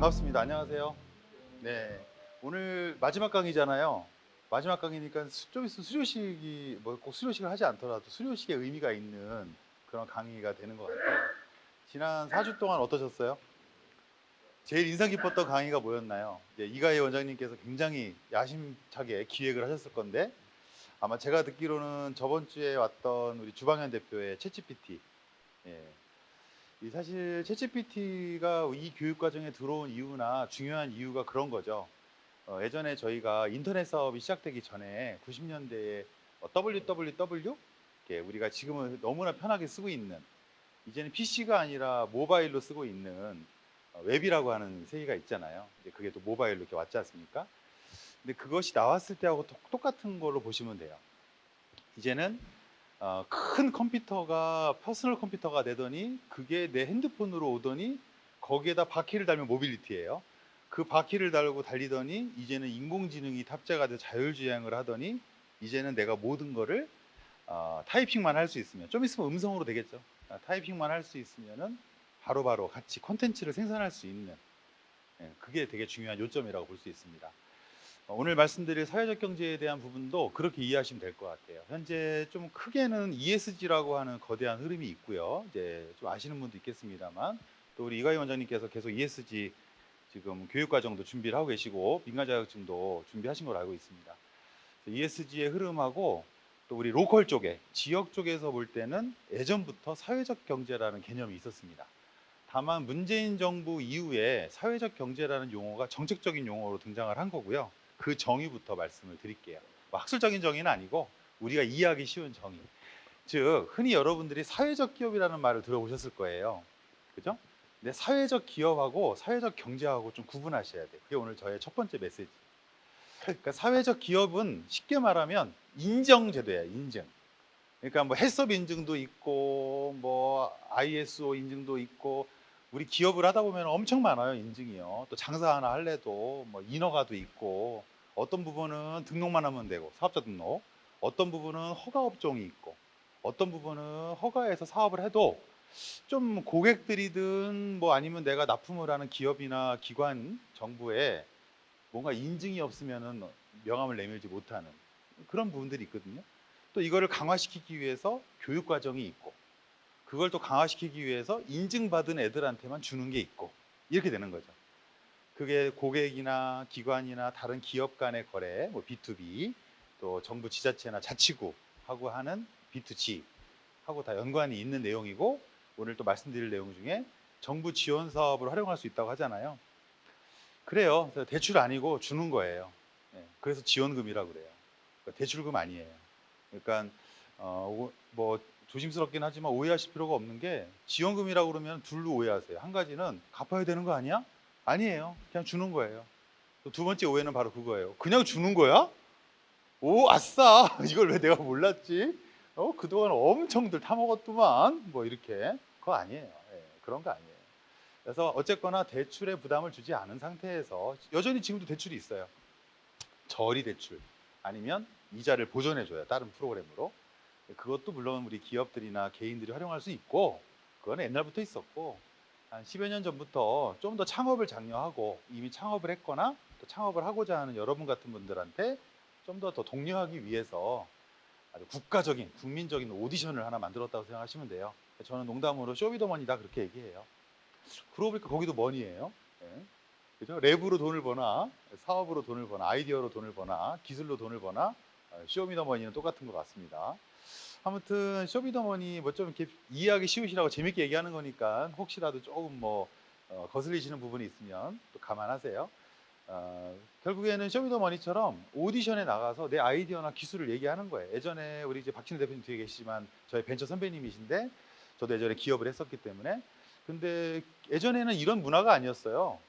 반갑습니다. 안녕하세요. 네. 오늘 마지막 강의잖아요. 마지막 강의니까 좀 있으면 수료식이 뭐 꼭 수료식을 하지 않더라도 수료식의 의미가 있는 그런 강의가 되는 것 같아요. 지난 4주 동안 어떠셨어요? 제일 인상 깊었던 강의가 뭐였나요? 이제 이가희 원장님께서 굉장히 야심차게 기획을 하셨을 건데 아마 제가 듣기로는 저번 주에 왔던 우리 주방현 대표의 챗GPT. 예. 이 사실 챗GPT가 이 교육 과정에 들어온 이유나 중요한 이유가 그런 거죠. 예전에 저희가 인터넷 사업이 시작되기 전에 90년대에 WWW 우리가 지금은 너무나 편하게 쓰고 있는 이제는 PC가 아니라 모바일로 쓰고 있는 웹이라고 하는 세계가 있잖아요. 이제 그게 또 모바일로 이렇게 왔지 않습니까? 근데 그것이 나왔을 때하고 똑같은 걸로 보시면 돼요. 이제는 큰 컴퓨터가 퍼스널 컴퓨터가 되더니 그게 내 핸드폰으로 오더니 거기에다 바퀴를 달면 모빌리티예요. 그 바퀴를 달고 달리더니 이제는 인공지능이 탑재가 돼서 자율주행을 하더니 이제는 내가 모든 거를 타이핑만 할 수 있으면 좀 있으면 음성으로 되겠죠. 타이핑만 할 수 있으면은 바로바로 같이 콘텐츠를 생산할 수 있는 그게 되게 중요한 요점이라고 볼 수 있습니다. 오늘 말씀드릴 사회적 경제에 대한 부분도 그렇게 이해하시면 될 것 같아요. 현재 좀 크게는 ESG라고 하는 거대한 흐름이 있고요. 이제 좀 아시는 분도 있겠습니다만 또 우리 이가희 원장님께서 계속 ESG 지금 교육과정도 준비를 하고 계시고 민간 자격증도 준비하신 걸로 알고 있습니다. ESG의 흐름하고 또 우리 로컬 쪽에 지역 쪽에서 볼 때는 예전부터 사회적 경제라는 개념이 있었습니다. 다만 문재인 정부 이후에 사회적 경제라는 용어가 정책적인 용어로 등장을 한 거고요. 그 정의부터 말씀을 드릴게요. 뭐 학술적인 정의는 아니고 우리가 이해하기 쉬운 정의. 즉 흔히 여러분들이 사회적 기업이라는 말을 들어보셨을 거예요. 그죠? 근데 사회적 기업하고 사회적 경제하고 좀 구분하셔야 돼요. 그게 오늘 저의 첫 번째 메시지. 그러니까 사회적 기업은 쉽게 말하면 인정제도예요. 인증. 그러니까 뭐 헬스업 인증도 있고 뭐 ISO 인증도 있고 우리 기업을 하다 보면 엄청 많아요. 인증이요. 또 장사 하나 할래도 뭐 인허가도 있고 어떤 부분은 등록만 하면 되고 사업자 등록, 어떤 부분은 허가 업종이 있고 어떤 부분은 허가에서 사업을 해도 좀 고객들이든 뭐 아니면 내가 납품을 하는 기업이나 기관 정부에 뭔가 인증이 없으면은 명함을 내밀지 못하는 그런 부분들이 있거든요. 또 이거를 강화시키기 위해서 교육 과정이 있고 그걸 또 강화시키기 위해서 인증받은 애들한테만 주는 게 있고 이렇게 되는 거죠. 그게 고객이나 기관이나 다른 기업 간의 거래, 뭐 B2B, 또 정부 지자체나 자치구 하고 하는 B2G 하고 다 연관이 있는 내용이고 오늘 또 말씀드릴 내용 중에 정부 지원 사업을 활용할 수 있다고 하잖아요. 그래요. 대출 아니고 주는 거예요. 그래서 지원금이라고 그래요. 그러니까 대출금 아니에요. 그러니까 뭐 조심스럽긴 하지만 오해하실 필요가 없는 게 지원금이라고 그러면 둘로 오해하세요. 한 가지는 갚아야 되는 거 아니야? 아니에요. 그냥 주는 거예요. 또 두 번째 오해는 바로 그거예요. 그냥 주는 거야? 오, 아싸! 이걸 왜 내가 몰랐지? 그동안 엄청들 타먹었더만. 뭐 이렇게. 그거 아니에요. 그런 거 아니에요. 그래서 어쨌거나 대출의 부담을 주지 않은 상태에서 여전히 지금도 대출이 있어요. 저리 대출 아니면 이자를 보전해줘요. 다른 프로그램으로. 그것도 물론 우리 기업들이나 개인들이 활용할 수 있고 그건 옛날부터 있었고 한 10여 년 전부터 좀 더 창업을 장려하고 이미 창업을 했거나 또 창업을 하고자 하는 여러분 같은 분들한테 좀 더 독려하기 위해서 아주 국가적인 국민적인 오디션을 하나 만들었다고 생각하시면 돼요. 저는 농담으로 쇼미더머니다 그렇게 얘기해요. 그러고 보니까 거기도 머니예요. 예. 그죠? 랩으로 돈을 버나 사업으로 돈을 버나 아이디어로 돈을 버나 기술로 돈을 버나 쇼미더머니는 똑같은 것 같습니다. 아무튼 쇼미더머니 뭐 좀 이렇게 이해하기 쉬우시라고 재밌게 얘기하는 거니까 혹시라도 조금 뭐 거슬리시는 부분이 있으면 또 감안하세요. 결국에는 쇼미더머니처럼 오디션에 나가서 내 아이디어나 기술을 얘기하는 거예요. 예전에 우리 이제 박진우 대표님 뒤에 계시지만 저희 벤처 선배님이신데 저도 예전에 기업을 했었기 때문에 근데 예전에는 이런 문화가 아니었어요.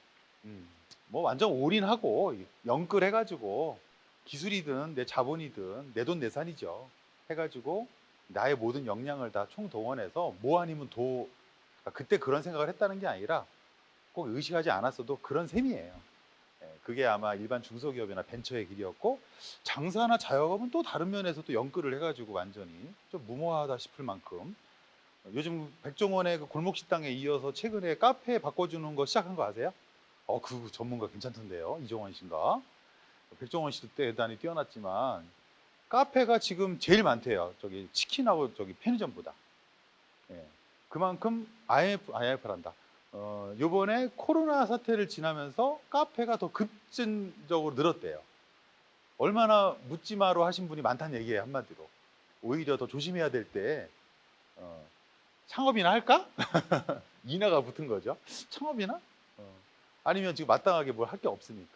뭐 완전 올인하고 영끌 해가지고 기술이든 내 자본이든 내 돈 내산이죠. 해가지고 나의 모든 역량을 다 총동원해서 뭐 아니면 그러니까 그때 그런 생각을 했다는 게 아니라 꼭 의식하지 않았어도 그런 셈이에요. 그게 아마 일반 중소기업이나 벤처의 길이었고 장사나 자영업은 또 다른 면에서 또 연끌을 해가지고 완전히 좀 무모하다 싶을 만큼 요즘 백종원의 그 골목 식당에 이어서 최근에 카페 바꿔주는 거 시작한 거 아세요? 그 전문가 괜찮던데요. 이종원 씨인가? 백종원 씨도 대단히 뛰어났지만 카페가 지금 제일 많대요. 저기 치킨하고 저기 편의점보다. 예. 그만큼 IMF란다. 요번에 코로나 사태를 지나면서 카페가 더 급진적으로 늘었대요. 얼마나 묻지마로 하신 분이 많다는 얘기예요, 한마디로. 오히려 더 조심해야 될 때, 창업이나 할까? 인하가 붙은 거죠. 창업이나? 아니면 지금 마땅하게 뭘 할 게 없으니까.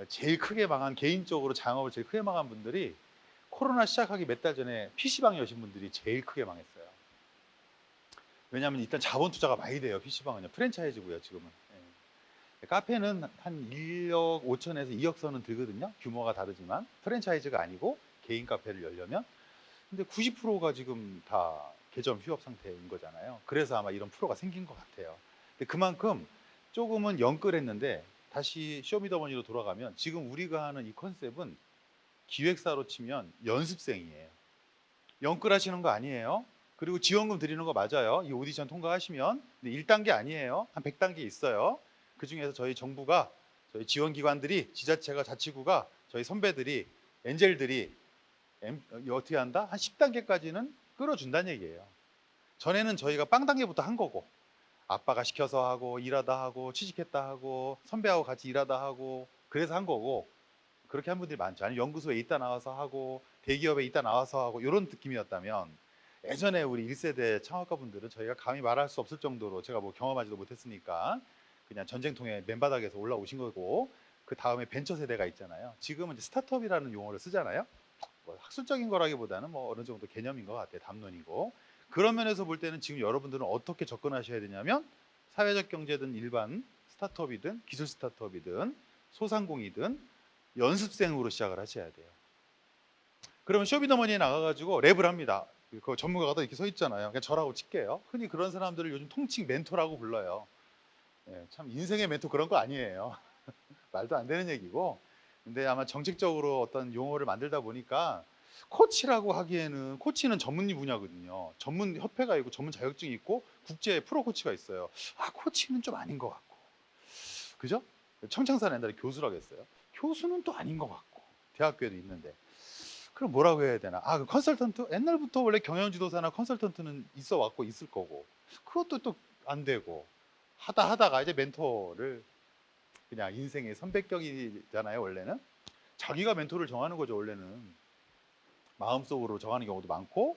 제일 크게 망한, 개인적으로 창업을 제일 크게 망한 분들이 코로나 시작하기 몇 달 전에 PC방 여신 분들이 제일 크게 망했어요. 왜냐하면 일단 자본 투자가 많이 돼요. PC방은요. 프랜차이즈고요, 지금은. 카페는 한 1억 5천에서 2억 선은 들거든요. 규모가 다르지만 프랜차이즈가 아니고 개인 카페를 열려면. 근데 90%가 지금 다 개점 휴업 상태인 거잖아요. 그래서 아마 이런 프로가 생긴 것 같아요. 근데 그만큼 조금은 영끌했는데 다시 쇼미더머니로 돌아가면 지금 우리가 하는 이 컨셉은 기획사로 치면 연습생이에요. 영끌하시는 거 아니에요. 그리고 지원금 드리는 거 맞아요. 이 오디션 통과하시면. 근데 1단계 아니에요. 한 100단계 있어요. 그 중에서 저희 정부가, 저희 지원기관들이, 지자체가, 자치구가, 저희 선배들이, 엔젤들이 어떻게 한다? 한 10단계까지는 끌어준다는 얘기예요. 전에는 저희가 빵 단계부터 한 거고, 아빠가 시켜서 하고, 일하다 하고, 취직했다 하고, 선배하고 같이 일하다 하고, 그래서 한 거고, 그렇게 한 분들이 많죠. 아니면 연구소에 있다 나와서 하고, 대기업에 있다 나와서 하고, 이런 느낌이었다면, 예전에 우리 1세대 창업가 분들은 저희가 감히 말할 수 없을 정도로, 제가 뭐 경험하지도 못했으니까 그냥 전쟁통에 맨바닥에서 올라오신 거고, 그 다음에 벤처 세대가 있잖아요. 지금은 이제 스타트업이라는 용어를 쓰잖아요. 뭐 학술적인 거라기보다는 뭐 어느 정도 개념인 것 같아요. 담론이고. 그런 면에서 볼 때는 지금 여러분들은 어떻게 접근하셔야 되냐면, 사회적 경제든 일반 스타트업이든 기술 스타트업이든 소상공이든 연습생으로 시작을 하셔야 돼요. 그러면 쇼미더머니에 나가가지고 랩을 합니다. 그 전문가가 다 이렇게 서 있잖아요. 그냥 저라고 칠게요. 흔히 그런 사람들을 요즘 통칭 멘토라고 불러요. 참 인생의 멘토 그런 거 아니에요. 말도 안 되는 얘기고. 근데 아마 정책적으로 어떤 용어를 만들다 보니까 코치라고 하기에는, 코치는 전문 분야거든요. 전문 협회가 있고 전문 자격증이 있고 국제 프로 코치가 있어요. 코치는 좀 아닌 것 같고, 그죠? 청창산 옛날에 교수라고 했어요. 교수는 또 아닌 것 같고, 대학교에도 있는데. 그럼 뭐라고 해야 되나? 그 컨설턴트? 옛날부터 원래 경영지도사나 컨설턴트는 있어 왔고 있을 거고, 그것도 또 안 되고, 하다가 이제 멘토를, 그냥 인생의 선배격이잖아요, 원래는. 자기가 멘토를 정하는 거죠, 원래는. 마음속으로 정하는 경우도 많고,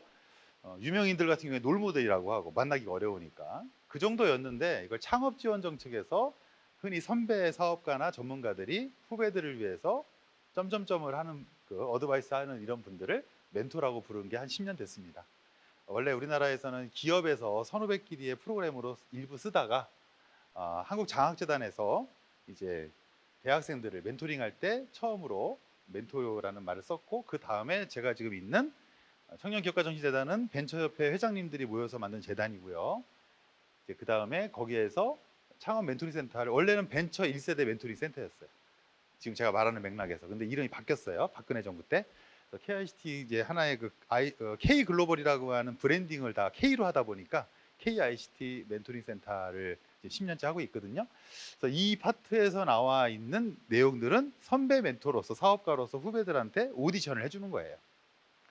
유명인들 같은 경우에 롤모델이라고 하고, 만나기가 어려우니까. 그 정도였는데, 이걸 창업지원 정책에서 흔히 선배 사업가나 전문가들이 후배들을 위해서 점점점을 하는, 어드바이스 하는 이런 분들을 멘토라고 부른 게 한 10년 됐습니다. 원래 우리나라에서는 기업에서 선후배끼리의 프로그램으로 일부 쓰다가, 한국장학재단에서 이제 대학생들을 멘토링할 때 처음으로 멘토라는 말을 썼고, 그 다음에 제가 지금 있는 청년기업가정신재단은 벤처협회 회장님들이 모여서 만든 재단이고요. 그 다음에 거기에서 창업 멘토링 센터를, 원래는 벤처 1세대 멘토링 센터였어요. 지금 제가 말하는 맥락에서. 근데 이름이 바뀌었어요. 박근혜 정부 때. KICT 이제 하나의 K 글로벌이라고 하는 브랜딩을 다 K로 하다 보니까 KICT 멘토링 센터를 이제 10년째 하고 있거든요. 그래서 이 파트에서 나와 있는 내용들은 선배 멘토로서, 사업가로서 후배들한테 오디션을 해주는 거예요.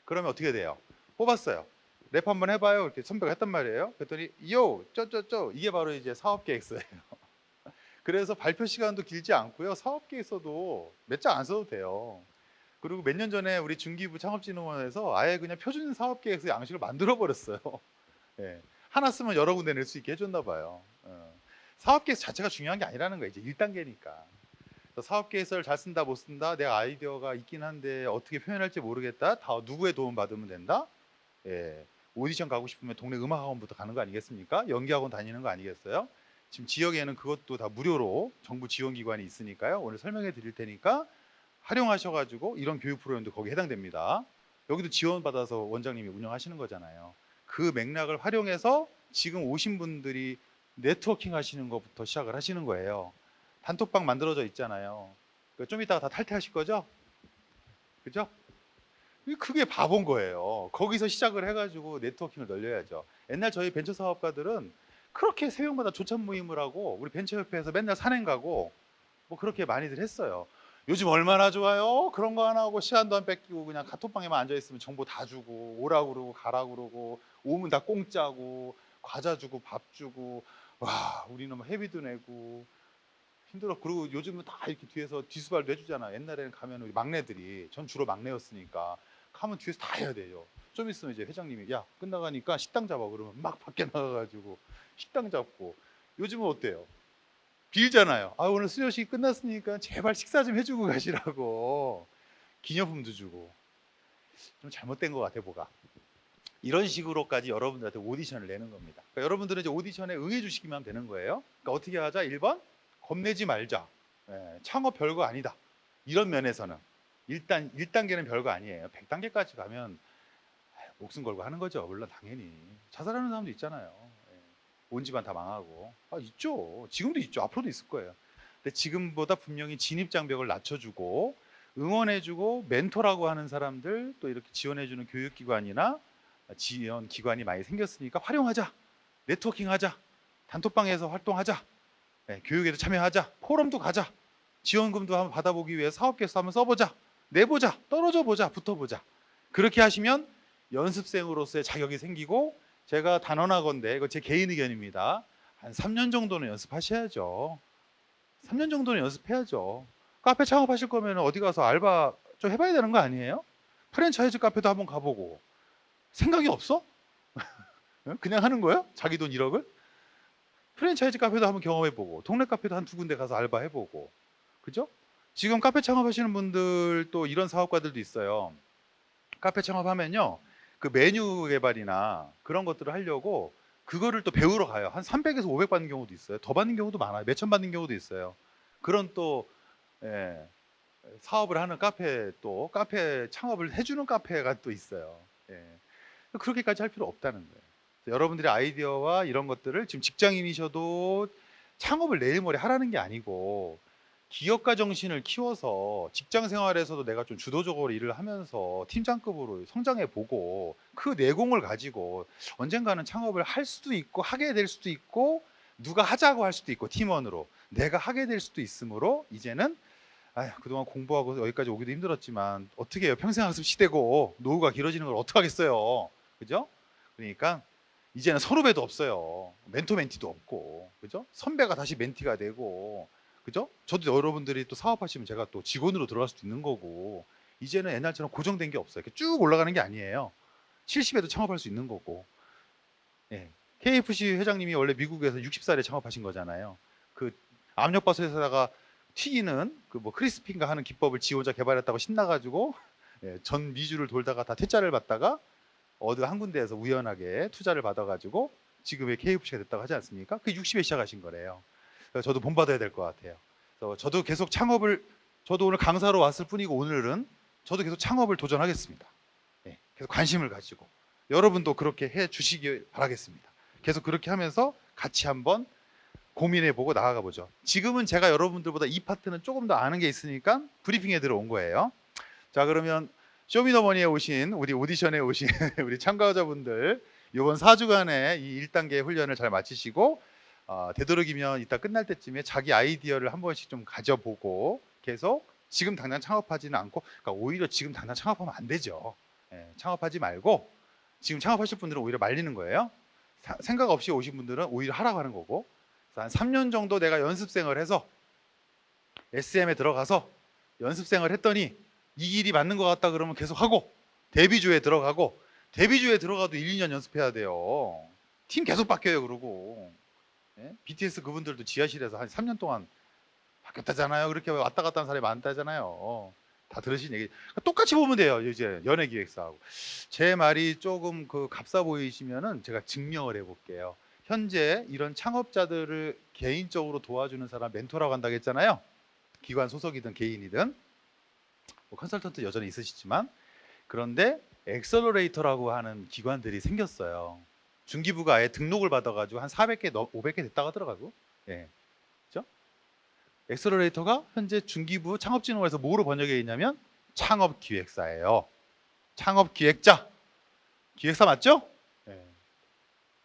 그러면 어떻게 돼요? 뽑았어요. 랩 한번 해봐요. 이렇게 선배가 했단 말이에요. 그랬더니 요, 쪼쪼쪼, 이게 바로 이제 사업 계획서예요. 그래서 발표 시간도 길지 않고요. 사업 계획서도 몇 장 안 써도 돼요. 그리고 몇 년 전에 우리 중기부 창업진흥원에서 아예 그냥 표준 사업 계획서 양식을 만들어 버렸어요. 예. 하나 쓰면 여러 군데 낼 수 있게 해줬나 봐요. 사업 계획서 자체가 중요한 게 아니라는 거예요. 이제 1단계니까. 사업 계획서를 잘 쓴다 못 쓴다, 내가 아이디어가 있긴 한데 어떻게 표현할지 모르겠다, 다 누구의 도움 받으면 된다. 오디션 가고 싶으면 동네 음악학원부터 가는 거 아니겠습니까? 연기학원 다니는 거 아니겠어요? 지금 지역에는 그것도 다 무료로 정부 지원기관이 있으니까요. 오늘 설명해 드릴 테니까 활용하셔가지고 이런 교육 프로그램도 거기 해당됩니다. 여기도 지원받아서 원장님이 운영하시는 거잖아요. 그 맥락을 활용해서 지금 오신 분들이 네트워킹 하시는 것부터 시작을 하시는 거예요. 단톡방 만들어져 있잖아요. 좀 이따가 다 탈퇴하실 거죠? 그죠? 그게 바본 거예요. 거기서 시작을 해가지고 네트워킹을 늘려야죠. 옛날 저희 벤처 사업가들은 그렇게 새벽마다 조찬 모임을 하고 우리 벤처협회에서 맨날 산행 가고 뭐 그렇게 많이들 했어요. 요즘 얼마나 좋아요. 그런 거 안 하고 시간도 안 뺏기고 그냥 카톡방에만 앉아 있으면 정보 다 주고 오라고 그러고 가라고 그러고 오면 다 공짜고 과자 주고 밥 주고 와 우리는 뭐 회비도 내고 힘들어. 그리고 요즘은 다 이렇게 뒤에서 뒤수발도 해주잖아. 옛날에는 가면 우리 막내들이 전 주로 막내였으니까 가면 뒤에서 다 해야 돼요. 좀 있으면 이제 회장님이 야 끝나가니까 식당 잡아 그러면 막 밖에 나가가지고 식당 잡고 요즘은 어때요? 빌잖아요. 아 오늘 수료식 끝났으니까 제발 식사 좀 해주고 가시라고 기념품도 주고 좀 잘못된 것 같아 뭐가. 이런 식으로까지 여러분들한테 오디션을 내는 겁니다. 그러니까 여러분들은 이제 오디션에 응해 주시기만 되는 거예요. 그러니까 어떻게 하자? 1번 겁내지 말자. 예, 창업 별거 아니다. 이런 면에서는 일단 1단계는 별거 아니에요. 100단계까지 가면 목숨 걸고 하는 거죠. 물론 당연히 자살하는 사람도 있잖아요. 예, 온 집안 다 망하고 있죠. 지금도 있죠. 앞으로도 있을 거예요. 근데 지금보다 분명히 진입장벽을 낮춰주고 응원해주고 멘토라고 하는 사람들 또 이렇게 지원해주는 교육기관이나 지원 기관이 많이 생겼으니까 활용하자. 네트워킹하자. 단톡방에서 활동하자. 네, 교육에도 참여하자. 포럼도 가자. 지원금도 한번 받아보기 위해 사업계획서 한번 써보자. 내보자. 떨어져 보자. 붙어보자. 그렇게 하시면 연습생으로서의 자격이 생기고 제가 단언하건대 이거 제 개인 의견입니다. 한 3년 정도는 연습하셔야죠. 3년 정도는 연습해야죠. 카페 창업하실 거면 어디 가서 알바 좀 해봐야 되는 거 아니에요? 프랜차이즈 카페도 한번 가보고 생각이 없어? 그냥 하는 거예요? 자기 돈 1억을? 프랜차이즈 카페도 한번 경험해보고 동네 카페도 한 두 군데 가서 알바해보고 그죠? 지금 카페 창업하시는 분들 또 이런 사업가들도 있어요. 카페 창업하면요 그 메뉴 개발이나 그런 것들을 하려고 그거를 또 배우러 가요. 한 300에서 500 받는 경우도 있어요. 더 받는 경우도 많아요. 몇천 받는 경우도 있어요. 그런 또 예, 사업을 하는 카페 또 카페 창업을 해주는 카페가 또 있어요. 예. 그렇게까지 할 필요 없다는 거예요. 여러분들의 아이디어와 이런 것들을 지금 직장인이셔도 창업을 내일 모레 하라는 게 아니고 기업가 정신을 키워서 직장 생활에서도 내가 좀 주도적으로 일을 하면서 팀장급으로 성장해 보고 그 내공을 가지고 언젠가는 창업을 할 수도 있고 하게 될 수도 있고 누가 하자고 할 수도 있고 팀원으로 내가 하게 될 수도 있으므로 이제는 아휴, 그동안 공부하고 여기까지 오기도 힘들었지만 어떻게 해요? 평생 학습 시대고 노후가 길어지는 걸 어떡하겠어요. 그죠? 그러니까 이제는 선후배도 없어요. 멘토 멘티도 없고 그죠? 선배가 다시 멘티가 되고 그죠? 저도 여러분들이 또 사업하시면 제가 또 직원으로 들어갈 수도 있는 거고 이제는 옛날처럼 고정된 게 없어요. 이렇게 쭉 올라가는 게 아니에요. 70에도 창업할 수 있는 거고 예. KFC 회장님이 원래 미국에서 60살에 창업하신 거잖아요. 그 압력밥솥에다가 튀기는 그 뭐 크리스피인가 하는 기법을 지 혼자 개발했다고 신나가지고 예, 전 미주를 돌다가 다 퇴짜를 받다가 어느 한 군데에서 우연하게 투자를 받아가지고 지금의 KFC가 됐다고 하지 않습니까? 그 60에 시작하신 거래요. 그래서 저도 본받아야 될 것 같아요. 그래서 저도 계속 창업을 저도 오늘 강사로 왔을 뿐이고 오늘은 저도 계속 창업을 도전하겠습니다. 예, 계속 관심을 가지고 여러분도 그렇게 해 주시길 바라겠습니다. 계속 그렇게 하면서 같이 한번 고민해보고 나아가 보죠. 지금은 제가 여러분들보다 이 파트는 조금 더 아는 게 있으니까 브리핑에 들어온 거예요. 자 그러면 쇼미더머니에 오신 우리 오디션에 오신 우리 참가자분들 이번 4주간의 이 1단계 훈련을 잘 마치시고 되도록이면 이따 끝날 때쯤에 자기 아이디어를 한 번씩 좀 가져보고 계속 지금 당장 창업하지는 않고 그러니까 오히려 지금 당장 창업하면 안 되죠. 예, 창업하지 말고 지금 창업하실 분들은 오히려 말리는 거예요. 생각 없이 오신 분들은 오히려 하라고 하는 거고 한 3년 정도 내가 연습생을 해서 SM에 들어가서 연습생을 했더니 이 길이 맞는 것 같다 그러면 계속 하고 데뷔조에 들어가고 데뷔조에 들어가도 1, 2년 연습해야 돼요. 팀 계속 바뀌어요. 그러고 예? BTS 그분들도 지하실에서 한 3년 동안 바뀌었다잖아요. 그렇게 왔다 갔다 하는 사람이 많다잖아요. 다 들으신 얘기 똑같이 보면 돼요. 이제 연예기획사하고 제 말이 조금 그 값싸 보이시면은 제가 증명을 해볼게요. 현재 이런 창업자들을 개인적으로 도와주는 사람 멘토라고 한다고 했잖아요. 기관 소속이든 개인이든 뭐 컨설턴트 여전히 있으시지만 그런데 엑셀러레이터라고 하는 기관들이 생겼어요. 중기부가 아예 등록을 받아가지고 한 400개, 500개 됐다고 하더라고요. 예. 그죠? 엑셀러레이터가 현재 중기부 창업진흥원에서 뭐로 번역해 있냐면 창업기획사예요. 창업기획자. 기획사 맞죠? 예.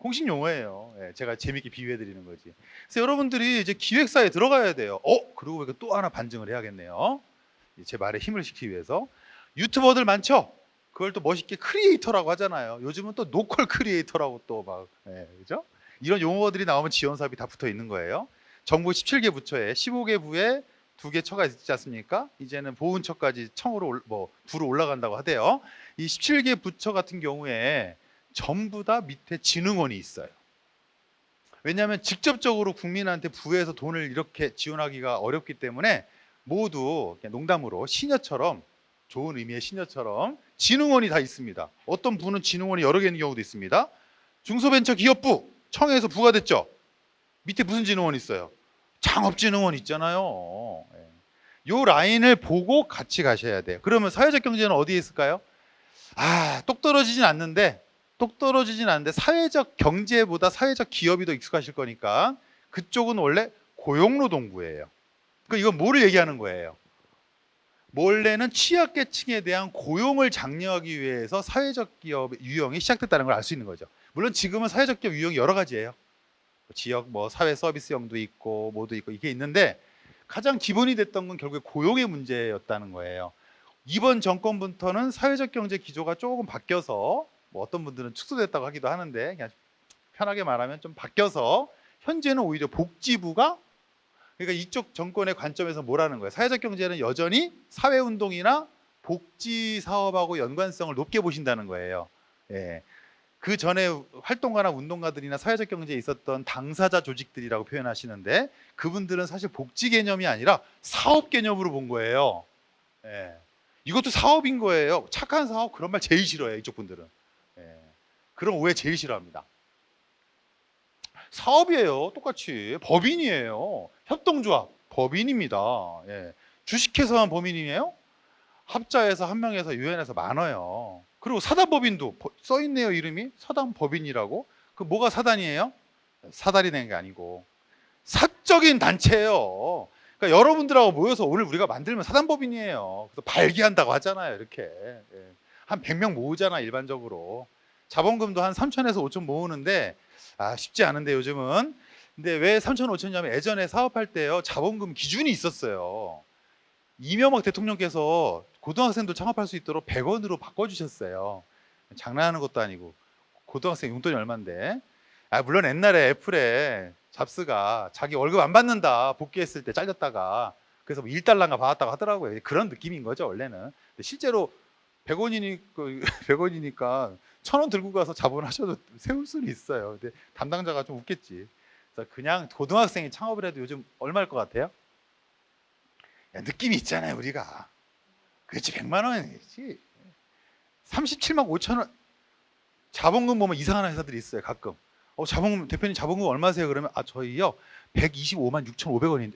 공식 용어예요. 예, 제가 재밌게 비유해 드리는 거지. 그래서 여러분들이 이제 기획사에 들어가야 돼요. 그리고 이거 또 하나 반증을 해야겠네요. 제 말에 힘을 실기 위해서. 유튜버들 많죠? 그걸 또 멋있게 크리에이터라고 하잖아요. 요즘은 또 노컬 크리에이터라고 또 막, 예, 그죠? 이런 용어들이 나오면 지원 사업이 다 붙어 있는 거예요. 정부 17개 부처에 15개 부에 2개 처가 있지 않습니까? 이제는 보훈처까지 청으로 부로 올라간다고 하대요. 이 17개 부처 같은 경우에 전부 다 밑에 진흥원이 있어요. 왜냐하면 직접적으로 국민한테 부에서 돈을 이렇게 지원하기가 어렵기 때문에 모두 그냥 농담으로 시녀처럼, 좋은 의미의 시녀처럼 진흥원이 다 있습니다. 어떤 부는 진흥원이 여러 개 있는 경우도 있습니다. 중소벤처기업부, 청에서 부가 됐죠. 밑에 무슨 진흥원 있어요? 창업진흥원 있잖아요. 요 라인을 보고 같이 가셔야 돼요. 그러면 사회적 경제는 어디에 있을까요? 똑 떨어지진 않는데 사회적 경제보다 사회적 기업이 더 익숙하실 거니까 그쪽은 원래 고용노동부예요. 이건 뭐를 얘기하는 거예요? 원래는 취약계층에 대한 고용을 장려하기 위해서 사회적 기업 유형이 시작됐다는 걸 알 수 있는 거죠. 물론 지금은 사회적 기업 유형이 여러 가지예요. 지역 사회 서비스형도 있고 뭐도 있고 이게 있는데 가장 기본이 됐던 건 결국에 고용의 문제였다는 거예요. 이번 정권부터는 사회적 경제 기조가 조금 바뀌어서 어떤 분들은 축소됐다고 하기도 하는데 그냥 편하게 말하면 좀 바뀌어서 현재는 오히려 복지부가, 그러니까 이쪽 정권의 관점에서 뭐라는 거예요? 사회적 경제는 여전히 사회운동이나 복지 사업하고 연관성을 높게 보신다는 거예요. 예. 그 전에 활동가나 운동가들이나 사회적 경제에 있었던 당사자 조직들이라고 표현하시는데 그분들은 사실 복지 개념이 아니라 사업 개념으로 본 거예요. 예. 이것도 사업인 거예요. 착한 사업, 그런 말 제일 싫어해요, 이쪽 분들은. 예. 그런 오해 제일 싫어합니다. 사업이에요, 똑같이. 법인이에요. 협동조합, 법인입니다. 예. 주식회사만 법인이에요? 합자에서 한 명에서 유엔에서 많아요. 그리고 사단법인도 써있네요, 이름이. 사단법인이라고. 그 뭐가 사단이에요? 사달이 낸 게 아니고 사적인 단체예요. 그러니까 여러분들하고 모여서 오늘 우리가 만들면 사단법인이에요. 그래서 발기한다고 하잖아요, 이렇게. 한 100명 모으잖아, 일반적으로. 자본금도 한 3천에서 5천 모으는데 쉽지 않은데 요즘은. 근데 왜 3천, 5천이냐면 예전에 사업할 때요, 자본금 기준이 있었어요. 이명박 대통령께서 고등학생도 창업할 수 있도록 100원으로 바꿔주셨어요. 장난하는 것도 아니고. 고등학생 용돈이 얼만데. 물론 옛날에 애플에 잡스가 자기 월급 안 받는다 복귀했을 때 잘렸다가 그래서 1달러인가 받았다고 하더라고요. 그런 느낌인 거죠, 원래는. 근데 실제로 100원이니까 100원이니까 1,000원 들고 가서 자본하셔도 세울 수는 있어요. 근데 담당자가 좀 웃겠지. 그래서 그냥 고등학생이 창업을 해도 요즘 얼마일 것 같아요? 느낌이 있잖아요, 우리가. 그렇지, 100만 원이지. 37만 5천 원. 자본금 보면 이상한 회사들이 있어요, 가끔. 자본금, 대표님 자본금 얼마세요? 그러면 저희요 125만 6,500원인데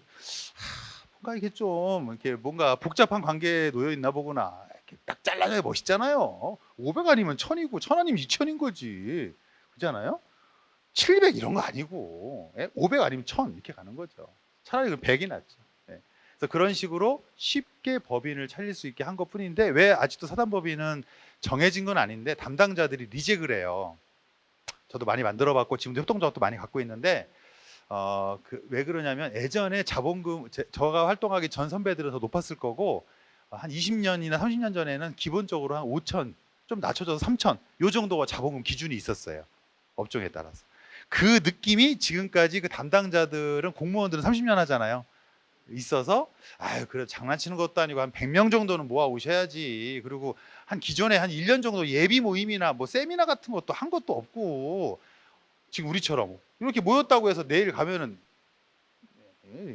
뭔가 이게 좀 이렇게 뭔가 복잡한 관계에 놓여 있나 보구나. 이렇게 딱 잘라줘야 멋있잖아요. 500 아니면 1000이고 1000 아니면 2000인 거지. 그렇잖아요? 700 이런 거 아니고 500 아니면 1000 이렇게 가는 거죠. 차라리 그 100이 낫죠. 그래서 그런 식으로 쉽게 법인을 차릴 수 있게 한 것뿐인데 왜 아직도 사단법인은 정해진 건 아닌데 담당자들이 리젝을 해요. 저도 많이 만들어봤고 지금도 협동조합도 많이 갖고 있는데 왜 그러냐면 예전에 자본금 저가 활동하기 전 선배들은 더 높았을 거고 한 20년이나 30년 전에는 기본적으로 한 5천, 좀 낮춰져서 3천 요 정도가 자본금 기준이 있었어요. 업종에 따라서. 그 느낌이 지금까지 그 담당자들은 공무원들은 30년 하잖아요. 있어서 그래 장난치는 것도 아니고 한 100명 정도는 모아 오셔야지. 그리고 한 기존에 한 1년 정도 예비 모임이나 뭐 세미나 같은 것도 한 것도 없고 지금 우리처럼 이렇게 모였다고 해서 내일 가면은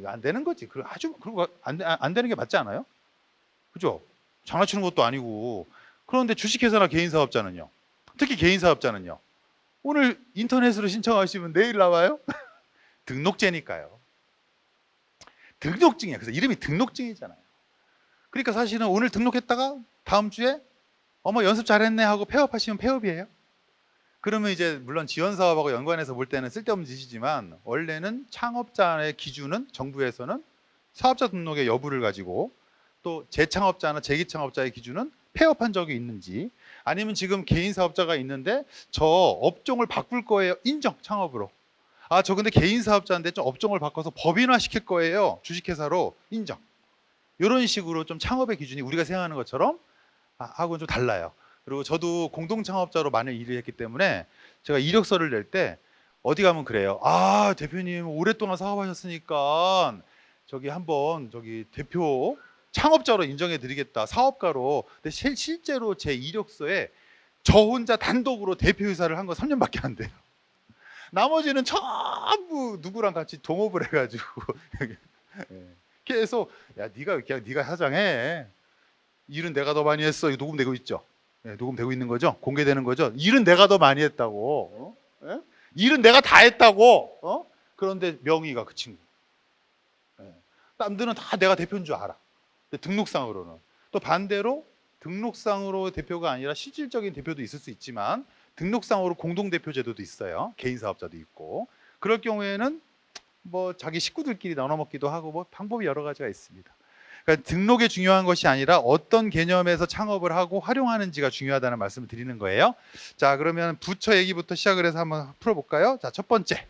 안 되는 거지. 그리고 안 되는 게 맞지 않아요? 그죠? 장난치는 것도 아니고. 그런데 주식회사나 개인 사업자는요. 특히 개인 사업자는요. 오늘 인터넷으로 신청하시면 내일 나와요? 등록제니까요. 등록증이야. 그래서 이름이 등록증이잖아요. 그러니까 사실은 오늘 등록했다가 다음 주에 어머 연습 잘했네 하고 폐업하시면 폐업이에요. 그러면 이제 물론 지원 사업하고 연관해서 볼 때는 쓸데없는 짓이지만 원래는 창업자의 기준은 정부에서는 사업자 등록의 여부를 가지고 또 재창업자나 재기창업자의 기준은 폐업한 적이 있는지, 아니면 지금 개인 사업자가 있는데 저 업종을 바꿀 거예요. 인정, 창업으로. 아, 저 근데 개인 사업자인데 좀 업종을 바꿔서 법인화 시킬 거예요. 주식회사로. 인정. 이런 식으로 좀 창업의 기준이 우리가 생각하는 것처럼 하고는 좀 달라요. 그리고 저도 공동 창업자로 많이 일을 했기 때문에 제가 이력서를 낼 때 어디 가면 그래요. 아, 대표님 오랫동안 사업하셨으니까 저기 한번 저기 대표 창업자로 인정해 드리겠다. 사업가로. 근데 실제로 제 이력서에 저 혼자 단독으로 대표이사를 한 거 3년밖에 안 돼요. 나머지는 전부 누구랑 같이 동업을 해가지고 계속 야 네가 그냥 네가 사장해. 일은 내가 더 많이 했어. 이거 녹음되고 있죠? 네, 녹음되고 있는 거죠? 공개되는 거죠? 일은 내가 더 많이 했다고. 예? 일은 내가 다 했다고. 그런데 명의가 그 친구. 예. 남들은 다 내가 대표인 줄 알아. 근데 등록상으로는. 또 반대로 등록상으로 대표가 아니라 실질적인 대표도 있을 수 있지만 등록상으로 공동대표 제도도 있어요. 개인 사업자도 있고. 그럴 경우에는 뭐 자기 식구들끼리 나눠 먹기도 하고 뭐 방법이 여러 가지가 있습니다. 그러니까 등록이 중요한 것이 아니라 어떤 개념에서 창업을 하고 활용하는지가 중요하다는 말씀을 드리는 거예요. 자, 그러면 부처 얘기부터 시작을 해서 한번 풀어볼까요? 자, 첫 번째.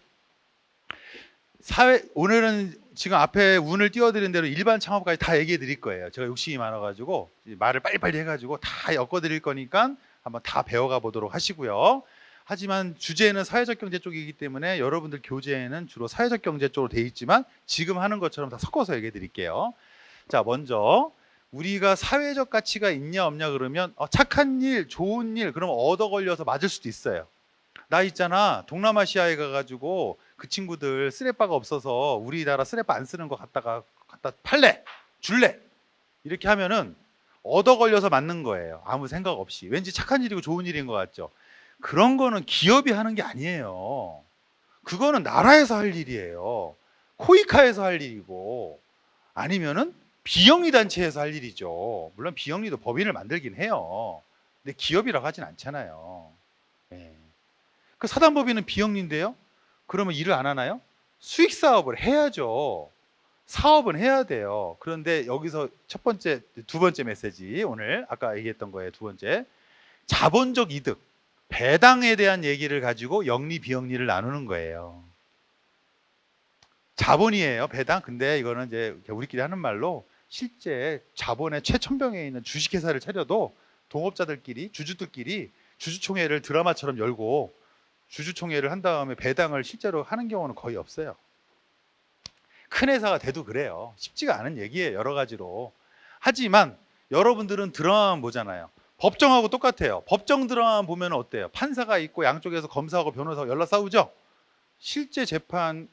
오늘은 지금 앞에 운을 띄워드린 대로 일반 창업까지 다 얘기해 드릴 거예요. 제가 욕심이 많아가지고 말을 빨리빨리 해가지고 다 엮어 드릴 거니까 한번 다 배워가 보도록 하시고요. 하지만 주제는 사회적 경제 쪽이기 때문에 여러분들 교재에는 주로 사회적 경제 쪽으로 돼 있지만 지금 하는 것처럼 다 섞어서 얘기해 드릴게요. 자, 먼저 우리가 사회적 가치가 있냐 없냐 그러면 착한 일, 좋은 일 그러면 얻어 걸려서 맞을 수도 있어요. 나 있잖아, 동남아시아에 가가지고 그 친구들 쓰레빠가 없어서 우리나라 쓰레빠 안 쓰는 거 갖다 팔래, 줄래 이렇게 하면은 얻어 걸려서 맞는 거예요. 아무 생각 없이. 왠지 착한 일이고 좋은 일인 것 같죠. 그런 거는 기업이 하는 게 아니에요. 그거는 나라에서 할 일이에요. 코이카에서 할 일이고 아니면은 비영리 단체에서 할 일이죠. 물론 비영리도 법인을 만들긴 해요. 근데 기업이라고 하진 않잖아요. 네. 그 사단법인은 비영리인데요. 그러면 일을 안 하나요? 수익 사업을 해야죠. 사업은 해야 돼요. 그런데 여기서 두 번째 메시지, 오늘 아까 얘기했던 거예요. 두 번째, 자본적 이득, 배당에 대한 얘기를 가지고 영리 비영리를 나누는 거예요. 자본이에요, 배당. 근데 이거는 이제 우리끼리 하는 말로 실제 자본의 최천병에 있는 주식회사를 차려도 동업자들끼리, 주주들끼리 주주총회를 드라마처럼 열고 주주총회를 한 다음에 배당을 실제로 하는 경우는 거의 없어요. 큰 회사가 돼도 그래요. 쉽지가 않은 얘기예요, 여러 가지로. 하지만 여러분들은 드라마만 보잖아요. 법정하고 똑같아요. 법정 드라마 보면 어때요? 판사가 있고 양쪽에서 검사하고 변호사가 연락 싸우죠? 실제 재판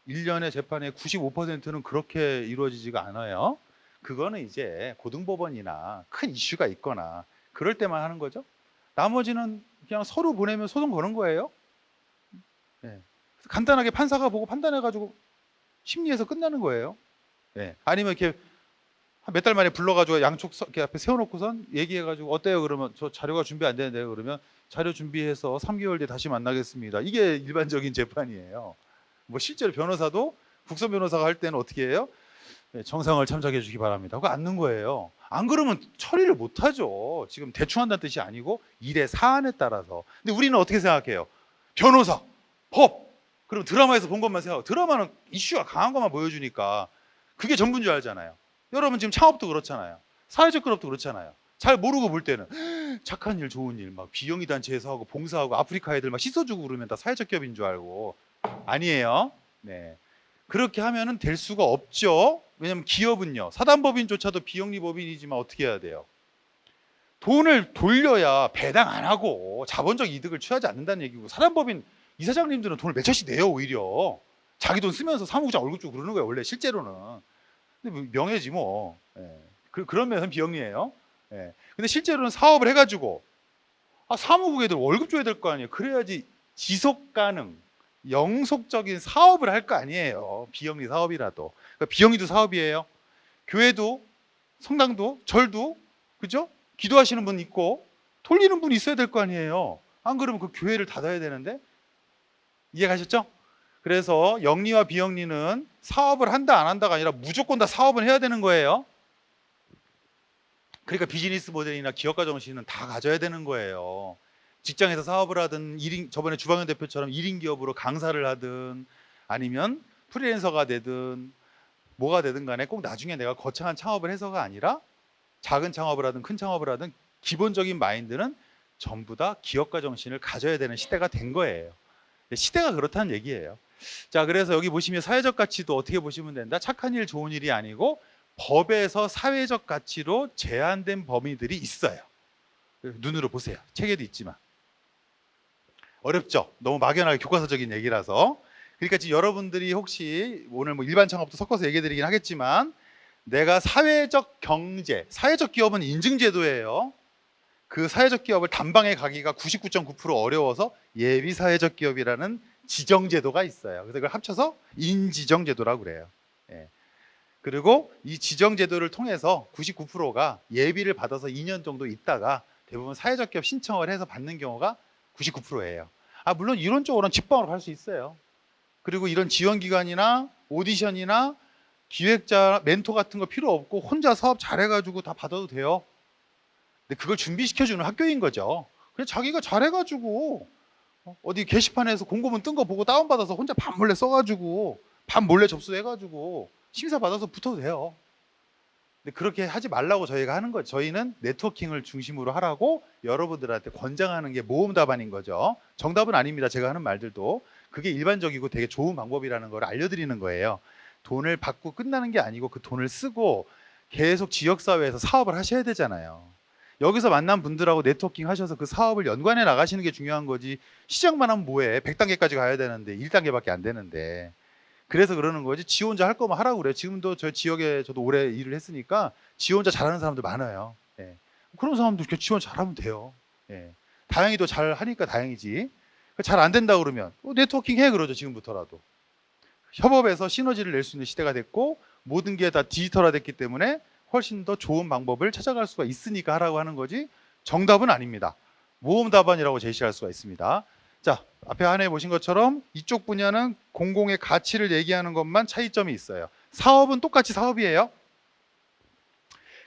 1년의 재판의 95%는 그렇게 이루어지지가 않아요. 그거는 이제 고등법원이나 큰 이슈가 있거나 그럴 때만 하는 거죠. 나머지는 그냥 서로 보내면 소송 거는 거예요. 네. 간단하게 판사가 보고 판단해가지고 심리에서 끝나는 거예요. 네. 아니면 이렇게 몇 달 만에 불러가지고 양쪽 이렇게 앞에 세워놓고선 얘기해가지고 어때요? 그러면 저 자료가 준비 안 되는데요. 그러면 자료 준비해서 3개월 뒤에 다시 만나겠습니다. 이게 일반적인 재판이에요. 뭐 실제로 변호사도 국선 변호사가 할 때는 어떻게 해요? 정상을 참작해 주기 바랍니다 하고 앉는 거예요. 안 그러면 처리를 못 하죠. 지금 대충 한다는 뜻이 아니고 일의 사안에 따라서. 근데 우리는 어떻게 생각해요? 변호사, 법, 그럼 드라마에서 본 것만 생각하고, 드라마는 이슈가 강한 것만 보여주니까 그게 전부인 줄 알잖아요. 여러분 지금 창업도 그렇잖아요. 사회적 그룹도 그렇잖아요. 잘 모르고 볼 때는 착한 일, 좋은 일, 막 비영리 단체에서 하고 봉사하고 아프리카 애들 막 씻어주고 그러면 다 사회적 기업인 줄 알고. 아니에요. 네. 그렇게 하면은 될 수가 없죠. 왜냐면 기업은요, 사단법인조차도 비영리 법인이지만 어떻게 해야 돼요? 돈을 돌려야 배당 안 하고 자본적 이득을 취하지 않는다는 얘기고, 사단법인 이사장님들은 돈을 몇 천씩 내요. 오히려 자기 돈 쓰면서 사무국장 월급 주고 그러는 거예요, 원래 실제로는. 근데 뭐 명예지 뭐. 예. 그런 면에서는 비영리예요. 예. 근데 실제로는 사업을 해가지고 사무국 애들 월급 줘야 될 거 아니에요. 그래야지 지속 가능, 영속적인 사업을 할 거 아니에요. 비영리 사업이라도. 그러니까 비영리도 사업이에요. 교회도, 성당도, 절도, 그죠? 기도하시는 분 있고 돌리는 분 있어야 될 거 아니에요. 안 그러면 그 교회를 닫아야 되는데. 이해가셨죠? 그래서 영리와 비영리는 사업을 한다 안 한다가 아니라 무조건 다 사업을 해야 되는 거예요. 그러니까 비즈니스 모델이나 기업가 정신은 다 가져야 되는 거예요. 직장에서 사업을 하든 저번에 주방현 대표처럼 1인 기업으로 강사를 하든 아니면 프리랜서가 되든 뭐가 되든 간에 꼭 나중에 내가 거창한 창업을 해서가 아니라 작은 창업을 하든 큰 창업을 하든 기본적인 마인드는 전부 다 기업가 정신을 가져야 되는 시대가 된 거예요. 시대가 그렇다는 얘기예요. 자, 그래서 여기 보시면 사회적 가치도 어떻게 보시면 된다? 착한 일, 좋은 일이 아니고 법에서 사회적 가치로 제한된 범위들이 있어요. 눈으로 보세요. 책에도 있지만. 어렵죠? 너무 막연하게 교과서적인 얘기라서. 그러니까 지금 여러분들이 혹시 오늘 뭐 일반 창업도 섞어서 얘기해 드리긴 하겠지만 내가 사회적 경제, 사회적 기업은 인증제도예요. 그 사회적 기업을 단방에 가기가 99.9% 어려워서 예비 사회적 기업이라는 지정제도가 있어요. 그래서 그걸 합쳐서 인지정제도라고 그래요. 예. 그리고 이 지정제도를 통해서 99%가 예비를 받아서 2년 정도 있다가 대부분 사회적 기업 신청을 해서 받는 경우가 99%예요. 물론 이론적으로는 직방으로 갈 수 있어요. 그리고 이런 지원기관이나 오디션이나 기획자, 멘토 같은 거 필요 없고 혼자 사업 잘해가지고 다 받아도 돼요. 근데 그걸 준비시켜주는 학교인 거죠. 그냥 자기가 잘해가지고 어디 게시판에서 공고문 뜬 거 보고 다운받아서 혼자 반 몰래 써가지고 반 몰래 접수해가지고 심사 받아서 붙어도 돼요. 근데 그렇게 하지 말라고 저희가 하는 거죠. 저희는 네트워킹을 중심으로 하라고 여러분들한테 권장하는 게 모험 답안인 거죠. 정답은 아닙니다. 제가 하는 말들도 그게 일반적이고 되게 좋은 방법이라는 걸 알려드리는 거예요. 돈을 받고 끝나는 게 아니고 그 돈을 쓰고 계속 지역사회에서 사업을 하셔야 되잖아요. 여기서 만난 분들하고 네트워킹 하셔서 그 사업을 연관해 나가시는 게 중요한 거지. 시작만 하면 뭐해. 100단계까지 가야 되는데 1단계밖에 안 되는데. 그래서 그러는 거지. 지 혼자 할 거면 하라고 그래요. 지금도 저 지역에 저도 오래 일을 했으니까 지 혼자 잘하는 사람들 많아요. 예. 그런 사람들 지 혼자 잘하면 돼요. 예. 다행히도 잘 하니까 다행이지. 잘 안 된다 그러면 네트워킹 해 그러죠. 지금부터라도. 협업해서 시너지를 낼 수 있는 시대가 됐고 모든 게 다 디지털화 됐기 때문에 훨씬 더 좋은 방법을 찾아갈 수가 있으니까 하라고 하는 거지 정답은 아닙니다. 모험 답안이라고 제시할 수가 있습니다. 자, 앞에 안에 보신 것처럼 이쪽 분야는 공공의 가치를 얘기하는 것만 차이점이 있어요. 사업은 똑같이 사업이에요.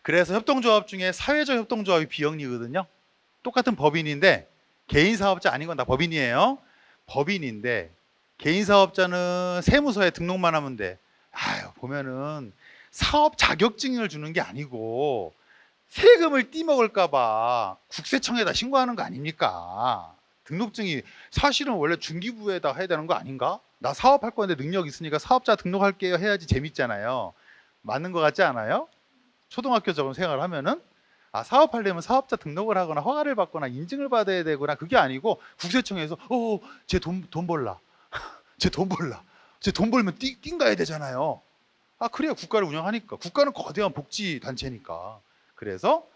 그래서 협동조합 중에 사회적 협동조합이 비영리거든요. 똑같은 법인인데 개인 사업자 아닌 건 다 법인이에요. 법인인데 개인 사업자는 세무서에 등록만 하면 돼. 보면은 사업 자격증을 주는 게 아니고 세금을 떼먹을까봐 국세청에다 신고하는 거 아닙니까? 등록증이 사실은 원래 중기부에다 해야 되는 거 아닌가? 나 사업할 건데 능력 있으니까 사업자 등록할게요 해야지 재밌잖아요. 맞는 거 같지 않아요? 초등학교처럼 생활을 하면은 사업하려면 사업자 등록을 하거나 허가를 받거나 인증을 받아야 되거나 그게 아니고 국세청에서 쟤 돈 벌라. 쟤 돈 벌라. 쟤 돈 벌면 띵 가야 되잖아요. 그래야 국가를 운영하니까. 국가는 거대한 복지 단체니까. 그래서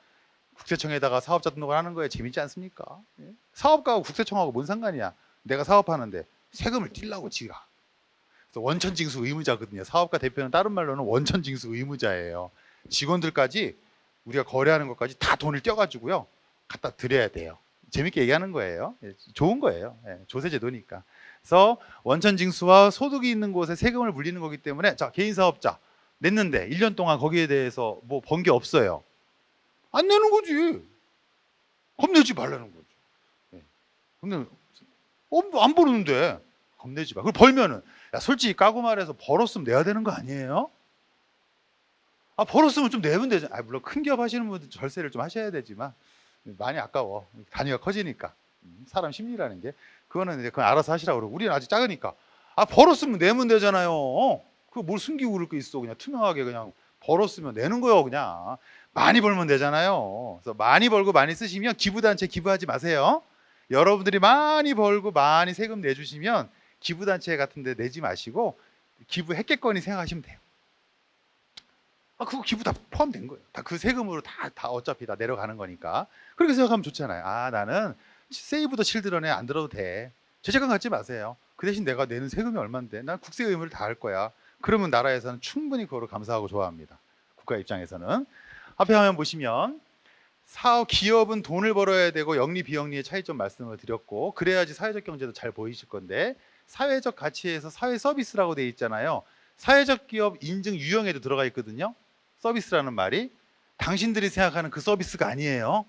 국세청에다가 사업자 등록을 하는 거에 재밌지 않습니까? 사업가하고 국세청하고 뭔 상관이야. 내가 사업하는데 세금을 떼려고 지가. 그래서 원천징수 의무자거든요. 사업가 대표는 다른 말로는 원천징수 의무자예요. 직원들까지 우리가 거래하는 것까지 다 돈을 떼어가지고요. 갖다 드려야 돼요. 재밌게 얘기하는 거예요. 좋은 거예요. 조세제도니까. 그래서 원천징수와 소득이 있는 곳에 세금을 물리는 거기 때문에 자, 개인 사업자 냈는데 1년 동안 거기에 대해서 뭐 번 게 없어요. 안 내는 거지. 겁내지 말라는 거지. 근데 안 벌었는데 겁내지 마. 그걸 벌면은 솔직히 까고 말해서 벌었으면 내야 되는 거 아니에요? 벌었으면 좀 내면 되잖아. 물론 큰 기업 하시는 분들 절세를 좀 하셔야 되지만 많이 아까워. 단위가 커지니까. 사람 심리라는 게. 그거는 이제 그건 알아서 하시라고 그러고 우리는 아직 작으니까. 벌었으면 내면 되잖아요. 그거 뭘 숨기고 그럴 거 있어. 그냥 투명하게 그냥 벌었으면 내는 거요. 그냥. 많이 벌면 되잖아요. 그래서 많이 벌고 많이 쓰시면 기부단체 기부하지 마세요. 여러분들이 많이 벌고 많이 세금 내주시면 기부단체 같은 데 내지 마시고 기부했겠거니 생각하시면 돼요. 그거 기부 다 포함된 거예요. 다 그 세금으로 다 어차피 다 내려가는 거니까. 그렇게 생각하면 좋잖아요. 나는 세이브 더 칠드런에 안 들어도 돼. 죄책감 갖지 마세요. 그 대신 내가 내는 세금이 얼만데 난 국세 의무를 다 할 거야. 그러면 나라에서는 충분히 그거를 감사하고 좋아합니다. 국가 입장에서는. 앞에 화면 보시면 기업은 돈을 벌어야 되고 영리 비영리의 차이점 말씀을 드렸고 그래야지 사회적 경제도 잘 보이실 건데 사회적 가치에서 사회 서비스라고 돼 있잖아요. 사회적 기업 인증 유형에도 들어가 있거든요. 서비스라는 말이 당신들이 생각하는 그 서비스가 아니에요.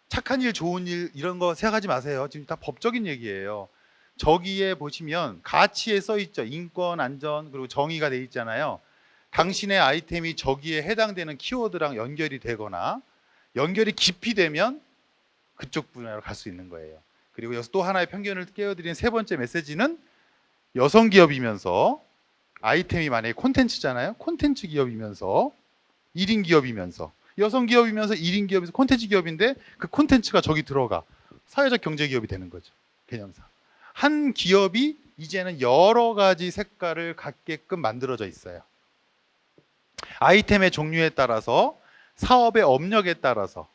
착한 일, 좋은 일 이런 거 생각하지 마세요. 지금 다 법적인 얘기예요. 저기에 보시면 가치에 써 있죠. 인권, 안전, 그리고 정의가 돼 있잖아요. 당신의 아이템이 저기에 해당되는 키워드랑 연결이 되거나 연결이 깊이 되면 그쪽 분야로 갈 수 있는 거예요. 그리고 여기서 또 하나의 편견을 깨워드리는 세 번째 메시지는 여성 기업이면서 아이템이 만약에 콘텐츠잖아요. 콘텐츠 기업이면서 1인 기업이면서 여성 기업이면서 1인 기업에서 콘텐츠 기업인데 그 콘텐츠가 저기 들어가 사회적 경제 기업이 되는 거죠. 개념상. 한 기업이 이제는 여러 가지 색깔을 갖게끔 만들어져 있어요. 아이템의 종류에 따라서 사업의 업력에 따라서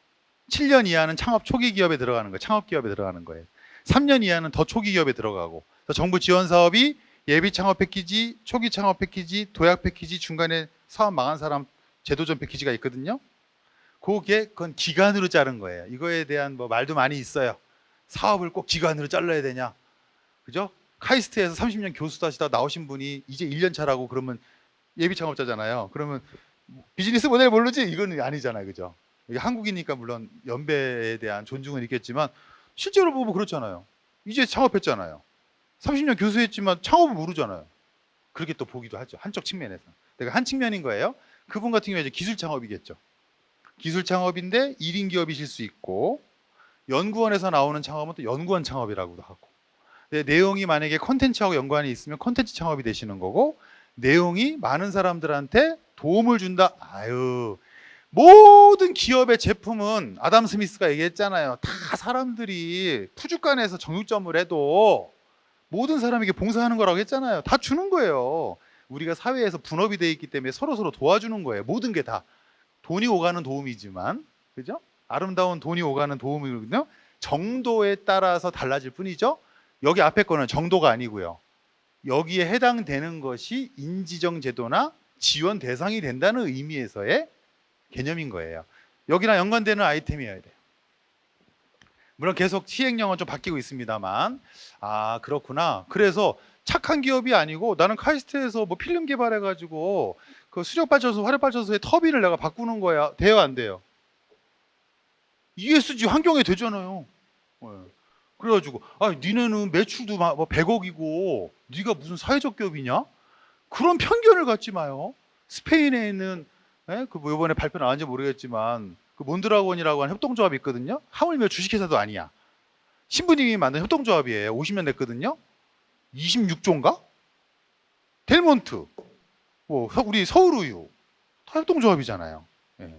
7년 이하는 창업 초기 기업에 들어가는 거예요. 창업 기업에 들어가는 거예요. 3년 이하는 더 초기 기업에 들어가고 정부 지원 사업이 예비 창업 패키지, 초기 창업 패키지, 도약 패키지, 중간에 사업 망한 사람 제도전 패키지가 있거든요. 그건 기간으로 자른 거예요. 이거에 대한 뭐 말도 많이 있어요. 사업을 꼭 기간으로 잘라야 되냐, 그죠? 카이스트에서 30년 교수 하시다 나오신 분이 이제 1년 차라고 그러면 예비 창업자잖아요. 그러면 비즈니스 모델 모르지? 이건 아니잖아요, 그죠? 이게 한국이니까 물론 연배에 대한 존중은 있겠지만 실제로 보면 그렇잖아요. 이제 창업했잖아요. 30년 교수했지만 창업을 모르잖아요. 그렇게 또 보기도 하죠. 한쪽 측면에서. 내가 한 측면인 거예요. 그분 같은 경우에 이제 기술 창업이겠죠. 기술 창업인데 1인 기업이실 수 있고 연구원에서 나오는 창업은 또 연구원 창업이라고도 하고 내용이 만약에 콘텐츠하고 연관이 있으면 콘텐츠 창업이 되시는 거고 내용이 많은 사람들한테 도움을 준다. 아유, 모든 기업의 제품은 아담 스미스가 얘기했잖아요. 다 사람들이 푸주간에서 정육점을 해도 모든 사람에게 봉사하는 거라고 했잖아요. 다 주는 거예요. 우리가 사회에서 분업이 돼 있기 때문에 서로 도와주는 거예요. 모든 게 다 돈이 오가는 도움이지만, 그죠? 아름다운 돈이 오가는 도움이거든요. 정도에 따라서 달라질 뿐이죠. 여기 앞에 거는 정도가 아니고요. 여기에 해당되는 것이 인지정 제도나 지원 대상이 된다는 의미에서의 개념인 거예요. 여기랑 연관되는 아이템이어야 돼요. 물론 계속 시행령은 좀 바뀌고 있습니다만, 아 그렇구나. 그래서 착한 기업이 아니고 나는 카이스트에서 뭐 필름 개발해가지고 그 수력발전소, 화력발전소의 터빈을 내가 바꾸는 거야. 돼요, 안 돼요? ESG 환경에 되잖아요. 네. 그래가지고 니네는 매출도 뭐 100억이고 네가 무슨 사회적 기업이냐? 그런 편견을 갖지 마요. 스페인에 있는 뭐 이번에 발표 나왔는지 모르겠지만 그 몬드라곤이라고 하는 협동조합이 있거든요. 하물며 주식회사도 아니야. 신부님이 만든 협동조합이에요. 50년 됐거든요. 26조인가? 델몬트, 뭐 우리 서울우유 다 협동조합이잖아요. 예.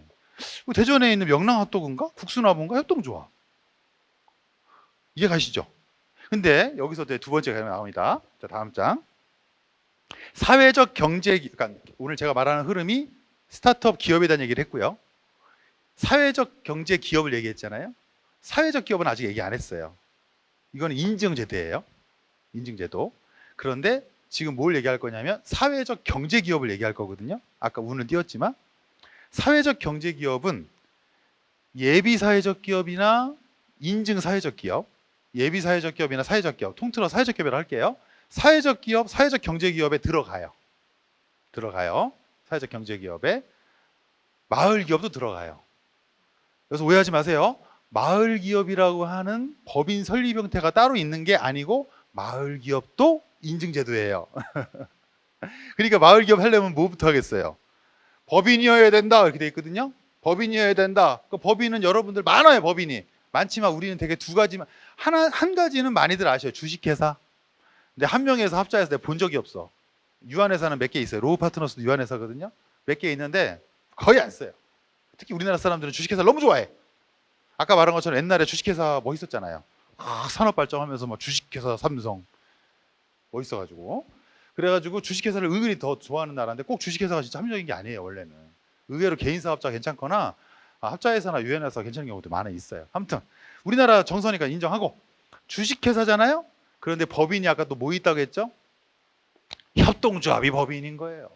대전에 있는 명랑핫도그인가? 국수나무인가? 협동조합. 이해 가시죠? 근데 여기서 두 번째가 나옵니다. 자, 다음 장. 사회적 경제, 그러니까 오늘 제가 말하는 흐름이 스타트업 기업에 대한 얘기를 했고요. 사회적 경제 기업을 얘기했잖아요. 사회적 기업은 아직 얘기 안 했어요. 이건 인증제도예요. 인증제도. 그런데 지금 뭘 얘기할 거냐면 사회적 경제 기업을 얘기할 거거든요. 아까 운을 띄웠지만 사회적 경제 기업은 예비 사회적 기업이나 인증 사회적 기업, 예비 사회적 기업이나 사회적 기업, 통틀어 사회적 기업이라고 할게요. 사회적 기업, 사회적 경제 기업에 들어가요. 사회적 경제 기업에 마을 기업도 들어가요. 그래서 오해하지 마세요. 마을 기업이라고 하는 법인 설립 형태가 따로 있는 게 아니고 마을 기업도 인증제도예요. 그러니까 마을 기업 하려면 뭐부터 하겠어요? 법인이어야 된다 이렇게 돼 있거든요. 법인이어야 된다. 그 법인은 여러분들 많아요. 법인이 많지만 우리는 되게 두 가지만 한 가지는 많이들 아셔요. 주식회사. 근데 한 명에서 합자해서 내가 본 적이 없어. 유한회사는 몇 개 있어요. 로우 파트너스도 유한회사거든요. 몇 개 있는데 거의 안 써요. 특히 우리나라 사람들은 주식회사를 너무 좋아해. 아까 말한 것처럼 옛날에 주식회사 멋있었잖아요. 산업 발전하면서 막 주식회사 삼성 멋있어가지고 그래가지고 주식회사를 은근히 더 좋아하는 나라인데 꼭 주식회사가 진짜 합리적인 게 아니에요. 원래는 의외로 개인 사업자 괜찮거나 합자회사나 유한회사 괜찮은 경우도 많이 있어요. 아무튼 우리나라 정서니까 인정하고 주식회사잖아요. 그런데 법인이 아까 또 뭐 있다고 했죠? 협동조합이 법인인 거예요.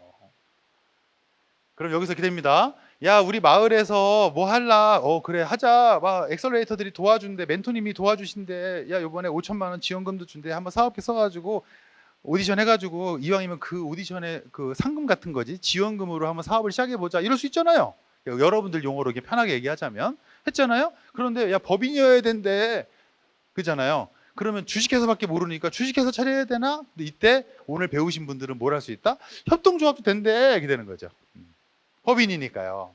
그럼 여기서 이렇게 됩니다. 야 우리 마을에서 뭐 할라? 그래 하자. 막 엑셀레이터들이 도와준대. 멘토님이 도와주신대. 야 이번에 5천만 원 지원금도 준대. 한번 사업비 써가지고 오디션 해가지고 이왕이면 그 오디션에 그 상금 같은 거지 지원금으로 한번 사업을 시작해보자. 이럴 수 있잖아요. 여러분들 용어로 이렇게 편하게 얘기하자면 했잖아요. 그런데 야 법인이어야 된대. 그잖아요. 그러면 주식회사밖에 모르니까 주식회사 차려야 되나? 근데 이때 오늘 배우신 분들은 뭘 할 수 있다? 협동조합도 된대. 이렇게 되는 거죠. 법인이니까요.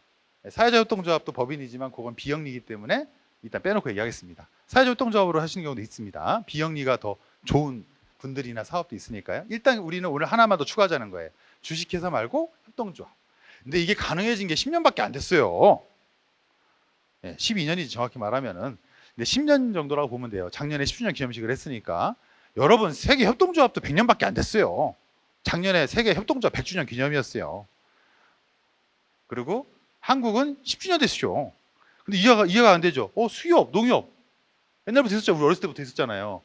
사회적 협동조합도 법인이지만 그건 비영리이기 때문에 일단 빼놓고 얘기하겠습니다. 사회적 협동조합으로 하시는 경우도 있습니다. 비영리가 더 좋은 분들이나 사업도 있으니까요. 일단 우리는 오늘 하나만 더 추가하자는 거예요. 주식회사 말고 협동조합. 근데 이게 가능해진 게 10년밖에 안 됐어요. 12년이지 정확히 말하면은. 근데 10년 정도라고 보면 돼요. 작년에 10주년 기념식을 했으니까. 여러분 세계 협동조합도 100년밖에 안 됐어요. 작년에 세계 협동조합 100주년 기념이었어요. 그리고 한국은 10주년 됐죠. 근데 이해가 안 되죠. 수협, 농협. 옛날부터 있었죠. 우리 어렸을 때부터 있었잖아요.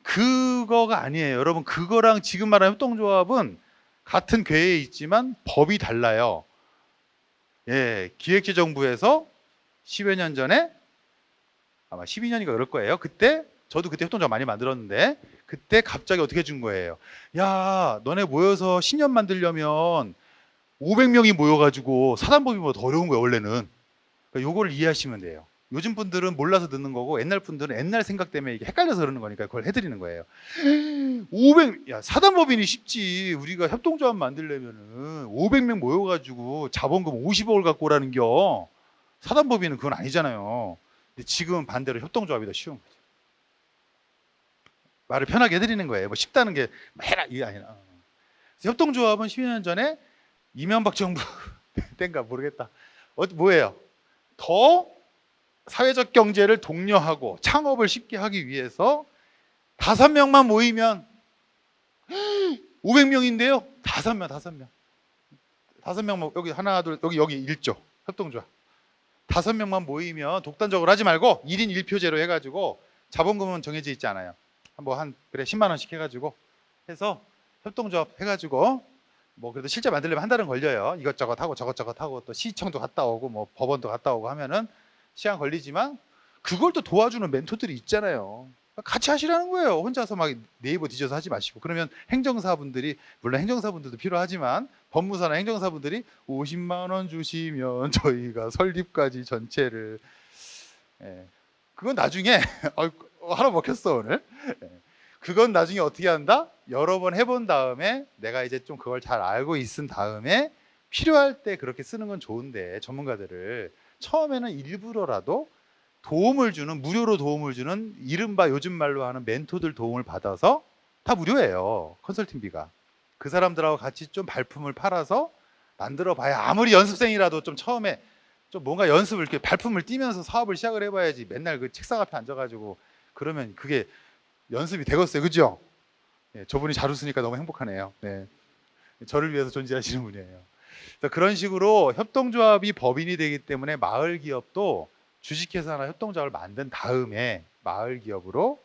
그거가 아니에요. 여러분 그거랑 지금 말하는 협동조합은 같은 궤에 있지만 법이 달라요. 기획재정부에서 10여 년 전에 아마 12년인가 그럴 거예요. 그때 저도 그때 협동조합 많이 만들었는데 그때 갑자기 어떻게 해준 거예요. 야 너네 모여서 신년 만들려면 500명이 모여가지고 사단법인보다 더 어려운 거예요. 원래는. 그러니까 요거를 이해하시면 돼요. 요즘 분들은 몰라서 듣는 거고 옛날 분들은 옛날 생각 때문에 이게 헷갈려서 그러는 거니까 그걸 해드리는 거예요. 500, 사단법인이 쉽지. 우리가 협동조합 만들려면은 500명 모여가지고 자본금 50억을 갖고 오라는 겨. 사단법인은 그건 아니잖아요. 근데 지금은 반대로 협동조합이 더 쉬운 거죠. 말을 편하게 해드리는 거예요. 뭐 쉽다는 게 해라 이게 아니라. 협동조합은 12년 전에 이명박 정부 땐가 모르겠다. 뭐예요? 더 사회적 경제를 독려하고 창업을 쉽게 하기 위해서 5명만 모이면 500명인데요. 5명. 5명만 여기 하나 둘 여기 1조 협동조합. 5명만 모이면 독단적으로 하지 말고 1인 1표제로 해가지고 자본금은 정해져 있지 않아요. 그래 10만 원씩 해가지고 해서 협동조합 해가지고 뭐 그래도 실제 만들려면 한 달은 걸려요. 이것저것 하고 저것저것 하고 또 시청도 갔다 오고 뭐 법원도 갔다 오고 하면은 시간 걸리지만 그걸 또 도와주는 멘토들이 있잖아요. 같이 하시라는 거예요. 혼자서 막 네이버 뒤져서 하지 마시고. 그러면 행정사분들이 물론 행정사분들도 필요하지만 법무사나 행정사분들이 50만 원 주시면 저희가 설립까지 전체를 그건 나중에 하나 먹혔어 오늘. 그건 나중에 어떻게 한다? 여러 번 해본 다음에 내가 이제 좀 그걸 잘 알고 있은 다음에 필요할 때 그렇게 쓰는 건 좋은데 전문가들을 처음에는 일부러라도 무료로 도움을 주는 이른바 요즘 말로 하는 멘토들 도움을 받아서 다 무료예요. 컨설팅비가. 그 사람들하고 같이 좀 발품을 팔아서 만들어 봐야 아무리 연습생이라도 좀 처음에 좀 뭔가 연습을 이렇게 발품을 띄면서 사업을 시작을 해봐야지 맨날 그 책상 앞에 앉아가지고 그러면 그게 연습이 되겠어요. 그죠? 저분이 잘 웃으니까 너무 행복하네요. 네. 저를 위해서 존재하시는 분이에요. 그런 식으로 협동조합이 법인이 되기 때문에 마을 기업도 주식회사나 협동조합을 만든 다음에 마을 기업으로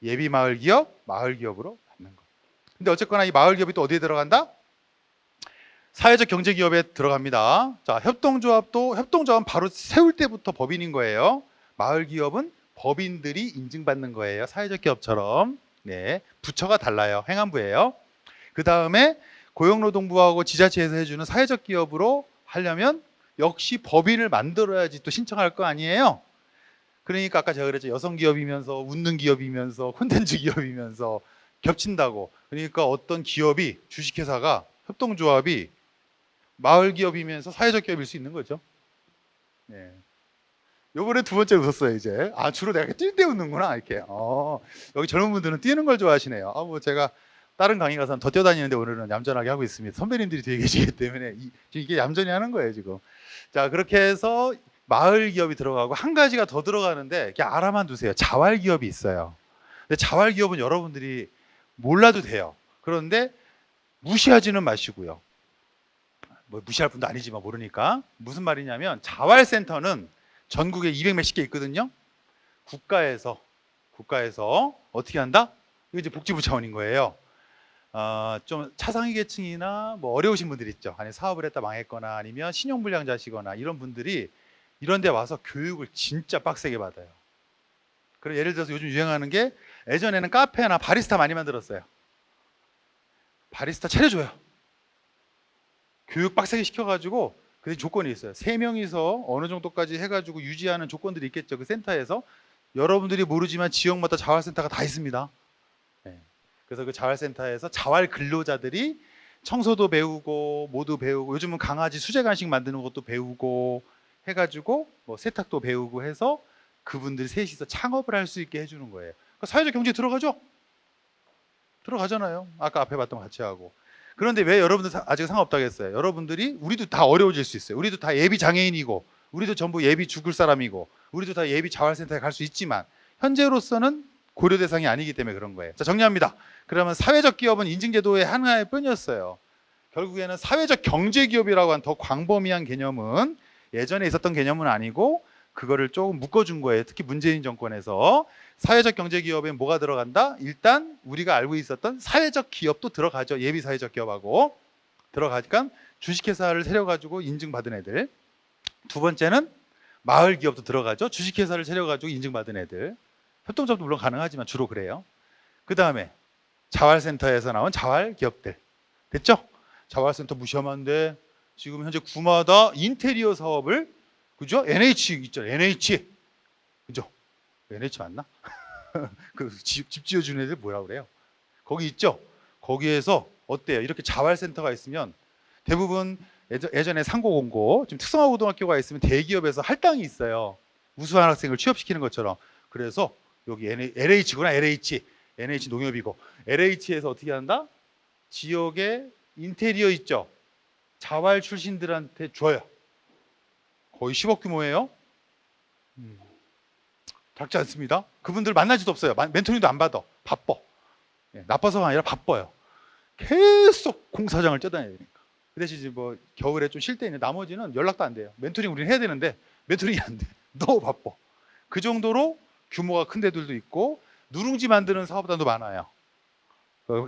예비 마을 기업, 마을 기업으로 만든 거. 근데 어쨌거나 이 마을 기업이 또 어디에 들어간다? 사회적 경제 기업에 들어갑니다. 자, 협동조합은 바로 세울 때부터 법인인 거예요. 마을 기업은 법인들이 인증받는 거예요. 사회적 기업처럼. 네, 부처가 달라요. 행안부예요. 그 다음에 고용노동부하고 지자체에서 해주는 사회적 기업으로 하려면 역시 법인을 만들어야지 또 신청할 거 아니에요. 그러니까 아까 제가 그랬죠. 여성 기업이면서 웃는 기업이면서 콘텐츠 기업이면서 겹친다고. 그러니까 어떤 기업이 주식회사가 협동조합이 마을 기업이면서 사회적 기업일 수 있는 거죠. 네. 요번에 두 번째 웃었어요 이제. 주로 내가 뛸 때 웃는구나 이렇게. 여기 젊은 분들은 뛰는 걸 좋아하시네요. 뭐 제가 다른 강의 가서는 더 뛰어다니는데 오늘은 얌전하게 하고 있습니다. 선배님들이 뒤에 계시기 때문에 이게 얌전히 하는 거예요 지금. 자 그렇게 해서 마을 기업이 들어가고 한 가지가 더 들어가는데 이렇게 알아만 두세요. 자활 기업이 있어요. 근데 자활 기업은 여러분들이 몰라도 돼요. 그런데 무시하지는 마시고요. 뭐 무시할 분도 아니지만 모르니까. 무슨 말이냐면 자활센터는 전국에 200 몇십 개 있거든요. 국가에서 어떻게 한다? 이거 이제 복지부 차원인 거예요. 좀 차상위 계층이나 뭐 어려우신 분들 있죠. 아니 사업을 했다 망했거나 아니면 신용불량자시거나 이런 분들이 이런 데 와서 교육을 진짜 빡세게 받아요. 그래 예를 들어서 요즘 유행하는 게 예전에는 카페나 바리스타 많이 만들었어요. 바리스타 차려줘요. 교육 빡세게 시켜가지고 근데 조건이 있어요. 3명이서 어느 정도까지 해가지고 유지하는 조건들이 있겠죠. 그 센터에서 여러분들이 모르지만 지역마다 자활센터가 다 있습니다. 네. 그래서 그 자활센터에서 자활 근로자들이 청소도 배우고 모두 배우고 요즘은 강아지 수제 간식 만드는 것도 배우고 해가지고 뭐 세탁도 배우고 해서 그분들 셋이서 창업을 할 수 있게 해주는 거예요. 그러니까 사회적 경제 들어가죠? 들어가잖아요. 아까 앞에 봤던 거 같이 하고. 그런데 왜 여러분들 아직 상관없다고 했어요? 여러분들이 우리도 다 어려워질 수 있어요. 우리도 다 예비 장애인이고 우리도 전부 예비 죽을 사람이고 우리도 다 예비 자활센터에 갈 수 있지만 현재로서는 고려 대상이 아니기 때문에 그런 거예요. 자, 정리합니다. 그러면 사회적 기업은 인증제도의 하나의 뿐이었어요. 결국에는 사회적 경제기업이라고 한 더 광범위한 개념은 예전에 있었던 개념은 아니고 그거를 조금 묶어준 거예요. 특히 문재인 정권에서 사회적 경제기업에 뭐가 들어간다? 일단 우리가 알고 있었던 사회적 기업도 들어가죠. 예비 사회적 기업하고 들어가니까 주식회사를 세려가지고 인증받은 애들. 두 번째는 마을 기업도 들어가죠. 주식회사를 세려가지고 인증받은 애들. 협동조합도 물론 가능하지만 주로 그래요. 그 다음에 자활센터에서 나온 자활 기업들. 됐죠? 자활센터 무시하면 지금 현재 구마다 인테리어 사업을 그죠? NH 있죠. NH. 그죠? NH 맞나? 그 집 지어주는 애들 뭐라 그래요? 거기 있죠? 거기에서 어때요? 이렇게 자활센터가 있으면 대부분 예전에 상고공고 지금 특성화고등학교가 있으면 대기업에서 할당이 있어요. 우수한 학생을 취업시키는 것처럼. 그래서 여기 LH구나. NH 농협이고 LH에서 어떻게 한다? 지역에 인테리어 있죠? 자활 출신들한테 줘요. 거의 10억 규모예요. 작지 않습니다. 그분들 만나지도 없어요. 멘토링도 안 받아. 바빠. 나빠서가 아니라 바빠요. 계속 공사장을 쪄다녀야 되니까. 그 대신 이제 뭐 겨울에 좀 쉴 때 있는 나머지는 연락도 안 돼요. 멘토링 우리는 해야 되는데 멘토링이 안 돼. 너무 바빠. 그 정도로 규모가 큰 데들도 있고 누룽지 만드는 사업단도 많아요.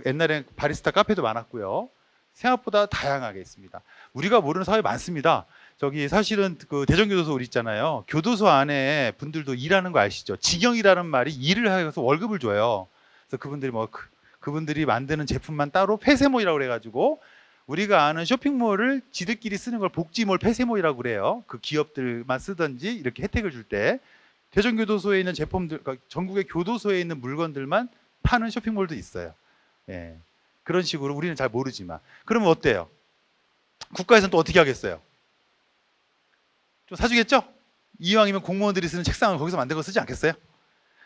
옛날엔 바리스타 카페도 많았고요. 생각보다 다양하게 있습니다. 우리가 모르는 사업이 많습니다. 저기 사실은 그 대전교도소 우리 있잖아요. 교도소 안에 분들도 일하는 거 아시죠? 직영이라는 말이 일을 해서 월급을 줘요. 그래서 그분들이 그분들이 만드는 제품만 따로 폐쇄몰이라고 그래가지고 우리가 아는 쇼핑몰을 지들끼리 쓰는 걸 복지몰 폐쇄몰이라고 그래요. 그 기업들만 쓰든지 이렇게 혜택을 줄 때 대전교도소에 있는 제품들, 그러니까 전국의 교도소에 있는 물건들만 파는 쇼핑몰도 있어요. 예. 그런 식으로 우리는 잘 모르지만 그러면 어때요? 국가에서는 또 어떻게 하겠어요? 좀 사주겠죠? 이왕이면 공무원들이 쓰는 책상을 거기서 만든 거 쓰지 않겠어요?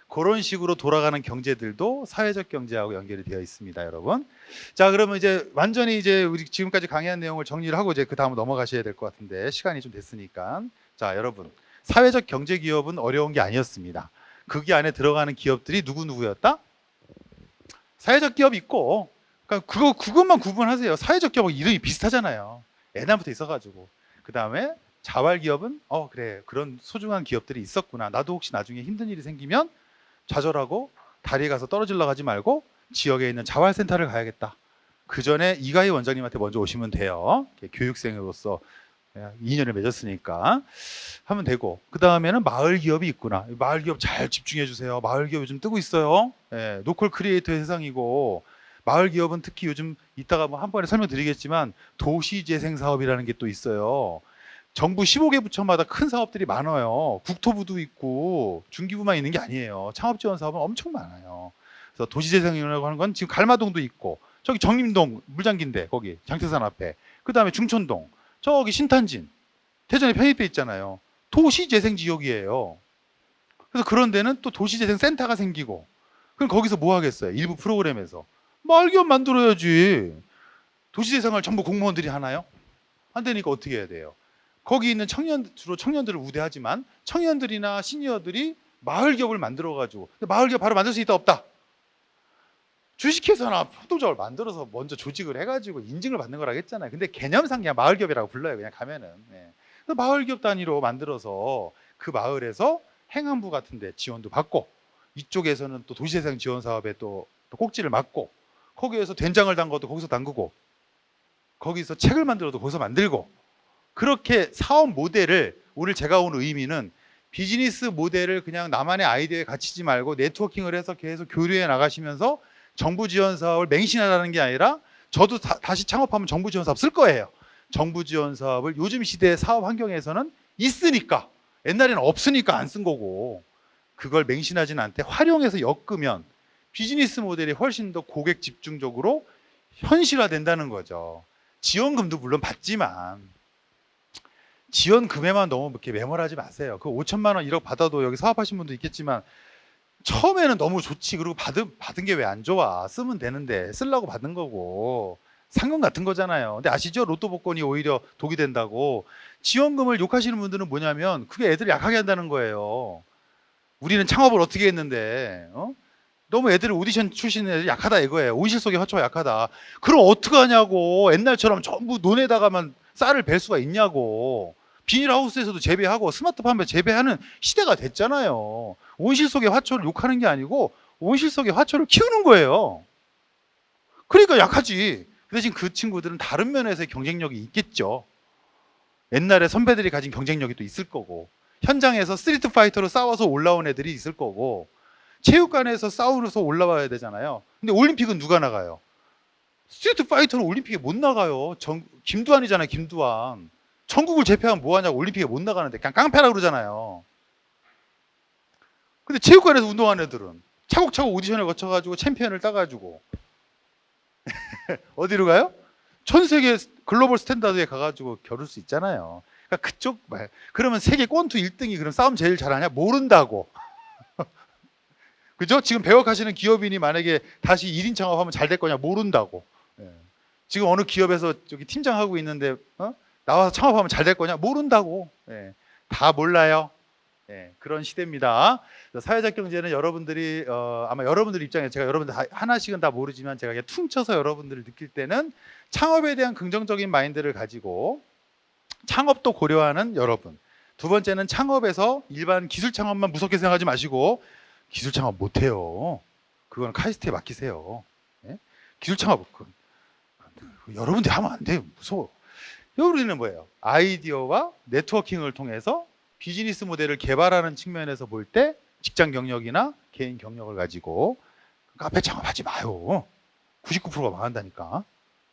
그런 식으로 돌아가는 경제들도 사회적 경제하고 연결이 되어 있습니다, 여러분. 자, 그러면 이제 완전히 이제 우리 지금까지 강의한 내용을 정리를 하고 이제 그 다음으로 넘어가셔야 될 것 같은데 시간이 좀 됐으니까. 자, 여러분. 사회적 경제 기업은 어려운 게 아니었습니다. 거기 안에 들어가는 기업들이 누구누구였다? 사회적 기업 있고, 그러니까 그것만 구분하세요. 사회적 기업하고 이름이 비슷하잖아요. 옛날부터 있어가지고. 그 다음에 자활 기업은 그래, 그런 소중한 기업들이 있었구나. 나도 혹시 나중에 힘든 일이 생기면 좌절하고 다리에 가서 떨어질러 가지 말고 지역에 있는 자활센터를 가야겠다. 그 전에 이가희 원장님한테 먼저 오시면 돼요. 교육생으로서 인연을 맺었으니까 하면 되고, 그 다음에는 마을 기업이 있구나. 마을 기업 잘 집중해 주세요. 마을 기업 요즘 뜨고 있어요. 로컬 크리에이터의 세상이고, 마을 기업은 특히 요즘 이따가 뭐 한 번에 설명드리겠지만 도시재생 사업이라는 게 또 있어요. 정부 15개 부처마다 큰 사업들이 많아요. 국토부도 있고 중기부만 있는 게 아니에요. 창업지원 사업은 엄청 많아요. 그래서 도시재생이라고 하는 건 지금 갈마동도 있고, 저기 정림동 물장기인데 거기 장태산 앞에, 그 다음에 중천동, 저기 신탄진, 대전에 편입돼 있잖아요. 도시재생지역이에요. 그래서 그런 데는 또 도시재생센터가 생기고, 그럼 거기서 뭐 하겠어요? 일부 프로그램에서 마을기업 만들어야지. 도시재생을 전부 공무원들이 하나요? 안 되니까 어떻게 해야 돼요? 거기 있는 주로 청년들을 우대하지만 청년들이나 시니어들이 마을기업을 만들어가지고, 마을기업 바로 만들 수 있다 없다? 주식회사나 협동조합을 만들어서 먼저 조직을 해가지고 인증을 받는 거라고 했잖아요. 근데 개념상 그냥 마을기업이라고 불러요. 그냥 가면은. 마을기업 단위로 만들어서 그 마을에서 행안부 같은데 지원도 받고, 이쪽에서는 또 도시재생 지원 사업에 또 꼭지를 맞고, 거기에서 된장을 담궈도 거기서 담그고, 거기서 책을 만들어도 거기서 만들고, 그렇게 사업 모델을, 오늘 제가 온 의미는 비즈니스 모델을 그냥 나만의 아이디어에 갇히지 말고 네트워킹을 해서 계속 교류해 나가시면서 정부 지원 사업을 맹신하라는 게 아니라, 저도 다시 창업하면 정부 지원 사업 쓸 거예요. 정부 지원 사업을 요즘 시대의 사업 환경에서는 있으니까, 옛날에는 없으니까 안 쓴 거고, 그걸 맹신하진 않대 활용해서 엮으면 비즈니스 모델이 훨씬 더 고객 집중적으로 현실화된다는 거죠. 지원금도 물론 받지만 지원금에만 너무 이렇게 매몰하지 마세요. 그 5천만 원 1억 받아도 여기 사업하신 분도 있겠지만 처음에는 너무 좋지. 그리고 받은 게 왜 안 좋아? 쓰면 되는데 쓰려고 받은 거고 상금 같은 거잖아요. 근데 아시죠? 로또 복권이 오히려 독이 된다고. 지원금을 욕하시는 분들은 뭐냐면 그게 애들 약하게 한다는 거예요. 우리는 창업을 어떻게 했는데 너무 애들 오디션 출신 애들 약하다 이거예요. 온실 속의 화초가 약하다. 그럼 어떡하냐고. 옛날처럼 전부 논에다가만 쌀을 벨 수가 있냐고. 비닐하우스에서도 재배하고 스마트팜에 재배하는 시대가 됐잖아요. 온실 속의 화초를 욕하는 게 아니고 온실 속의 화초를 키우는 거예요. 그러니까 약하지. 그 대신 그 친구들은 다른 면에서의 경쟁력이 있겠죠. 옛날에 선배들이 가진 경쟁력이 또 있을 거고, 현장에서 스트리트 파이터로 싸워서 올라온 애들이 있을 거고, 체육관에서 싸우면서 올라와야 되잖아요. 근데 올림픽은 누가 나가요? 스트리트 파이터는 올림픽에 못 나가요. 김두한이잖아요. 김두한. 전국을 제패하면 뭐하냐고. 올림픽에 못 나가는데 그냥 깡패라 그러잖아요. 근데 체육관에서 운동하는 애들은 차곡차곡 오디션을 거쳐가지고 챔피언을 따가지고 어디로 가요? 전 세계 글로벌 스탠다드에 가가지고 겨룰 수 있잖아요. 그러니까 그쪽 말. 그러면 세계 권투 1등이 그럼 싸움 제일 잘하냐? 모른다고. 그죠? 지금 배역하시는 기업인이 만약에 다시 1인 창업하면 잘 될 거냐? 모른다고. 예. 지금 어느 기업에서 저기 팀장하고 있는데 나와서 창업하면 잘 될 거냐? 모른다고. 예. 다 몰라요. 예. 그런 시대입니다. 사회적 경제는 여러분들이 아마 여러분들 입장에서 제가 여러분들 하나씩은 다 모르지만 제가 그냥 퉁쳐서 여러분들을 느낄 때는 창업에 대한 긍정적인 마인드를 가지고 창업도 고려하는 여러분. 두 번째는 창업에서 일반 기술 창업만 무섭게 생각하지 마시고 기술 창업 못해요. 그건 카이스트에 맡기세요. 예? 기술 창업 여러분들이 하면 안 돼요. 무서워. 우리는 뭐예요? 아이디어와 네트워킹을 통해서 비즈니스 모델을 개발하는 측면에서 볼 때 직장 경력이나 개인 경력을 가지고 카페 창업하지 마요. 99%가 망한다니까.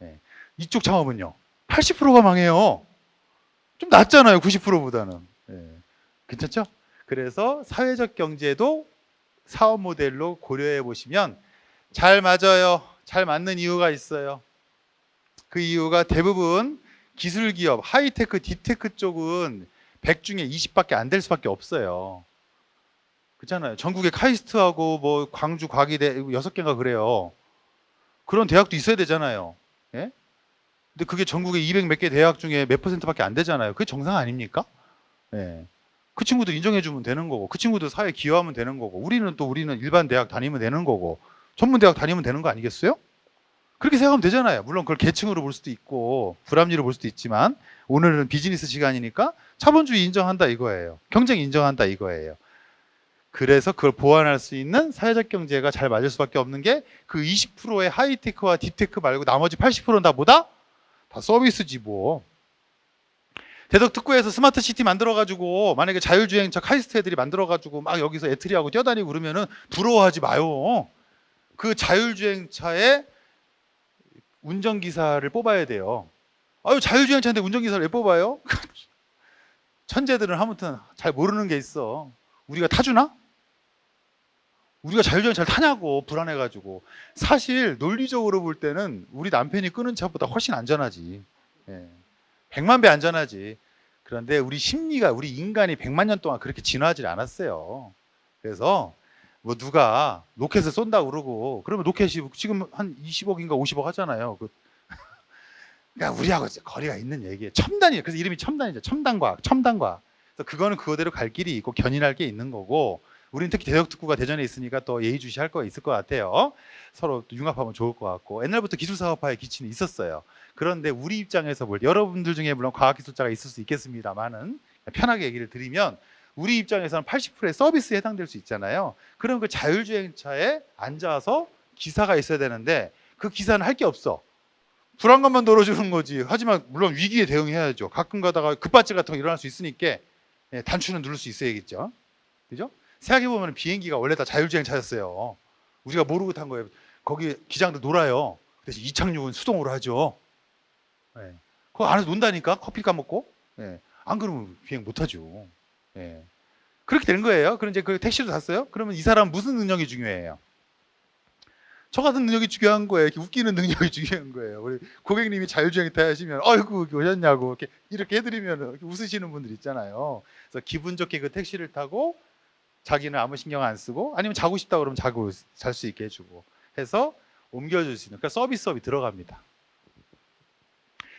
예. 이쪽 창업은요 80%가 망해요. 좀 낫잖아요. 90%보다는. 예. 괜찮죠? 그래서 사회적 경제도 사업 모델로 고려해 보시면 잘 맞아요. 잘 맞는 이유가 있어요. 그 이유가 대부분 기술 기업, 하이테크, 딥테크 쪽은 100 중에 20밖에 안 될 수밖에 없어요. 그렇잖아요. 전국에 카이스트하고 뭐 광주 과기대 6개가 그래요. 그런 대학도 있어야 되잖아요. 예? 근데 그게 전국에 200 몇 개 대학 중에 몇 %밖에 안 되잖아요. 그게 정상 아닙니까? 예. 그 친구들 인정해주면 되는 거고, 그 친구들 사회에 기여하면 되는 거고, 우리는 일반 대학 다니면 되는 거고, 전문 대학 다니면 되는 거 아니겠어요? 그렇게 생각하면 되잖아요. 물론 그걸 계층으로 볼 수도 있고 불합리로 볼 수도 있지만 오늘은 비즈니스 시간이니까 자본주의 인정한다 이거예요. 경쟁 인정한다 이거예요. 그래서 그걸 보완할 수 있는 사회적 경제가 잘 맞을 수밖에 없는 게 그 20%의 하이테크와 딥테크 말고 나머지 80%는 다 뭐다? 다 서비스지 뭐. 대덕특구에서 스마트 시티 만들어가지고 만약에 자율주행차 카이스트 애들이 만들어가지고 막 여기서 애트리하고 뛰어다니고 그러면은 부러워하지 마요. 그 자율주행차에 운전기사를 뽑아야 돼요. 아유 자율주행차인데 운전기사를 왜 뽑아요? 천재들은 아무튼 잘 모르는 게 있어. 우리가 타주나? 우리가 자율주행차를 타냐고 불안해가지고. 사실 논리적으로 볼 때는 우리 남편이 끄는 차보다 훨씬 안전하지. 예. 100만 배 안전하지. 그런데 우리 심리가 우리 인간이 100만 년 동안 그렇게 진화하지 않았어요. 그래서 뭐 누가 로켓을 쏜다고 그러고 그러면 로켓이 지금 한 20억인가 50억 하잖아요. 그러니까 우리하고 거리가 있는 얘기예요. 첨단이에요. 그래서 이름이 첨단이죠. 첨단과학, 첨단과학. 그래서 그거는 그거대로 갈 길이 있고 견인할 게 있는 거고 우리는 특히 대덕특구가 대전에 있으니까 또 예의주시할 거 있을 것 같아요. 서로 또 융합하면 좋을 것 같고 옛날부터 기술사업화의 기치는 있었어요. 그런데 우리 입장에서 볼 때 여러분들 중에 물론 과학기술자가 있을 수 있겠습니다만은 편하게 얘기를 드리면 우리 입장에서는 80%의 서비스에 해당될 수 있잖아요. 그럼 그 자율주행차에 앉아서 기사가 있어야 되는데 그 기사는 할 게 없어. 불안감만 덜어주는 거지. 하지만 물론 위기에 대응해야죠. 가끔 가다가 급발진 같은 거 일어날 수 있으니까 단추는 누를 수 있어야겠죠. 그죠? 생각해보면 비행기가 원래 다 자율주행차였어요. 우리가 모르고 탄 거예요. 거기 기장들 놀아요. 그래서 이착륙은 수동으로 하죠. 네. 그 안에서 논다니까 커피 까먹고. 예. 안 그러면 비행 못하죠. 예. 그렇게 되는 거예요. 그럼 이제 그 택시를 탔어요. 그러면 이 사람 무슨 능력이 중요해요? 저 같은 능력이 중요한 거예요. 이렇게 웃기는 능력이 중요한 거예요. 우리 고객님이 자율주행 타시면 아이고 여기 오셨냐고 이렇게 해드리면 이렇게 웃으시는 분들 있잖아요. 그래서 기분 좋게 그 택시를 타고 자기는 아무 신경 안 쓰고 아니면 자고 싶다 그러면 자고 잘 수 있게 해주고 해서 옮겨줄 수 있는 그러니까 서비스업이 들어갑니다.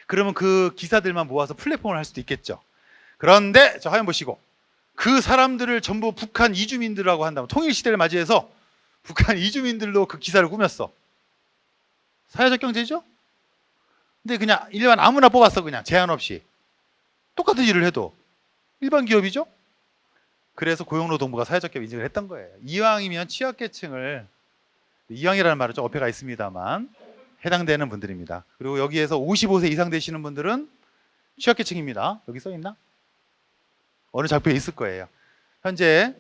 그러면 그 기사들만 모아서 플랫폼을 할 수도 있겠죠. 그런데 저 화면 보시고 그 사람들을 전부 북한 이주민들이라고 한다면 통일시대를 맞이해서 북한 이주민들로 그 기사를 꾸몄어. 사회적 경제죠? 근데 그냥 일반 아무나 뽑았어. 그냥 제한 없이 똑같은 일을 해도 일반 기업이죠? 그래서 고용노동부가 사회적 기업 인증을 했던 거예요. 이왕이면 취약계층을, 이왕이라는 말은 좀 어폐가 있습니다만 해당되는 분들입니다. 그리고 여기에서 55세 이상 되시는 분들은 취약계층입니다. 여기 써 있나? 어느 작품에 있을 거예요. 현재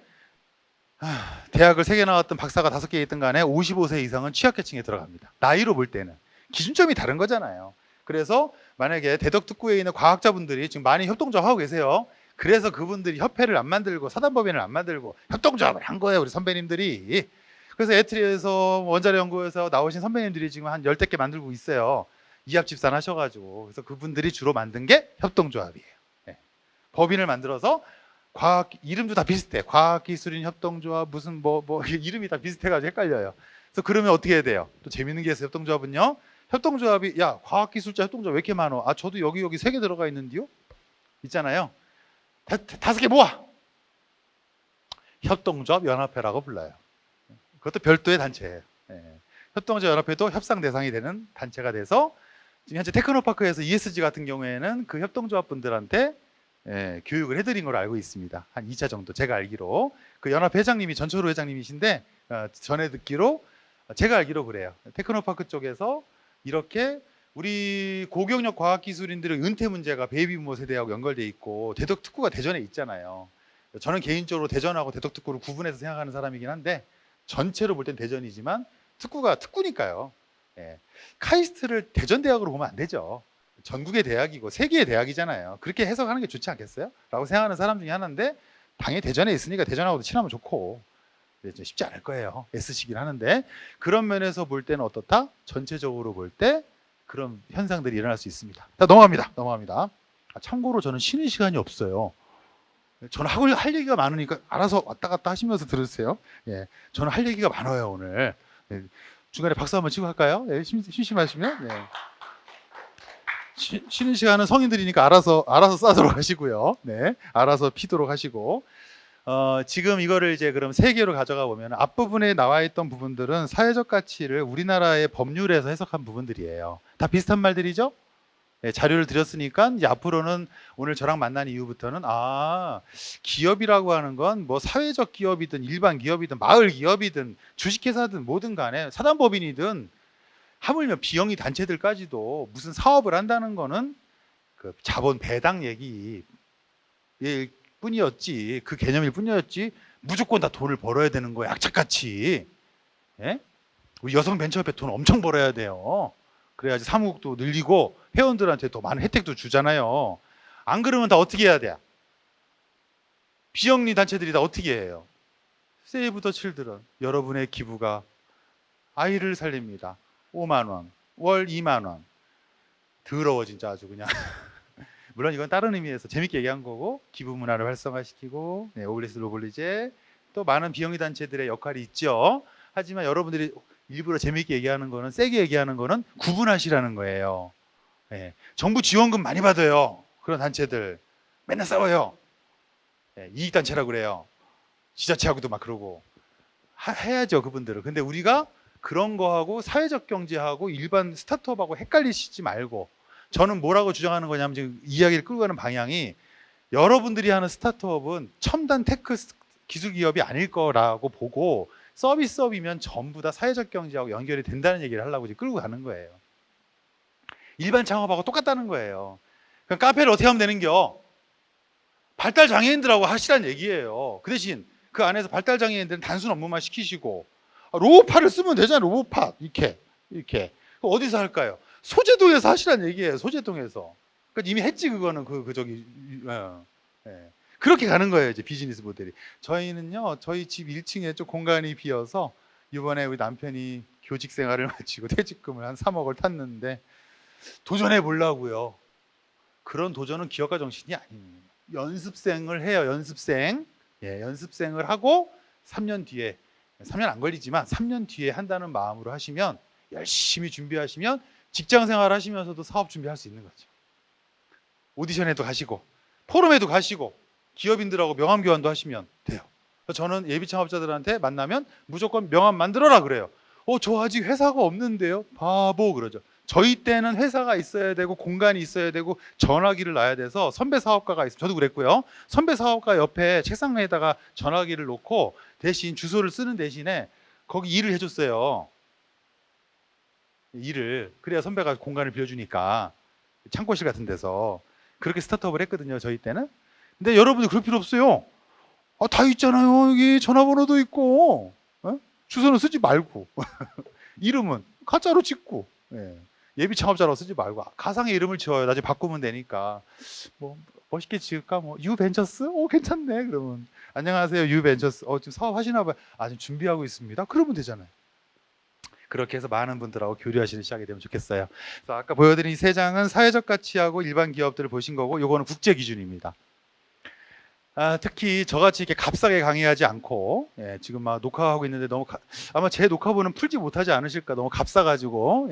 대학을 3개 나왔던 박사가 5개 있든 간에 55세 이상은 취약계층에 들어갑니다. 나이로 볼 때는 기준점이 다른 거잖아요. 그래서 만약에 대덕특구에 있는 과학자분들이 지금 많이 협동조합하고 계세요. 그래서 그분들이 협회를 안 만들고 사단법인을 안 만들고 협동조합을 한 거예요. 우리 선배님들이. 그래서 에트리에서 원자력 연구에서 나오신 선배님들이 지금 한 10대 개 만들고 있어요. 이합집산 하셔가지고. 그래서 그분들이 주로 만든 게 협동조합이에요. 네. 법인을 만들어서 과학 이름도 다 비슷해. 과학기술인 협동조합 무슨 뭐 이름이 다 비슷해가지고 헷갈려요. 그래서 그러면 어떻게 해야 돼요? 또 재밌는 게 있어요. 협동조합은요. 협동조합이 야 과학기술자 협동조합 왜 이렇게 많어? 아 저도 여기 3개 들어가 있는데요. 있잖아요. 5개 모아. 협동조합 연합회라고 불러요. 그것도 별도의 단체예요. 예. 협동조합 연합회도 협상 대상이 되는 단체가 돼서 지금 현재 테크노파크에서 ESG 같은 경우에는 그 협동조합 분들한테 교육을 해드린 걸로 알고 있습니다. 한 2차 정도 제가 알기로 그 연합 회장님이 전철호 회장님이신데 전에 듣기로 제가 알기로 그래요. 테크노파크 쪽에서 이렇게 우리 고경력 과학기술인들의 은퇴 문제가 베이비부머 세대하고 연결돼 있고 대덕특구가 대전에 있잖아요. 저는 개인적으로 대전하고 대덕특구를 구분해서 생각하는 사람이긴 한데 전체로 볼 땐 대전이지만 특구가 특구니까요. 예. 카이스트를 대전대학으로 보면 안 되죠. 전국의 대학이고 세계의 대학이잖아요. 그렇게 해석하는 게 좋지 않겠어요? 라고 생각하는 사람 중에 하나인데 당연히 대전에 있으니까 대전하고도 친하면 좋고 쉽지 않을 거예요. 애쓰시긴 하는데 그런 면에서 볼 때는 어떻다? 전체적으로 볼 때 그런 현상들이 일어날 수 있습니다. 자, 넘어갑니다. 참고로 저는 쉬는 시간이 없어요. 저는 할 얘기가 많으니까 알아서 왔다 갔다 하시면서 들으세요. 예, 저는 할 얘기가 많아요 오늘. 예, 중간에 박수 한번 치고 할까요? 예, 심심하시면. 예. 쉬는 시간은 성인들이니까 알아서 싸도록 하시고요. 네, 알아서 피도록 하시고. 지금 이거를 이제 그럼 3개로 가져가 보면 앞부분에 나와 있던 부분들은 사회적 가치를 우리나라의 법률에서 해석한 부분들이에요. 다 비슷한 말들이죠? 네, 자료를 드렸으니까 이제 앞으로는 오늘 저랑 만난 이후부터는 기업이라고 하는 건 뭐 사회적 기업이든 일반 기업이든 마을 기업이든 주식회사든 뭐든 간에 사단법인이든 하물며 비영리 단체들까지도 무슨 사업을 한다는 거는 그 자본 배당 얘기 뿐이었지, 그 개념일 뿐이었지 무조건 다 돈을 벌어야 되는 거야 악착같이. 예? 우리 여성 벤처협회 돈 엄청 벌어야 돼요. 그래야지 사무국도 늘리고 회원들한테 더 많은 혜택도 주잖아요. 안 그러면 다 어떻게 해야 돼? 비영리 단체들이 다 어떻게 해요? 세이브 더 칠드런, 여러분의 기부가 아이를 살립니다. 5만 원, 월 2만 원. 더러워 진짜 아주 그냥. 물론 이건 다른 의미에서 재밌게 얘기한 거고 기부 문화를 활성화시키고 오블리스 로블리제 또 많은 비영리 단체들의 역할이 있죠. 하지만 여러분들이 일부러 재밌게 얘기하는 거는 세게 얘기하는 거는 구분하시라는 거예요. 예. 정부 지원금 많이 받아요. 그런 단체들 맨날 싸워요. 예. 이익단체라고 그래요. 지자체하고도 막 그러고 해야죠 그분들은. 근데 우리가 그런 거하고 사회적 경제하고 일반 스타트업하고 헷갈리시지 말고, 저는 뭐라고 주장하는 거냐면 지금 이야기를 끌고 가는 방향이 여러분들이 하는 스타트업은 첨단 테크 기술 기업이 아닐 거라고 보고 서비스업이면 전부 다 사회적 경제하고 연결이 된다는 얘기를 하려고 지금 끌고 가는 거예요. 일반 창업하고 똑같다는 거예요. 그럼 카페를 어떻게 하면 되는겨? 발달 장애인들하고 하시라는 얘기예요. 그 대신 그 안에서 발달 장애인들은 단순 업무만 시키시고 로봇팔을 쓰면 되잖아요. 로봇팔 이렇게 어디서 할까요? 소재동에서 하시라는 얘기예요. 소재동에서. 그러니까 이미 했지 그거는 예. 그렇게 가는 거예요 이제 비즈니스 모델이. 저희는요 저희 집 1층에 좀 공간이 비어서 이번에 우리 남편이 교직 생활을 마치고 퇴직금을 한 3억을 탔는데 도전해 보려고요. 그런 도전은 기업가 정신이 아닙니다. 연습생을 해요. 연습생. 예, 연습생을 하고 3년 뒤에 3년 안 걸리지만 3년 뒤에 한다는 마음으로 하시면 열심히 준비하시면 직장 생활 하시면서도 사업 준비할 수 있는 거죠. 오디션에도 가시고 포럼에도 가시고 기업인들하고 명함 교환도 하시면 돼요. 저는 예비 창업자들한테 만나면 무조건 명함 만들어라 그래요. 저 아직 회사가 없는데요. 바보 그러죠. 저희 때는 회사가 있어야 되고 공간이 있어야 되고 전화기를 놔야 돼서 선배 사업가가 있어요. 저도 그랬고요. 선배 사업가 옆에 책상 위에다가 전화기를 놓고 대신 주소를 쓰는 대신에 거기 일을 해줬어요. 일을. 그래야 선배가 공간을 비워주니까 창고실 같은 데서 그렇게 스타트업을 했거든요. 저희 때는. 근데 여러분들 그럴 필요 없어요. 다 있잖아요. 여기 전화번호도 있고 주소는 쓰지 말고 이름은 가짜로 짓고 예비 창업자로 쓰지 말고 가상의 이름을 지어요. 나중에 바꾸면 되니까 뭐 멋있게 지을까 뭐 유벤처스 괜찮네. 그러면 안녕하세요 유벤처스 지금 사업 하시나 봐요. 지금 준비하고 있습니다. 그러면 되잖아요. 그렇게 해서 많은 분들하고 교류하시는 시작이 되면 좋겠어요. 그래서 아까 보여드린 이 세 장은 사회적 가치하고 일반 기업들을 보신 거고 요거는 국제 기준입니다. 특히 저같이 이렇게 값싸게 강의하지 않고 지금 막 녹화하고 있는데 너무 아마 제 녹화본은 풀지 못하지 않으실까 너무 값싸가지고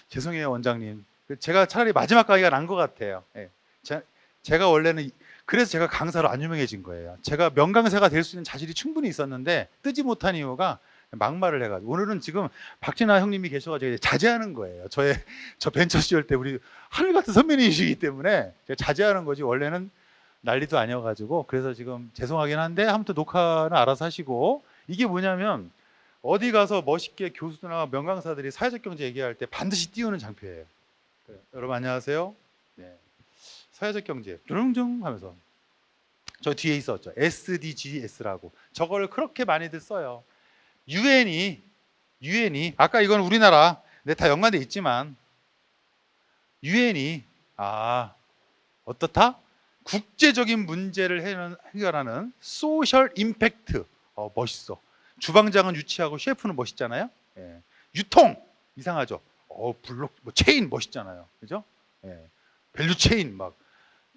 죄송해요 원장님. 제가 차라리 마지막 강의가 난 것 같아요. 제가 원래는 그래서 제가 강사로 안 유명해진 거예요. 제가 명강사가 될 수 있는 자질이 충분히 있었는데 뜨지 못한 이유가 막말을 해가지고 오늘은 지금 박진아 형님이 계셔가지고 자제하는 거예요. 저 벤처 시절 때 우리 하늘 같은 선배님이시기 때문에 제가 자제하는 거지 원래는 난리도 아니어가지고 그래서 지금 죄송하긴 한데 아무튼 녹화는 알아서 하시고 이게 뭐냐면 어디 가서 멋있게 교수나 명강사들이 사회적 경제 얘기할 때 반드시 띄우는 장표예요. 여러분 안녕하세요. 사회적 경제 쭈릉쭈릉 하면서 저 뒤에 있었죠. SDGs라고 저걸 그렇게 많이들 써요. 유엔이 아까 이건 우리나라 근데 다 연관돼 있지만 유엔이 어떻다? 국제적인 문제를 해결하는 소셜 임팩트. 멋있어. 주방장은 유치하고 셰프는 멋있잖아요. 유통 이상하죠. 블록 체인 멋있잖아요. 그죠? 밸류 체인 막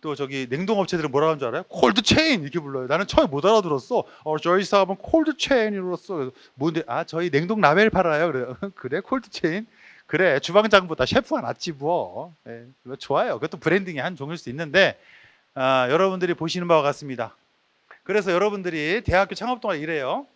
또 저기 냉동업체들은 뭐라 하는 줄 알아요? 콜드 체인 이렇게 불러요. 나는 처음에 못 알아들었어. 저희 사업은 콜드 체인으로서 뭔데? 저희 냉동 라벨 팔아요. 그래요. 그래 콜드 체인. 그래 주방장보다 셰프가 낫지 뭐. 좋아요. 그것도 브랜딩의 한 종일 수 있는데 여러분들이 보시는 바와 같습니다. 그래서 여러분들이 대학교 창업동아리 이래요.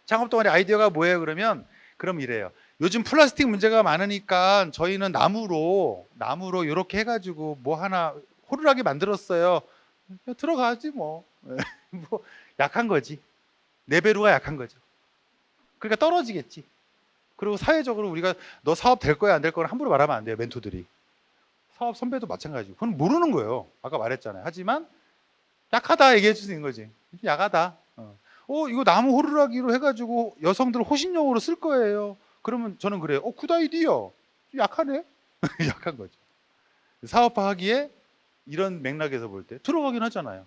창업동아리 아이디어가 뭐예요? 그럼 이래요. 요즘 플라스틱 문제가 많으니까 저희는 나무로 이렇게 해가지고 뭐 하나 호루라기 만들었어요. 들어가지 뭐. 뭐 약한 거지. 레베루가 약한 거죠. 그러니까 떨어지겠지. 그리고 사회적으로 우리가 너 사업 될 거야 안 될 거야 함부로 말하면 안 돼요. 멘토들이. 사업 선배도 마찬가지고 그건 모르는 거예요. 아까 말했잖아요. 하지만 약하다 얘기해 줄 수 있는 거지. 약하다. 이거 나무 호루라기로 해가지고 여성들 호신용으로 쓸 거예요. 그러면 저는 그래요. 굿 아이디어. 약하네. 약한 거죠. 사업화하기에 이런 맥락에서 볼 때 들어가긴 하잖아요.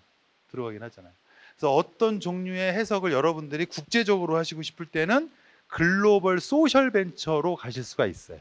그래서 어떤 종류의 해석을 여러분들이 국제적으로 하시고 싶을 때는 글로벌 소셜 벤처로 가실 수가 있어요.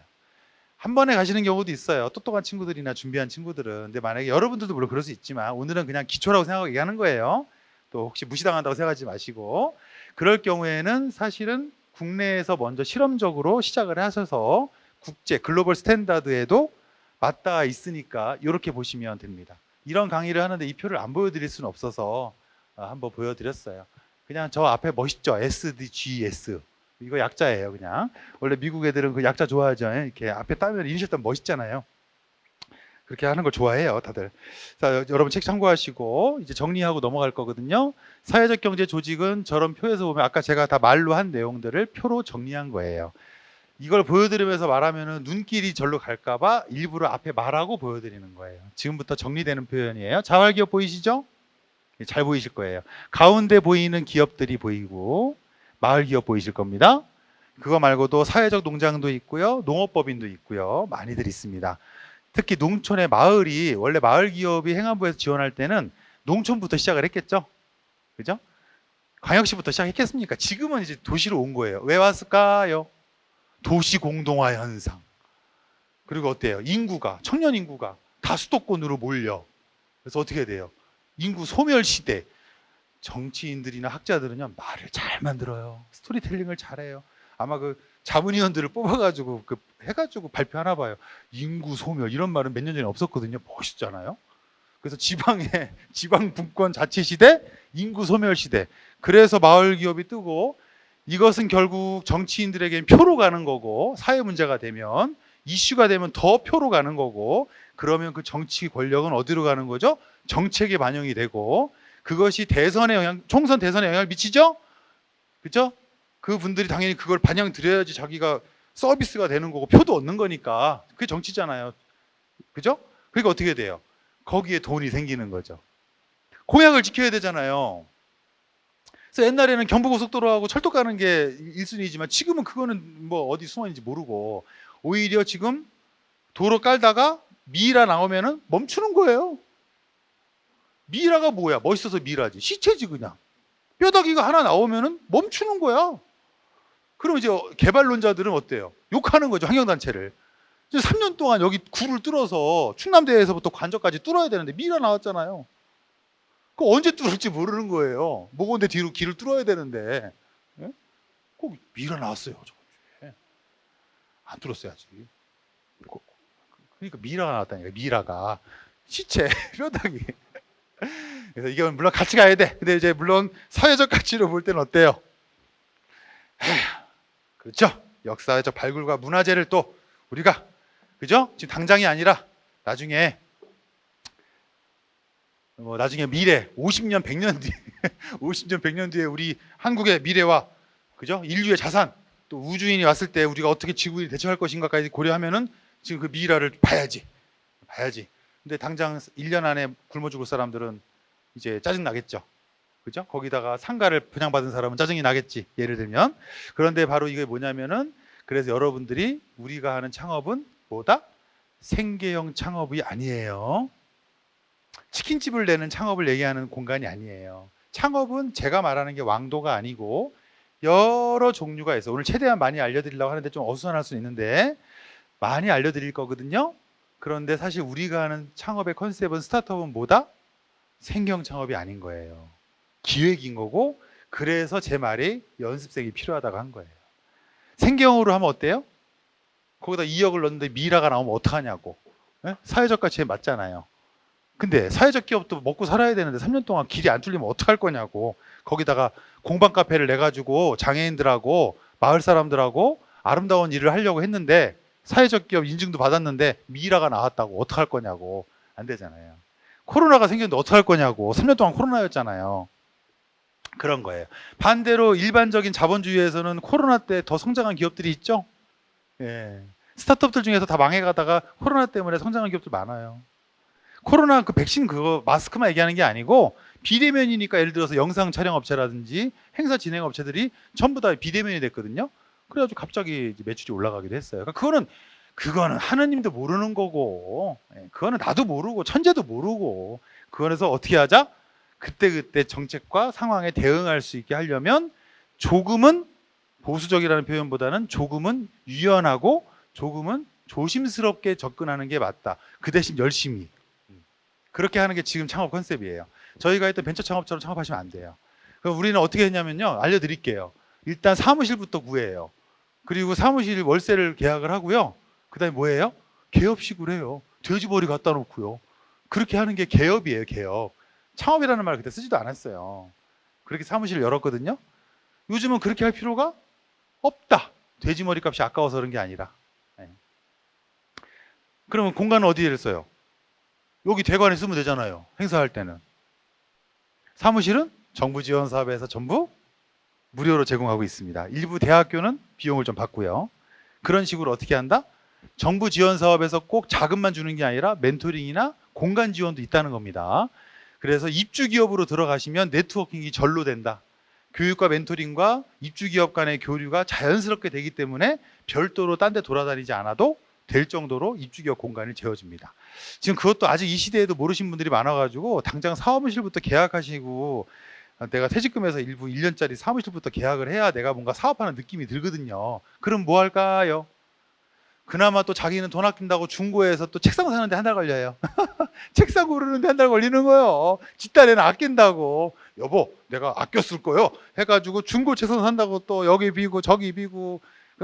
한 번에 가시는 경우도 있어요. 똑똑한 친구들이나 준비한 친구들은. 근데 만약에 여러분들도 물론 그럴 수 있지만 오늘은 그냥 기초라고 생각하고 얘기하는 거예요. 또 혹시 무시당한다고 생각하지 마시고 그럴 경우에는 사실은 국내에서 먼저 실험적으로 시작을 하셔서 국제 글로벌 스탠다드에도 맞닿아 있으니까 이렇게 보시면 됩니다. 이런 강의를 하는데 이 표를 안 보여드릴 수는 없어서 한번 보여드렸어요. 그냥 저 앞에 멋있죠? SDGs. 이거 약자예요, 그냥. 원래 미국 애들은 그 약자 좋아하죠. 이렇게 앞에 따면 이니셜 따면 멋있잖아요. 그렇게 하는 걸 좋아해요, 다들. 자, 여러분 책 참고하시고 이제 정리하고 넘어갈 거거든요. 사회적 경제 조직은 저런 표에서 보면 아까 제가 다 말로 한 내용들을 표로 정리한 거예요. 이걸 보여드리면서 말하면은 눈길이 절로 갈까봐 일부러 앞에 말하고 보여드리는 거예요. 지금부터 정리되는 표현이에요. 자활기업 보이시죠? 잘 보이실 거예요. 가운데 보이는 기업들이 보이고 마을기업 보이실 겁니다. 그거 말고도 사회적 농장도 있고요. 농업법인도 있고요. 많이들 있습니다. 특히 농촌의 마을이 원래 마을 기업이 행안부에서 지원할 때는 농촌부터 시작을 했겠죠. 그죠? 광역시부터 시작했겠습니까? 지금은 이제 도시로 온 거예요. 왜 왔을까요? 도시 공동화 현상. 그리고 어때요? 인구가, 청년 인구가 다 수도권으로 몰려. 그래서 어떻게 돼요? 인구 소멸 시대. 정치인들이나 학자들은요, 말을 잘 만들어요. 스토리텔링을 잘해요. 아마 그 자문위원들을 뽑아가지고 해가지고 발표하나 봐요. 인구 소멸 이런 말은 몇 년 전에 없었거든요. 멋있잖아요. 그래서 지방 분권 자치 시대, 인구 소멸 시대. 그래서 마을 기업이 뜨고, 이것은 결국 정치인들에겐 표로 가는 거고, 사회 문제가 되면 이슈가 되면 더 표로 가는 거고, 그러면 그 정치 권력은 어디로 가는 거죠? 정책에 반영이 되고, 그것이 대선에 총선 대선에 영향을 미치죠? 그죠? 그 분들이 당연히 그걸 반영 드려야지 자기가 서비스가 되는 거고 표도 얻는 거니까. 그게 정치잖아요. 그죠? 그러니까 어떻게 돼요? 거기에 돈이 생기는 거죠. 공약을 지켜야 되잖아요. 그래서 옛날에는 경부고속도로하고 철도 가는 게 1순위지만 지금은 그거는 뭐 어디 숨어 있는지 모르고, 오히려 지금 도로 깔다가 미라 나오면은 멈추는 거예요. 미라가 뭐야? 멋있어서 미라지. 시체지 그냥. 뼈다귀가 하나 나오면은 멈추는 거야. 그럼 이제 개발론자들은 어때요? 욕하는 거죠, 환경단체를. 3년 동안 여기 굴을 뚫어서 충남대에서부터 관저까지 뚫어야 되는데 미라 나왔잖아요. 그 언제 뚫을지 모르는 거예요. 모건대 뒤로 길을 뚫어야 되는데. 예? 꼭 미라 나왔어요, 저번 주에. 안 뚫었어야지. 그러니까 미라가 나왔다니까, 미라가. 시체, 뼈다귀. 그래서 이게 물론 같이 가야 돼. 근데 이제 물론 사회적 가치로 볼 때는 어때요? 에휴, 그렇죠. 역사적 발굴과 문화재를 또 우리가, 그죠? 지금 당장이 아니라 나중에 나중에 미래 50년 100년 뒤에 50년 100년 뒤에 우리 한국의 미래와, 그죠? 인류의 자산, 또 우주인이 왔을 때 우리가 어떻게 지구인이 대처할 것인가까지 고려하면은 지금 그 미라를 봐야지. 근데 당장 1년 안에 굶어 죽을 사람들은 이제 짜증 나겠죠. 그죠? 거기다가 상가를 분양받은 사람은 짜증이 나겠지. 예를 들면. 그런데 바로 이게 뭐냐면은, 그래서 여러분들이 우리가 하는 창업은 뭐다? 생계형 창업이 아니에요. 치킨집을 내는 창업을 얘기하는 공간이 아니에요. 창업은 제가 말하는 게 왕도가 아니고 여러 종류가 있어요. 오늘 최대한 많이 알려드리려고 하는데 좀 어수선할 수 있는데 많이 알려드릴 거거든요. 그런데 사실 우리가 하는 창업의 컨셉은, 스타트업은 뭐다? 생계형 창업이 아닌 거예요. 기획인 거고, 그래서 제 말이 연습생이 필요하다고 한 거예요. 생계형으로 하면 어때요? 거기다 2억을 넣는데 미라가 나오면 어떡하냐고. 네? 사회적 가치에 맞잖아요. 근데 사회적 기업도 먹고 살아야 되는데 3년 동안 길이 안 뚫리면 어떡할 거냐고. 거기다가 공방 카페를 내가지고 장애인들하고 마을 사람들하고 아름다운 일을 하려고 했는데 사회적 기업 인증도 받았는데 미라가 나왔다고 어떡할 거냐고. 안 되잖아요. 코로나가 생겼는데 어떡할 거냐고. 3년 동안 코로나였잖아요. 그런 거예요. 반대로 일반적인 자본주의에서는 코로나 때 더 성장한 기업들이 있죠. 예. 스타트업들 중에서 다 망해가다가 코로나 때문에 성장한 기업들 많아요. 코로나 그 백신 그거 마스크만 얘기하는 게 아니고, 비대면이니까 예를 들어서 영상 촬영 업체라든지 행사 진행 업체들이 전부 다 비대면이 됐거든요. 그래가지고 갑자기 매출이 올라가기도 했어요. 그러니까 그거는 하느님도 모르는 거고, 그거는 나도 모르고 천재도 모르고, 그거에서 어떻게 하자? 그때그때 정책과 상황에 대응할 수 있게 하려면 조금은, 보수적이라는 표현보다는 조금은 유연하고 조금은 조심스럽게 접근하는 게 맞다. 그 대신 열심히. 그렇게 하는 게 지금 창업 컨셉이에요. 저희가 했던 벤처 창업처럼 창업하시면 안 돼요. 그럼 우리는 어떻게 했냐면요, 알려드릴게요. 일단 사무실부터 구해요. 그리고 사무실 월세를 계약을 하고요. 그 다음에 뭐예요? 개업식으로 해요. 돼지머리 갖다 놓고요. 그렇게 하는 게 개업이에요, 개업. 창업이라는 말 그때 쓰지도 않았어요. 그렇게 사무실을 열었거든요. 요즘은 그렇게 할 필요가 없다. 돼지머리 값이 아까워서 그런 게 아니라. 그러면 공간은 어디에 써요? 여기 대관에 쓰면 되잖아요. 행사할 때는. 사무실은 정부 지원 사업에서 전부 무료로 제공하고 있습니다. 일부 대학교는 비용을 좀 받고요. 그런 식으로 어떻게 한다? 정부 지원 사업에서 꼭 자금만 주는 게 아니라 멘토링이나 공간 지원도 있다는 겁니다. 그래서 입주 기업으로 들어가시면 네트워킹이 절로 된다. 교육과 멘토링과 입주 기업 간의 교류가 자연스럽게 되기 때문에 별도로 딴 데 돌아다니지 않아도 될 정도로 입주기업 공간을 재워줍니다. 지금 그것도 아직 이 시대에도 모르신 분들이 많아가지고 당장 사무실부터 계약하시고 내가 퇴직금에서 일부 1년짜리 사무실부터 계약을 해야 내가 뭔가 사업하는 느낌이 들거든요. 그럼 뭐 할까요? 그나마 또 자기는 돈 아낀다고 중고에서 또 책상 사는데 한 달 걸려요. 책상 고르는데 한 달 걸리는 거예요. 집단에는 아낀다고. 여보, 내가 아껴 쓸 거요. 해가지고 중고 책상 산다고 또 여기 비고 저기 비고.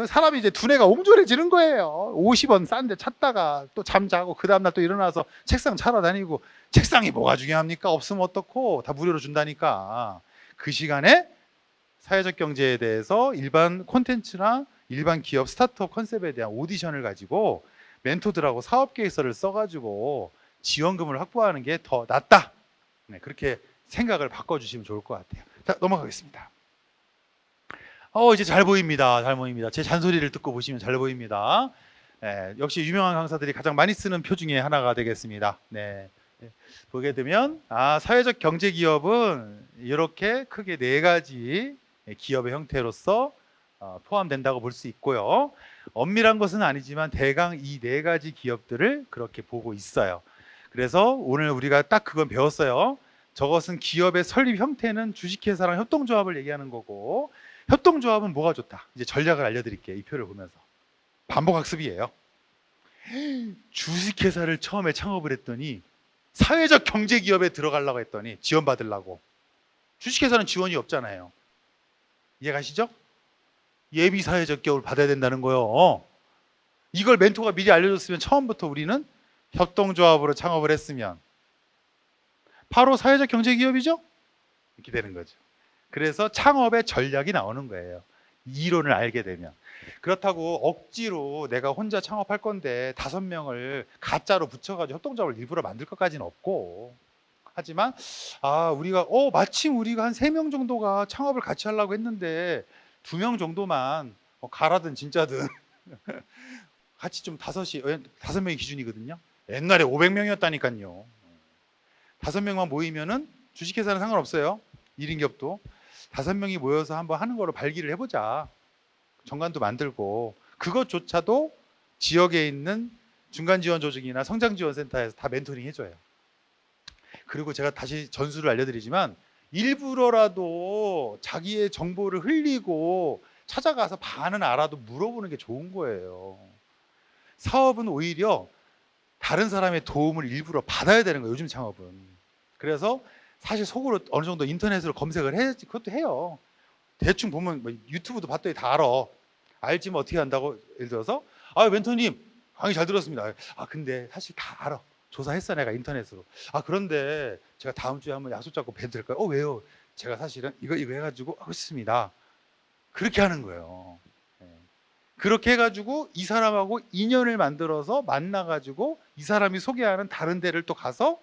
사람이 이제 두뇌가 옹졸해지는 거예요. 50원 싼데 찾다가 또 잠자고 그 다음날 또 일어나서 책상 차러 다니고. 책상이 뭐가 중요합니까? 없으면 어떻고 다 무료로 준다니까. 그 시간에 사회적 경제에 대해서 일반 콘텐츠나 일반 기업 스타트업 컨셉에 대한 오디션을 가지고 멘토들하고 사업 계획서를 써가지고 지원금을 확보하는 게 더 낫다. 네, 그렇게 생각을 바꿔주시면 좋을 것 같아요. 자, 넘어가겠습니다. 이제 잘 보입니다. 잘 보입니다. 제 잔소리를 듣고 보시면 잘 보입니다. 네, 역시 유명한 강사들이 가장 많이 쓰는 표 중에 하나가 되겠습니다. 네. 보게 되면 사회적 경제 기업은 이렇게 크게 4가지 기업의 형태로서 포함된다고 볼 수 있고요. 엄밀한 것은 아니지만 대강 이 4가지 기업들을 그렇게 보고 있어요. 그래서 오늘 우리가 딱 그건 배웠어요. 저것은 기업의 설립 형태는 주식회사랑 협동조합을 얘기하는 거고, 협동조합은 뭐가 좋다? 이제 전략을 알려드릴게요. 이 표를 보면서. 반복학습이에요. 주식회사를 처음에 창업을 했더니 사회적 경제기업에 들어가려고 했더니 지원받으려고. 주식회사는 지원이 없잖아요. 이해가시죠? 예비 사회적 기업을 받아야 된다는 거예요. 이걸 멘토가 미리 알려줬으면 처음부터 우리는 협동조합으로 창업을 했으면 바로 사회적 경제기업이죠? 이렇게 되는 거죠. 그래서 창업의 전략이 나오는 거예요. 이론을 알게 되면. 그렇다고 억지로 내가 혼자 창업할 건데 5명을 가짜로 붙여가지고 협동조합을 일부러 만들 것까지는 없고, 하지만 우리가 마침 우리가 한 3명 정도가 창업을 같이 하려고 했는데 2명 정도만 가라든 진짜든 같이 좀 5명이 기준이거든요. 옛날에 500명이었다니까요. 5명만 모이면은 주식회사는 상관없어요. 1인 기업도 5명이 모여서 한번 하는 거로 발기를 해보자. 정관도 만들고, 그것조차도 지역에 있는 중간지원조직이나 성장지원센터에서 다 멘토링 해줘요. 그리고 제가 다시 전수를 알려드리지만 일부러라도 자기의 정보를 흘리고 찾아가서 반은 알아도 물어보는 게 좋은 거예요. 사업은 오히려 다른 사람의 도움을 일부러 받아야 되는 거예요. 요즘 창업은. 그래서 사실 속으로 어느 정도 인터넷으로 검색을 해야지. 그것도 해요. 대충 보면 유튜브도 봤더니 다 알아. 알지만 어떻게 한다고. 예를 들어서 멘토님 강의 잘 들었습니다. 근데 사실 다 알아. 조사했어 내가 인터넷으로. 그런데 제가 다음 주에 한번 약속 잡고 뵈도 될까요? 왜요? 제가 사실은 이거 해가지고 하고 싶습니다. 그렇게 하는 거예요. 그렇게 해가지고 이 사람하고 인연을 만들어서 만나가지고 이 사람이 소개하는 다른 데를 또 가서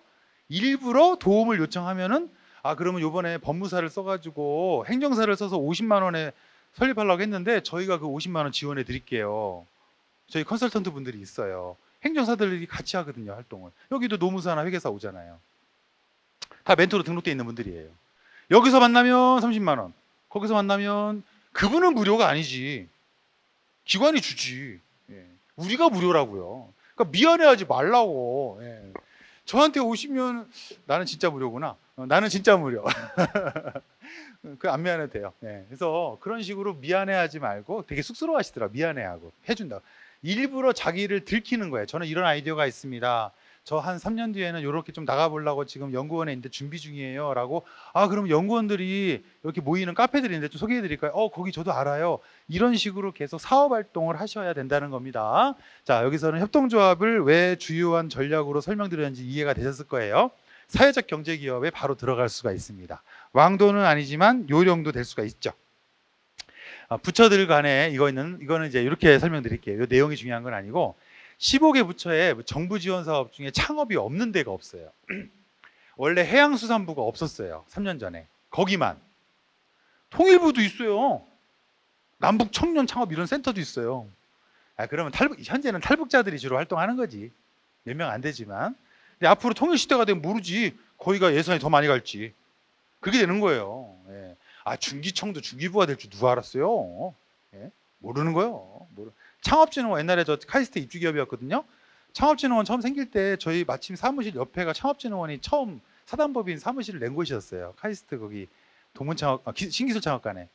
일부러 도움을 요청하면은 그러면 요번에 법무사를 써가지고 행정사를 써서 50만 원에 설립하려고 했는데 저희가 그 50만 원 지원해 드릴게요. 저희 컨설턴트 분들이 있어요. 행정사들이 같이 하거든요, 활동을. 여기도 노무사나 회계사 오잖아요. 다 멘토로 등록되어 있는 분들이에요. 여기서 만나면 30만 원, 거기서 만나면 그분은 무료가 아니지. 기관이 주지. 우리가 무료라고요. 그러니까 미안해하지 말라고. 저한테 오시면 나는 진짜 무료구나. 나는 진짜 무료. 그 안 미안해도 돼요. 그래서 그런 식으로 미안해하지 말고 되게 쑥스러워하시더라. 미안해하고 해준다. 일부러 자기를 들키는 거예요. 저는 이런 아이디어가 있습니다. 저 한 3년 뒤에는 이렇게 좀 나가보려고 지금 연구원에 있는데 준비 중이에요. 라고. 그럼 연구원들이 이렇게 모이는 카페들이 있는데 좀 소개해 드릴까요? 거기 저도 알아요. 이런 식으로 계속 사업 활동을 하셔야 된다는 겁니다. 자, 여기서는 협동조합을 왜 주요한 전략으로 설명드렸는지 이해가 되셨을 거예요. 사회적 경제기업에 바로 들어갈 수가 있습니다. 왕도는 아니지만 요령도 될 수가 있죠. 부처들 간에 이거는 이제 이렇게 설명드릴게요. 이 내용이 중요한 건 아니고 15개 부처에 정부 지원 사업 중에 창업이 없는 데가 없어요. 원래 해양수산부가 없었어요. 3년 전에. 거기만. 통일부도 있어요. 남북 청년 창업 이런 센터도 있어요. 그러면 현재는 탈북자들이 주로 활동하는 거지. 몇 명 안 되지만. 근데 앞으로 통일시대가 되면 모르지. 거기가 예산이 더 많이 갈지. 그렇게 되는 거예요. 중기청도 중기부가 될 줄 누가 알았어요? 모르는 거예요. 창업진흥원 옛날에 저 카이스트 입주 기업이었거든요. 창업진흥원 처음 생길 때 저희 마침 사무실 옆에가 창업진흥원이 처음 사단법인 사무실을 낸 곳이었어요. 카이스트 거기 동문창업 신기술 창업관에.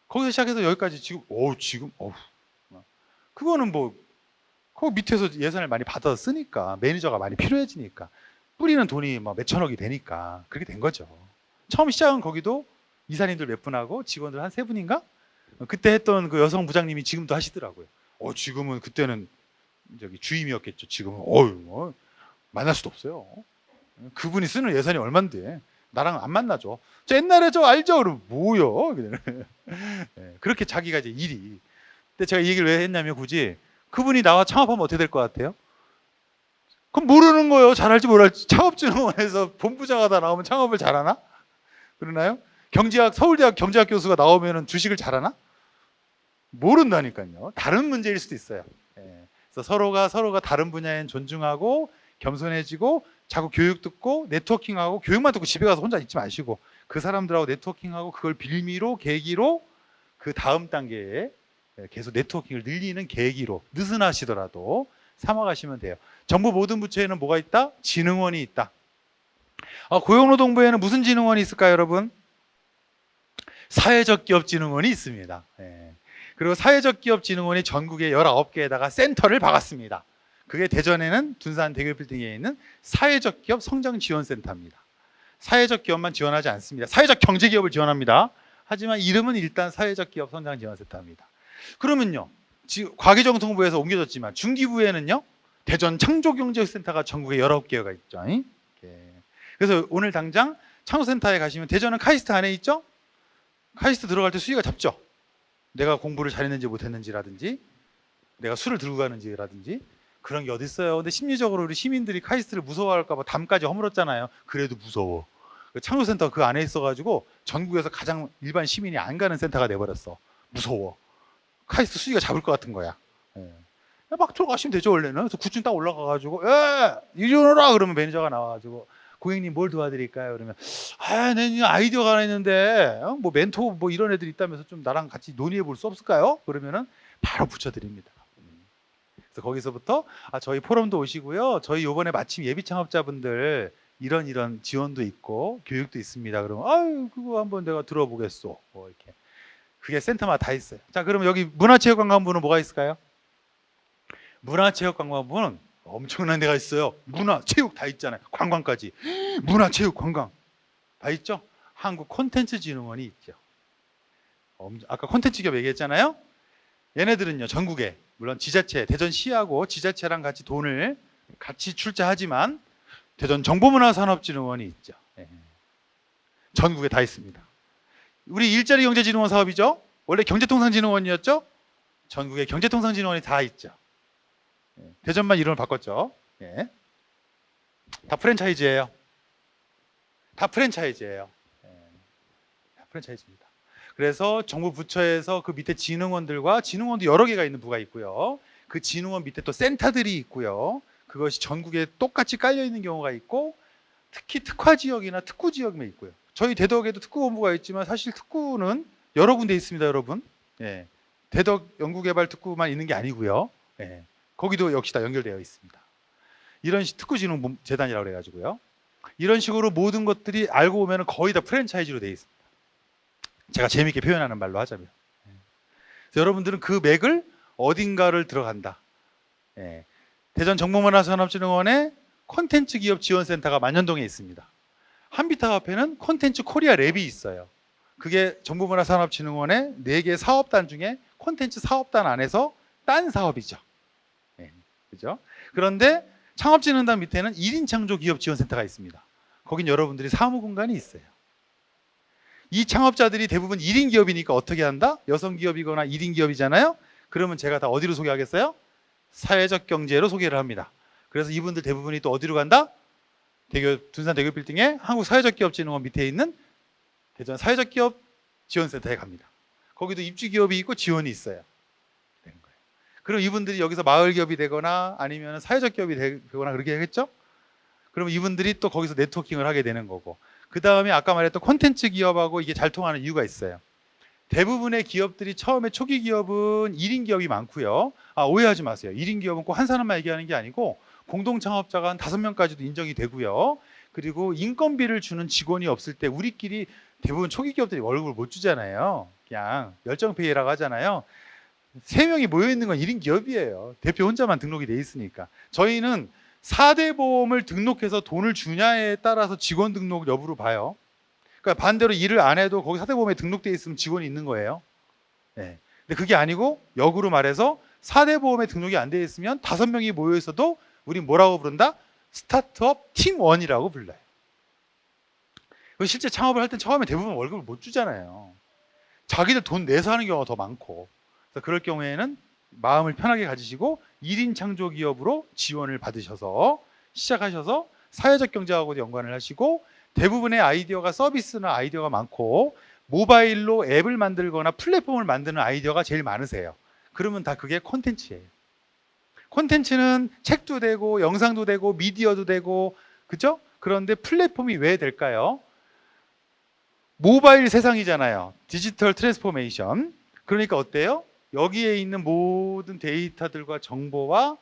거기서 시작해서 여기까지 지금 그거는 뭐 그 밑에서 예산을 많이 받아서 쓰니까 매니저가 많이 필요해지니까 뿌리는 돈이 막 몇천억이 되니까 그렇게 된 거죠. 처음 시작은 거기도 이사님들 몇 분하고 직원들 한 세 분인가? 그때 했던 그 여성 부장님이 지금도 하시더라고요. 지금은 그때는 저기 주임이었겠죠. 지금은 만날 수도 없어요. 그분이 쓰는 예산이 얼만데 나랑 안 만나죠. 저 옛날에 저 알죠? 그럼 뭐요? 그렇게 자기가 이제 일이. 근데 제가 이 얘기를 왜 했냐면 굳이 그분이 나와 창업하면 어떻게 될 것 같아요? 그럼 모르는 거예요. 잘할지 못할지. 창업진흥원에서 본부장 하다 나오면 창업을 잘하나? 그러나요? 서울대학 경제학 교수가 나오면 주식을 잘하나? 모른다니까요. 다른 문제일 수도 있어요. 그래서 서로가 다른 분야엔 존중하고 겸손해지고 자꾸 교육 듣고 네트워킹하고 교육만 듣고 집에 가서 혼자 있지 마시고 그 사람들하고 네트워킹하고 그걸 빌미로 계기로 그 다음 단계에 계속 네트워킹을 늘리는 계기로 느슨하시더라도 삼아가시면 돼요. 정부 모든 부처에는 뭐가 있다? 진흥원이 있다. 고용노동부에는 무슨 진흥원이 있을까요, 여러분? 사회적기업진흥원이 있습니다. 그리고 사회적기업진흥원이 전국에 19개에다가 센터를 박았습니다. 그게 대전에는 둔산 대교빌딩에 있는 사회적기업 성장지원센터입니다. 사회적 기업만 지원하지 않습니다. 사회적 경제기업을 지원합니다. 하지만 이름은 일단 사회적기업 성장지원센터입니다. 그러면요, 지금 과기정통부에서 옮겨졌지만 중기부에는요, 대전 창조경제센터가 전국에 19개가 있죠. 그래서 오늘 당장 창조센터에 가시면 대전은 카이스트 안에 있죠? 카이스트 들어갈 때 수위가 잡죠. 내가 공부를 잘했는지 못했는지라든지 내가 술을 들고 가는지라든지 그런 게 어디 있어요. 근데 심리적으로 우리 시민들이 카이스트를 무서워할까 봐 담까지 허물었잖아요. 그래도 무서워. 창조센터 그 안에 있어가지고 전국에서 가장 일반 시민이 안 가는 센터가 돼버렸어. 무서워. 카이스트 수위가 잡을 것 같은 거야. 막 들어가시면 되죠. 원래는. 그래서 9층 딱 올라가가지고 이리 오너라 그러면 매니저가 나와가지고 고객님 뭘 도와드릴까요? 그러면 내 아이디어가 하나 있는데 뭐 멘토 뭐 이런 애들 있다면서 좀 나랑 같이 논의해 볼 수 없을까요? 그러면은 바로 붙여드립니다. 그래서 거기서부터 저희 포럼도 오시고요. 저희 요번에 마침 예비 창업자분들 이런 지원도 있고 교육도 있습니다. 그러면 그거 한번 내가 들어보겠소. 뭐 이렇게 그게 센터마다 다 있어요. 자, 그러면 여기 문화체육관광부는 뭐가 있을까요? 문화체육관광부는 엄청난 데가 있어요. 문화, 체육 다 있잖아요. 관광까지. 문화, 체육, 관광 다 있죠? 한국 콘텐츠진흥원이 있죠. 아까 콘텐츠 기업 얘기했잖아요. 얘네들은요, 전국에 물론 지자체, 대전시하고 지자체랑 같이 돈을 같이 출자하지만 대전 정보문화산업진흥원이 있죠. 전국에 다 있습니다. 우리 일자리 경제진흥원 사업이죠. 원래 경제통상진흥원이었죠. 전국에 경제통상진흥원이 다 있죠. 대전만 이름을 바꿨죠. 다 프랜차이즈예요. 다 프랜차이즈입니다. 그래서 정부 부처에서 그 밑에 진흥원들과 진흥원도 여러 개가 있는 부가 있고요. 그 진흥원 밑에 또 센터들이 있고요. 그것이 전국에 똑같이 깔려 있는 경우가 있고 특히 특화 지역이나 특구 지역에 있고요. 저희 대덕에도 특구본부가 있지만 사실 특구는 여러 군데 있습니다, 여러분. 대덕 연구개발 특구만 있는 게 아니고요. 거기도 역시 다 연결되어 있습니다. 이런 특구진흥재단이라고 그래가지고요. 이런 식으로 모든 것들이 알고 보면 거의 다 프랜차이즈로 되어 있습니다. 제가 재미있게 표현하는 말로 하자면. 여러분들은 그 맥을 어딘가를 들어간다. 대전 정보문화산업진흥원의 콘텐츠 기업 지원센터가 만년동에 있습니다. 한비타 앞에는 콘텐츠 코리아 랩이 있어요. 그게 정보문화산업진흥원의 4개 사업단 중에 콘텐츠 사업단 안에서 딴 사업이죠. 그죠? 그런데 창업진흥단 밑에는 1인 창조 기업 지원센터가 있습니다. 거긴 여러분들이 사무 공간이 있어요. 이 창업자들이 대부분 1인 기업이니까 어떻게 한다? 여성 기업이거나 1인 기업이잖아요. 그러면 제가 다 어디로 소개하겠어요? 사회적 경제로 소개를 합니다. 그래서 이분들 대부분이 또 어디로 간다? 둔산 대교빌딩에 한국사회적기업진흥원 밑에 있는 대전 사회적기업 지원센터에 갑니다. 거기도 입주기업이 있고 지원이 있어요. 그럼 이분들이 여기서 마을기업이 되거나 아니면 사회적 기업이 되거나 그렇게 하겠죠? 그러면 이분들이 또 거기서 네트워킹을 하게 되는 거고, 그 다음에 아까 말했던 콘텐츠 기업하고 이게 잘 통하는 이유가 있어요. 대부분의 기업들이 처음에 초기 기업은 1인 기업이 많고요. 오해하지 마세요. 1인 기업은 꼭 한 사람만 얘기하는 게 아니고 공동 창업자가 한 5명까지도 인정이 되고요. 그리고 인건비를 주는 직원이 없을 때 우리끼리 대부분 초기 기업들이 월급을 못 주잖아요. 그냥 열정페이라고 하잖아요. 3명이 모여있는 건 1인 기업이에요. 대표 혼자만 등록이 돼 있으니까. 저희는 4대 보험을 등록해서 돈을 주냐에 따라서 직원 등록 여부를 봐요. 그러니까 반대로 일을 안 해도 거기 4대 보험에 등록돼 있으면 직원이 있는 거예요. 네. 근데 그게 아니고 역으로 말해서 4대 보험에 등록이 안 돼 있으면 5명이 모여 있어도 우린 뭐라고 부른다? 스타트업 팀원이라고 불러요. 실제 창업을 할 땐 처음에 대부분 월급을 못 주잖아요. 자기들 돈 내서 하는 경우가 더 많고. 그래서 그럴 경우에는 마음을 편하게 가지시고 1인 창조 기업으로 지원을 받으셔서 시작하셔서 사회적 경제하고도 연관을 하시고, 대부분의 아이디어가 서비스나 아이디어가 많고 모바일로 앱을 만들거나 플랫폼을 만드는 아이디어가 제일 많으세요. 그러면 다 그게 콘텐츠예요. 콘텐츠는 책도 되고 영상도 되고 미디어도 되고, 그죠? 그런데 플랫폼이 왜 될까요? 모바일 세상이잖아요. 디지털 트랜스포메이션. 그러니까 어때요? 여기에 있는 모든 데이터들과 정보와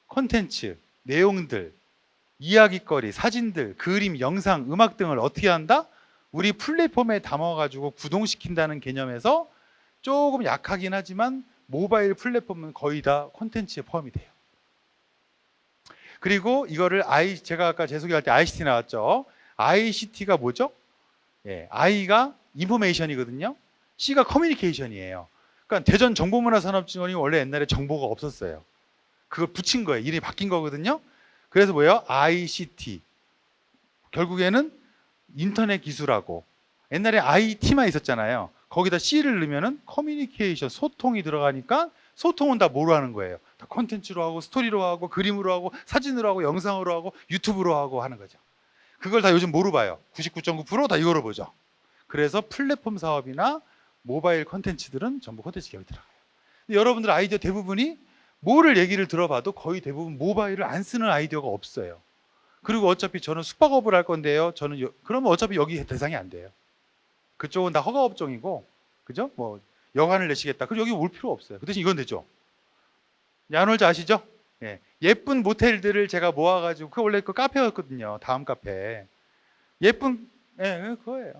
콘텐츠, 내용들, 이야기거리, 사진들, 그림, 영상, 음악 등을 어떻게 한다? 우리 플랫폼에 담아가지고 구동시킨다는 개념에서 조금 약하긴 하지만 모바일 플랫폼은 거의 다 콘텐츠에 포함이 돼요. 그리고 이거를 제가 아까 제 소개할 때 ICT 나왔죠. ICT가 뭐죠? I가 인포메이션이거든요. C가 커뮤니케이션이에요. 그러니까 대전정보문화산업진흥원이 원래 옛날에 정보가 없었어요. 그걸 붙인 거예요. 이름이 바뀐 거거든요. 그래서 뭐예요? ICT. 결국에는 인터넷 기술하고, 옛날에 IT만 있었잖아요. 거기다 C를 넣으면은 커뮤니케이션, 소통이 들어가니까 소통은 다 뭐로 하는 거예요? 다 콘텐츠로 하고, 스토리로 하고, 그림으로 하고, 사진으로 하고, 영상으로 하고, 유튜브로 하고 하는 거죠. 그걸 다 요즘 뭐로 봐요? 99.9% 다 이거로 보죠. 그래서 플랫폼 사업이나 모바일 콘텐츠들은 전부 콘텐츠 기업이 들어가요. 근데 여러분들 아이디어 대부분이 뭐를 얘기를 들어봐도 거의 대부분 모바일을 안 쓰는 아이디어가 없어요. 그리고 어차피 저는 숙박업을 할 건데요. 그러면 어차피 여기 대상이 안 돼요. 그쪽은 다 허가업종이고, 그죠? 뭐 여관을 내시겠다. 그럼 여기 올 필요 없어요. 그 대신 이건 되죠. 야놀자 아시죠? 예쁜 모텔들을 제가 모아가지고, 그 원래 그 카페였거든요. 다음 카페. 예쁜, 그거예요.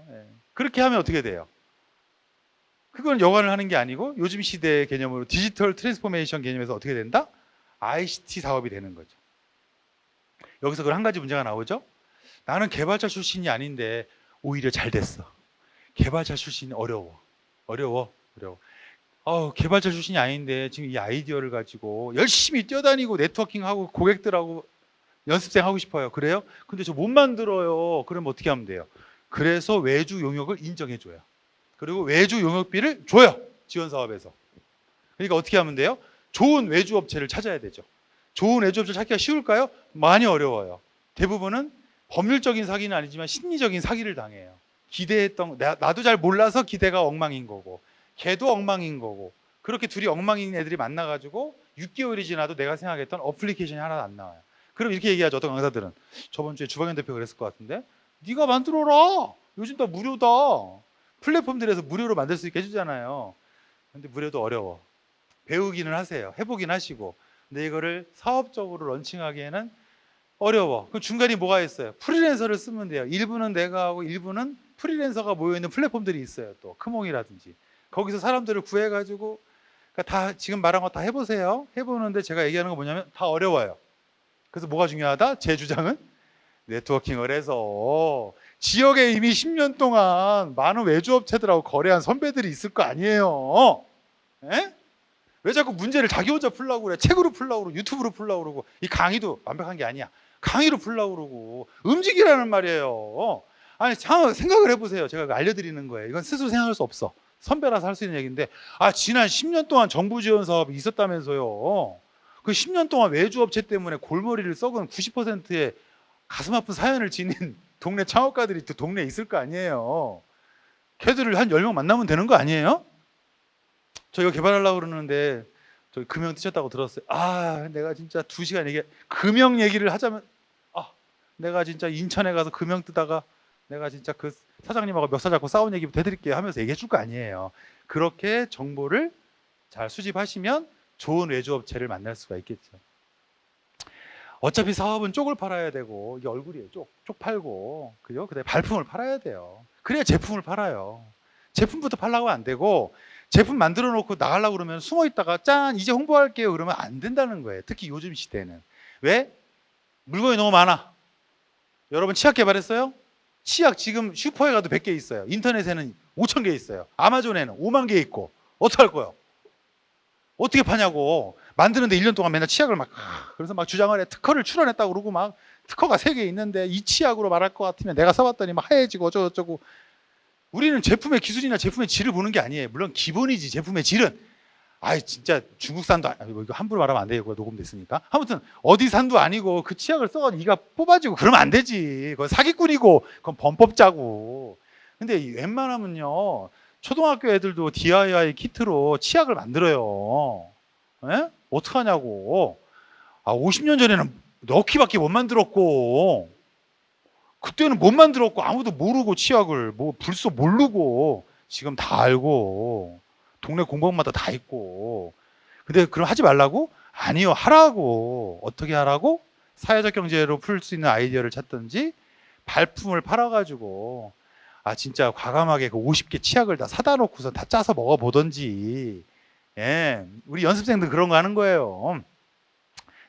그렇게 하면 어떻게 돼요? 그건 여관을 하는 게 아니고 요즘 시대의 개념으로 디지털 트랜스포메이션 개념에서 어떻게 된다? ICT 사업이 되는 거죠. 여기서 그 한 가지 문제가 나오죠. 나는 개발자 출신이 아닌데 오히려 잘 됐어. 개발자 출신이 어려워. 개발자 출신이 아닌데 지금 이 아이디어를 가지고 열심히 뛰어다니고 네트워킹하고 고객들하고 연습생 하고 싶어요. 그래요? 근데 저 못 만들어요. 그럼 어떻게 하면 돼요? 그래서 외주 용역을 인정해줘요. 그리고 외주 용역비를 줘요. 지원 사업에서. 그러니까 어떻게 하면 돼요? 좋은 외주 업체를 찾아야 되죠. 좋은 외주 업체를 찾기가 쉬울까요? 많이 어려워요. 대부분은 법률적인 사기는 아니지만 심리적인 사기를 당해요. 기대했던, 나도 잘 몰라서 기대가 엉망인 거고, 걔도 엉망인 거고, 그렇게 둘이 엉망인 애들이 만나가지고 6개월이 지나도 내가 생각했던 어플리케이션이 하나도 안 나와요. 그럼 이렇게 얘기하죠. 어떤 강사들은. 저번 주에 주방현 대표가 그랬을 것 같은데, 네가 만들어라. 요즘 다 무료다. 플랫폼들에서 무료로 만들 수 있게 해주잖아요. 근데 무료도 어려워. 배우기는 하세요. 해보긴 하시고. 근데 이거를 사업적으로 런칭하기에는 어려워. 그럼 중간에 뭐가 있어요? 프리랜서를 쓰면 돼요. 일부는 내가 하고 일부는 프리랜서가 모여있는 플랫폼들이 있어요. 또 크몽이라든지. 거기서 사람들을 구해가지고, 그러니까 다 지금 말한 거 다 해보세요. 해보는데 제가 얘기하는 거 뭐냐면 다 어려워요. 그래서 뭐가 중요하다? 제 주장은 네트워킹을 해서 지역에 이미 10년 동안 많은 외주업체들하고 거래한 선배들이 있을 거 아니에요. 왜 자꾸 문제를 자기 혼자 풀려고 그래? 책으로 풀려고 그러고 유튜브로 풀려고 그러고. 이 강의도 완벽한 게 아니야. 강의로 풀려고 그러고. 움직이라는 말이에요. 아니 생각을 해보세요. 제가 알려드리는 거예요. 이건 스스로 생각할 수 없어. 선배라서 할 수 있는 얘기인데, 지난 10년 동안 정부 지원 사업이 있었다면서요. 그 10년 동안 외주업체 때문에 골머리를 썩은 90%의 가슴 아픈 사연을 지닌 동네 창업가들이 또 동네에 있을 거 아니에요. 걔들을 한 10명 만나면 되는 거 아니에요? 저 이거 개발하려고 그러는데 저기 금형 뜨셨다고 들었어요. 내가 진짜 2시간 금형 얘기를 하자면, 내가 진짜 인천에 가서 금형 뜨다가 내가 진짜 그 사장님하고 멱살 잡고 싸운 얘기부터 해드릴게요 하면서 얘기해 줄 거 아니에요. 그렇게 정보를 잘 수집하시면 좋은 외주업체를 만날 수가 있겠죠. 어차피 사업은 쪽을 팔아야 되고, 이게 얼굴이에요. 쪽 팔고, 그죠? 그다음에 발품을 팔아야 돼요. 그래야 제품을 팔아요. 제품부터 팔라고 안 되고, 제품 만들어 놓고 나가려고 그러면 숨어 있다가 짠 이제 홍보할게요 그러면 안 된다는 거예요. 특히 요즘 시대는. 왜? 물건이 너무 많아. 여러분 치약 개발했어요? 치약 지금 슈퍼에 가도 100개 있어요. 인터넷에는 5,000개 있어요. 아마존에는 5만 개 있고. 어떡할 거예요? 어떻게 파냐고. 만드는데 1년 동안 맨날 치약을 막 그래서 막 주장을 해. 특허를 출원했다고 그러고 막 특허가 3개 있는데 이 치약으로 말할 것 같으면 내가 써봤더니 막 하얘지고 어쩌고저쩌고. 우리는 제품의 기술이나 제품의 질을 보는 게 아니에요. 물론 기본이지 제품의 질은. 아이 진짜 중국산도 이거 함부로 말하면 안 돼요. 녹음됐으니까. 아무튼 어디 산도 아니고 그 치약을 써가지고 이가 뽑아지고 그러면 안 되지. 그건 사기꾼이고 그건 범법자고. 근데 웬만하면요 초등학교 애들도 DIY 키트로 치약을 만들어요. 에? 어떡하냐고. 50년 전에는 넣기밖에 못 만들었고 그때는 못 만들었고 아무도 모르고 치약을 뭐 불소 모르고 지금 다 알고 동네 공방마다 다 있고. 근데 그럼 하지 말라고? 아니요, 하라고. 어떻게 하라고? 사회적 경제로 풀 수 있는 아이디어를 찾든지 발품을 팔아가지고 진짜 과감하게 그 50개 치약을 다 사다 놓고서 다 짜서 먹어보던지. 예, 우리 연습생들 그런 거 하는 거예요.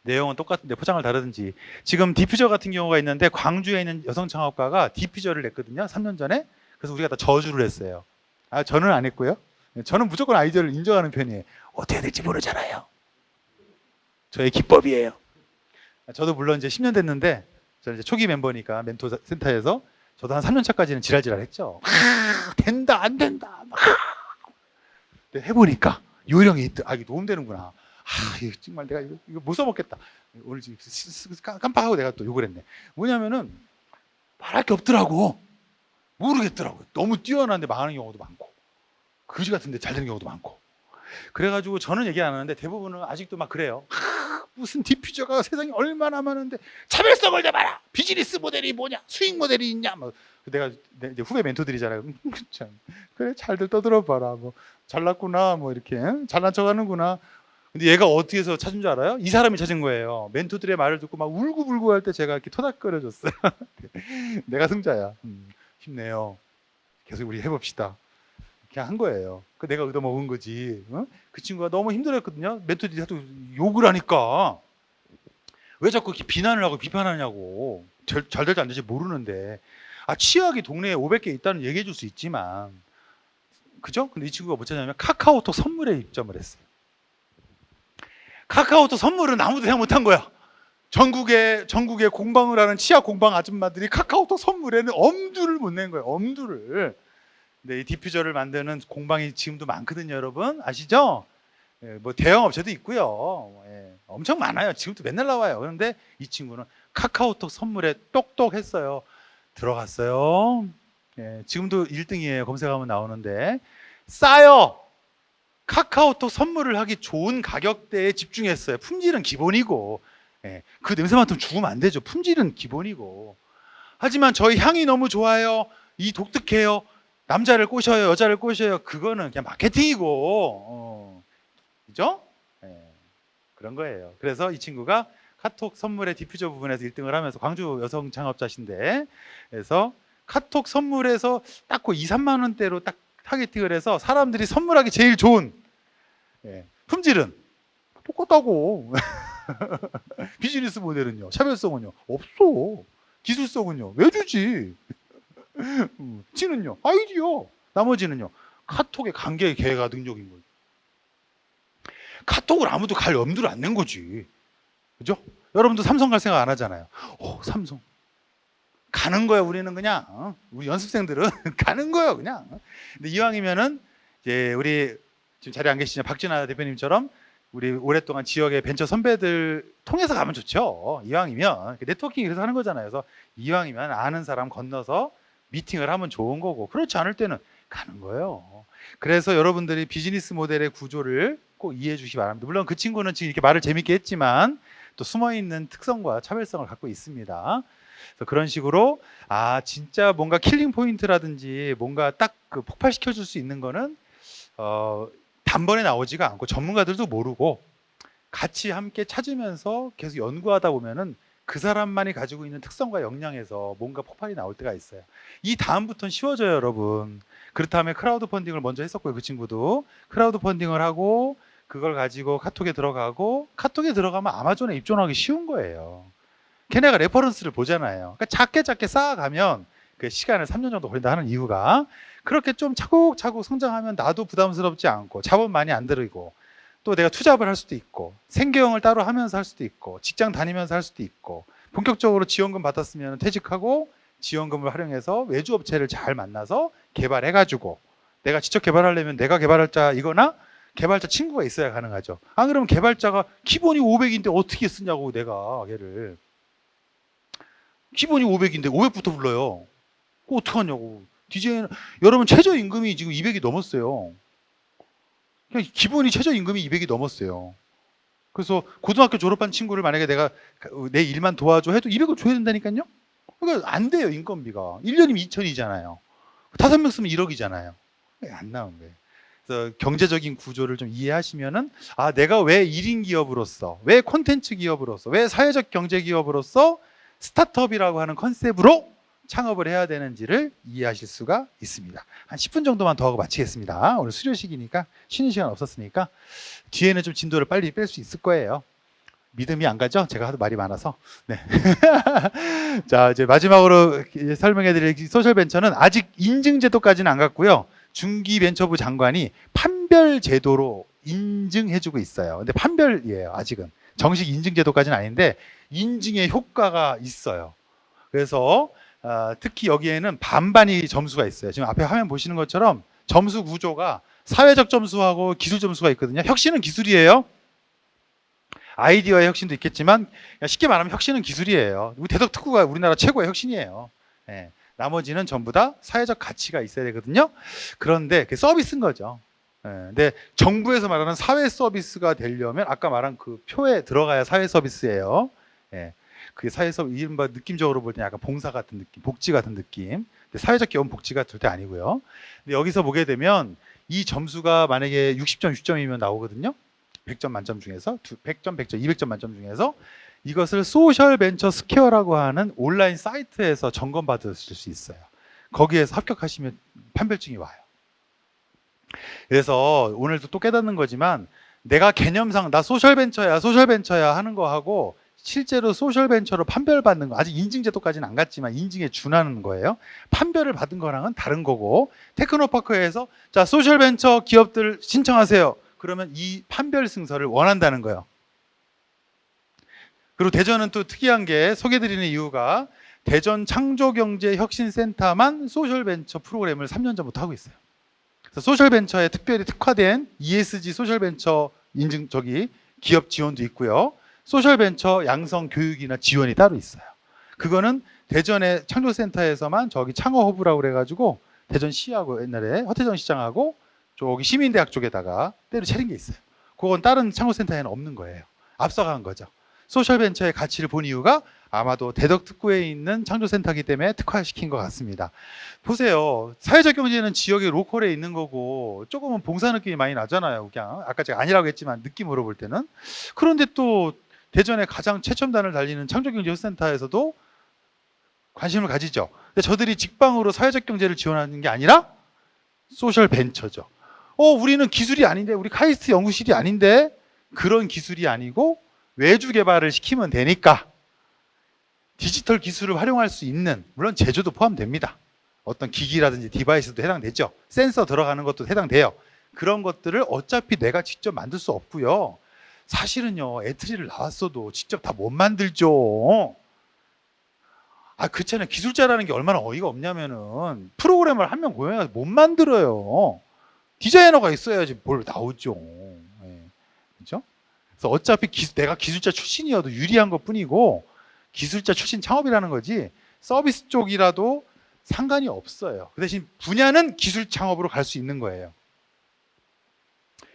내용은 똑같은데 포장을 다르든지. 지금 디퓨저 같은 경우가 있는데 광주에 있는 여성 창업가가 디퓨저를 냈거든요. 3년 전에. 그래서 우리가 다 저주를 했어요. 저는 안 했고요. 저는 무조건 아이디어를 인정하는 편이에요. 어떻게 해야 될지 모르잖아요. 저의 기법이에요. 저도 물론 이제 10년 됐는데 저는 이제 초기 멤버니까 멘토 센터에서 저도 한 3년 차까지는 지랄지랄 했죠. 된다 안 된다. 근데 해보니까 요령이 있다. 이게 도움되는구나. 이거 정말 내가 이거 못 써먹겠다. 오늘 지금 깜빡하고 내가 또 욕을 했네. 뭐냐면은 말할 게 없더라고. 모르겠더라고. 너무 뛰어난데 망하는 경우도 많고 거지 같은데 잘 되는 경우도 많고. 그래가지고 저는 얘기 안 하는데 대부분은 아직도 막 그래요. 무슨 디퓨저가 세상에 얼마나 많은데 차별성을 내봐라. 비즈니스 모델이 뭐냐, 수익 모델이 있냐. 뭐 내가 이제 후배 멘토들이잖아요. 참 그래 잘들 떠들어봐라. 뭐 잘났구나, 뭐 이렇게 잘난 척하는구나. 근데 얘가 어떻게 해서 찾은 줄 알아요? 이 사람이 찾은 거예요. 멘토들의 말을 듣고 막 울고불고 할 때 제가 이렇게 토닥거려줬어요. 내가 승자야. 힘내요. 계속 우리 해봅시다. 그냥 한 거예요. 그 내가 얻어먹은 거지. 그 친구가 너무 힘들었거든요. 멘토들이 하도 욕을 하니까 왜 자꾸 이렇게 비난을 하고 비판하냐고. 잘 될지 안 될지 모르는데. 치약이 동네에 500개 있다는 얘기해 줄 수 있지만, 그죠? 근데 이 친구가 뭐 찾냐면 카카오톡 선물에 입점을 했어요. 카카오톡 선물은 아무도 생각 못한 거야. 전국에 공방을 하는 치약 공방 아줌마들이 카카오톡 선물에는 엄두를 못 낸 거예요. 엄두를. 근데 이 디퓨저를 만드는 공방이 지금도 많거든요, 여러분. 아시죠? 뭐 대형 업체도 있고요. 엄청 많아요. 지금도 맨날 나와요. 그런데 이 친구는 카카오톡 선물에 똑똑했어요. 들어갔어요. 지금도 1등이에요. 검색하면 나오는데. 싸요. 카카오톡 선물을 하기 좋은 가격대에 집중했어요. 품질은 기본이고. 그 냄새 맡으면 죽으면 안 되죠. 품질은 기본이고. 하지만 저희 향이 너무 좋아요. 이 독특해요. 남자를 꼬셔요, 여자를 꼬셔요. 그거는 그냥 마케팅이고, 그죠? 그런 거예요. 그래서 이 친구가 카톡 선물의 디퓨저 부분에서 1등을 하면서 광주 여성 창업자신데, 그래서 카톡 선물에서 딱 그 2, 3만 원대로 딱 타겟팅을 해서 사람들이 선물하기 제일 좋은 품질은 똑같다고. 비즈니스 모델은요, 차별성은요 없어. 기술성은요 왜 주지? 지는요 아이디어. 나머지는요 카톡의 관계의 개가 능력인 거예요. 카톡을 아무도 갈 염두를 안 낸 거지. 그죠? 여러분도 삼성 갈 생각 안 하잖아요. 삼성 가는 거야. 우리는 그냥 우리 연습생들은 가는 거예요 그냥. 근데 이왕이면은 이제 우리 지금 자리에 안 계시죠 박진아 대표님처럼 우리 오랫동안 지역의 벤처 선배들 통해서 가면 좋죠. 이왕이면 네트워킹이 그래서 하는 거잖아요. 그래서 이왕이면 아는 사람 건너서 미팅을 하면 좋은 거고, 그렇지 않을 때는 가는 거예요. 그래서 여러분들이 비즈니스 모델의 구조를 꼭 이해해 주시기 바랍니다. 물론 그 친구는 지금 이렇게 말을 재밌게 했지만 또 숨어있는 특성과 차별성을 갖고 있습니다. 그래서 그런 식으로 진짜 뭔가 킬링 포인트라든지 뭔가 딱 그 폭발시켜 줄 수 있는 거는 단번에 나오지가 않고 전문가들도 모르고 같이 함께 찾으면서 계속 연구하다 보면은 그 사람만이 가지고 있는 특성과 역량에서 뭔가 폭발이 나올 때가 있어요. 이 다음부터는 쉬워져요, 여러분. 그렇다면 크라우드 펀딩을 먼저 했었고요. 그 친구도 크라우드 펀딩을 하고 그걸 가지고 카톡에 들어가고, 카톡에 들어가면 아마존에 입점하기 쉬운 거예요. 걔네가 레퍼런스를 보잖아요. 그러니까 작게 쌓아가면 그 시간을 3년 정도 걸린다 하는 이유가, 그렇게 좀 차곡차곡 성장하면 나도 부담스럽지 않고 자본 많이 안 들이고, 또 내가 투잡을 할 수도 있고 생계형을 따로 하면서 할 수도 있고 직장 다니면서 할 수도 있고, 본격적으로 지원금 받았으면 퇴직하고 지원금을 활용해서 외주 업체를 잘 만나서 개발해가지고, 내가 직접 개발하려면 내가 개발자이거나 개발자 친구가 있어야 가능하죠. 안 그러면 개발자가 기본이 500인데 어떻게 쓰냐고, 내가 걔를. 기본이 500인데 500부터 불러요. 그거 어떡하냐고. DJ는, 여러분 최저임금이 지금 200이 넘었어요. 그냥 기본이 최저임금이 200이 넘었어요. 그래서 고등학교 졸업한 친구를 만약에 내가 내 일만 도와줘 해도 200을 줘야 된다니까요. 그러니까 안 돼요, 인건비가. 1년이면 2천이잖아요. 5명 쓰면 1억이잖아요. 안 나온 거예요. 그래서 경제적인 구조를 좀 이해하시면은, 아, 내가 왜 1인 기업으로서, 왜 콘텐츠 기업으로서, 왜 사회적 경제 기업으로서 스타트업이라고 하는 컨셉으로 창업을 해야 되는지를 이해하실 수가 있습니다. 한 10분 정도만 더 하고 마치겠습니다. 오늘 수료식이니까 쉬는 시간 없었으니까 뒤에는 좀 진도를 빨리 뺄 수 있을 거예요. 믿음이 안 가죠? 제가 하도 말이 많아서. 네. 자, 이제 마지막으로 설명해 드릴 소셜벤처는 아직 인증제도까지는 안 갔고요. 중기벤처부 장관이 판별 제도로 인증해주고 있어요. 근데 판별이에요, 아직은. 정식 인증제도까지는 아닌데 인증의 효과가 있어요. 그래서 특히 여기에는 반반이 점수가 있어요. 지금 앞에 화면 보시는 것처럼 점수 구조가 사회적 점수하고 기술 점수가 있거든요. 혁신은 기술이에요. 아이디어의 혁신도 있겠지만 쉽게 말하면 혁신은 기술이에요. 대덕특구가 우리나라 최고의 혁신이에요. 네. 나머지는 전부 다 사회적 가치가 있어야 되거든요. 그런데 그게 서비스인 거죠. 네. 근데 정부에서 말하는 사회 서비스가 되려면 아까 말한 그 표에 들어가야 사회 서비스예요. 네. 그게 사회 서비스, 이른바 느낌적으로 볼 때 약간 봉사 같은 느낌, 복지 같은 느낌. 근데 사회적 기업 복지가 절대 아니고요. 근데 여기서 보게 되면 이 점수가 만약에 60점, 60점이면 나오거든요. 100점 만점 중에서 100점, 100점, 200점 만점 중에서 이것을 소셜 벤처 스퀘어라고 하는 온라인 사이트에서 점검 받으실 수 있어요. 거기에서 합격하시면 판별증이 와요. 그래서 오늘도 또 깨닫는 거지만, 내가 개념상 나 소셜 벤처야 하는 거하고 실제로 소셜 벤처로 판별받는 거, 아직 인증제도까지는 안 갔지만 인증에 준하는 거예요. 판별을 받은 거랑은 다른 거고, 테크노파크에서 자, 소셜 벤처 기업들 신청하세요. 그러면 이 판별 승서를 원한다는 거예요. 그리고 대전은 또 특이한 게 소개드리는 이유가, 대전 창조경제혁신센터만 소셜벤처 프로그램을 3년 전부터 하고 있어요. 그래서 소셜벤처에 특별히 특화된 ESG 소셜벤처 인증 기업 지원도 있고요. 소셜벤처 양성 교육이나 지원이 따로 있어요. 그거는 대전의 창조센터에서만 창어허브라고 그래가지고 대전시하고 옛날에 허태전 시장하고 저기 시민대학 쪽에다가 때로 차린 게 있어요. 그건 다른 창조센터에는 없는 거예요. 앞서간 거죠. 소셜벤처의 가치를 본 이유가 아마도 대덕특구에 있는 창조센터이기 때문에 특화시킨 것 같습니다. 보세요. 사회적 경제는 지역의 로컬에 있는 거고 조금은 봉사 느낌이 많이 나잖아요. 그냥 아까 제가 아니라고 했지만 느낌으로 볼 때는. 그런데 또 대전에 가장 최첨단을 달리는 창조경제센터에서도 관심을 가지죠. 근데 저들이 직방으로 사회적 경제를 지원하는 게 아니라 소셜 벤처죠. 우리는 기술이 아닌데, 우리 카이스트 연구실이 아닌데, 그런 기술이 아니고 외주 개발을 시키면 되니까 디지털 기술을 활용할 수 있는, 물론 제조도 포함됩니다. 어떤 기기라든지 디바이스도 해당되죠. 센서 들어가는 것도 해당돼요. 그런 것들을 어차피 내가 직접 만들 수 없고요. 사실은요, 애트리를 나왔어도 직접 다 못 만들죠. 그렇잖아요. 기술자라는 게 얼마나 어이가 없냐면은 프로그램을 한 명 고용해서 못 만들어요. 디자이너가 있어야지 뭘 나오죠. 네. 그렇죠? 그래서 어차피 내가 기술자 출신이어도 유리한 것 뿐이고, 기술자 출신 창업이라는 거지 서비스 쪽이라도 상관이 없어요. 그 대신 분야는 기술 창업으로 갈 수 있는 거예요.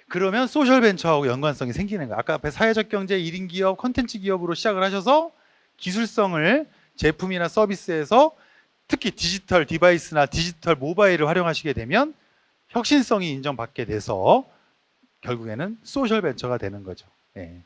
그러면 소셜벤처하고 연관성이 생기는 거예요. 아까 앞에 사회적 경제 1인 기업, 콘텐츠 기업으로 시작을 하셔서 기술성을 제품이나 서비스에서 특히 디지털 디바이스나 디지털 모바일을 활용하시게 되면 혁신성이 인정받게 돼서 결국에는 소셜 벤처가 되는 거죠. 예.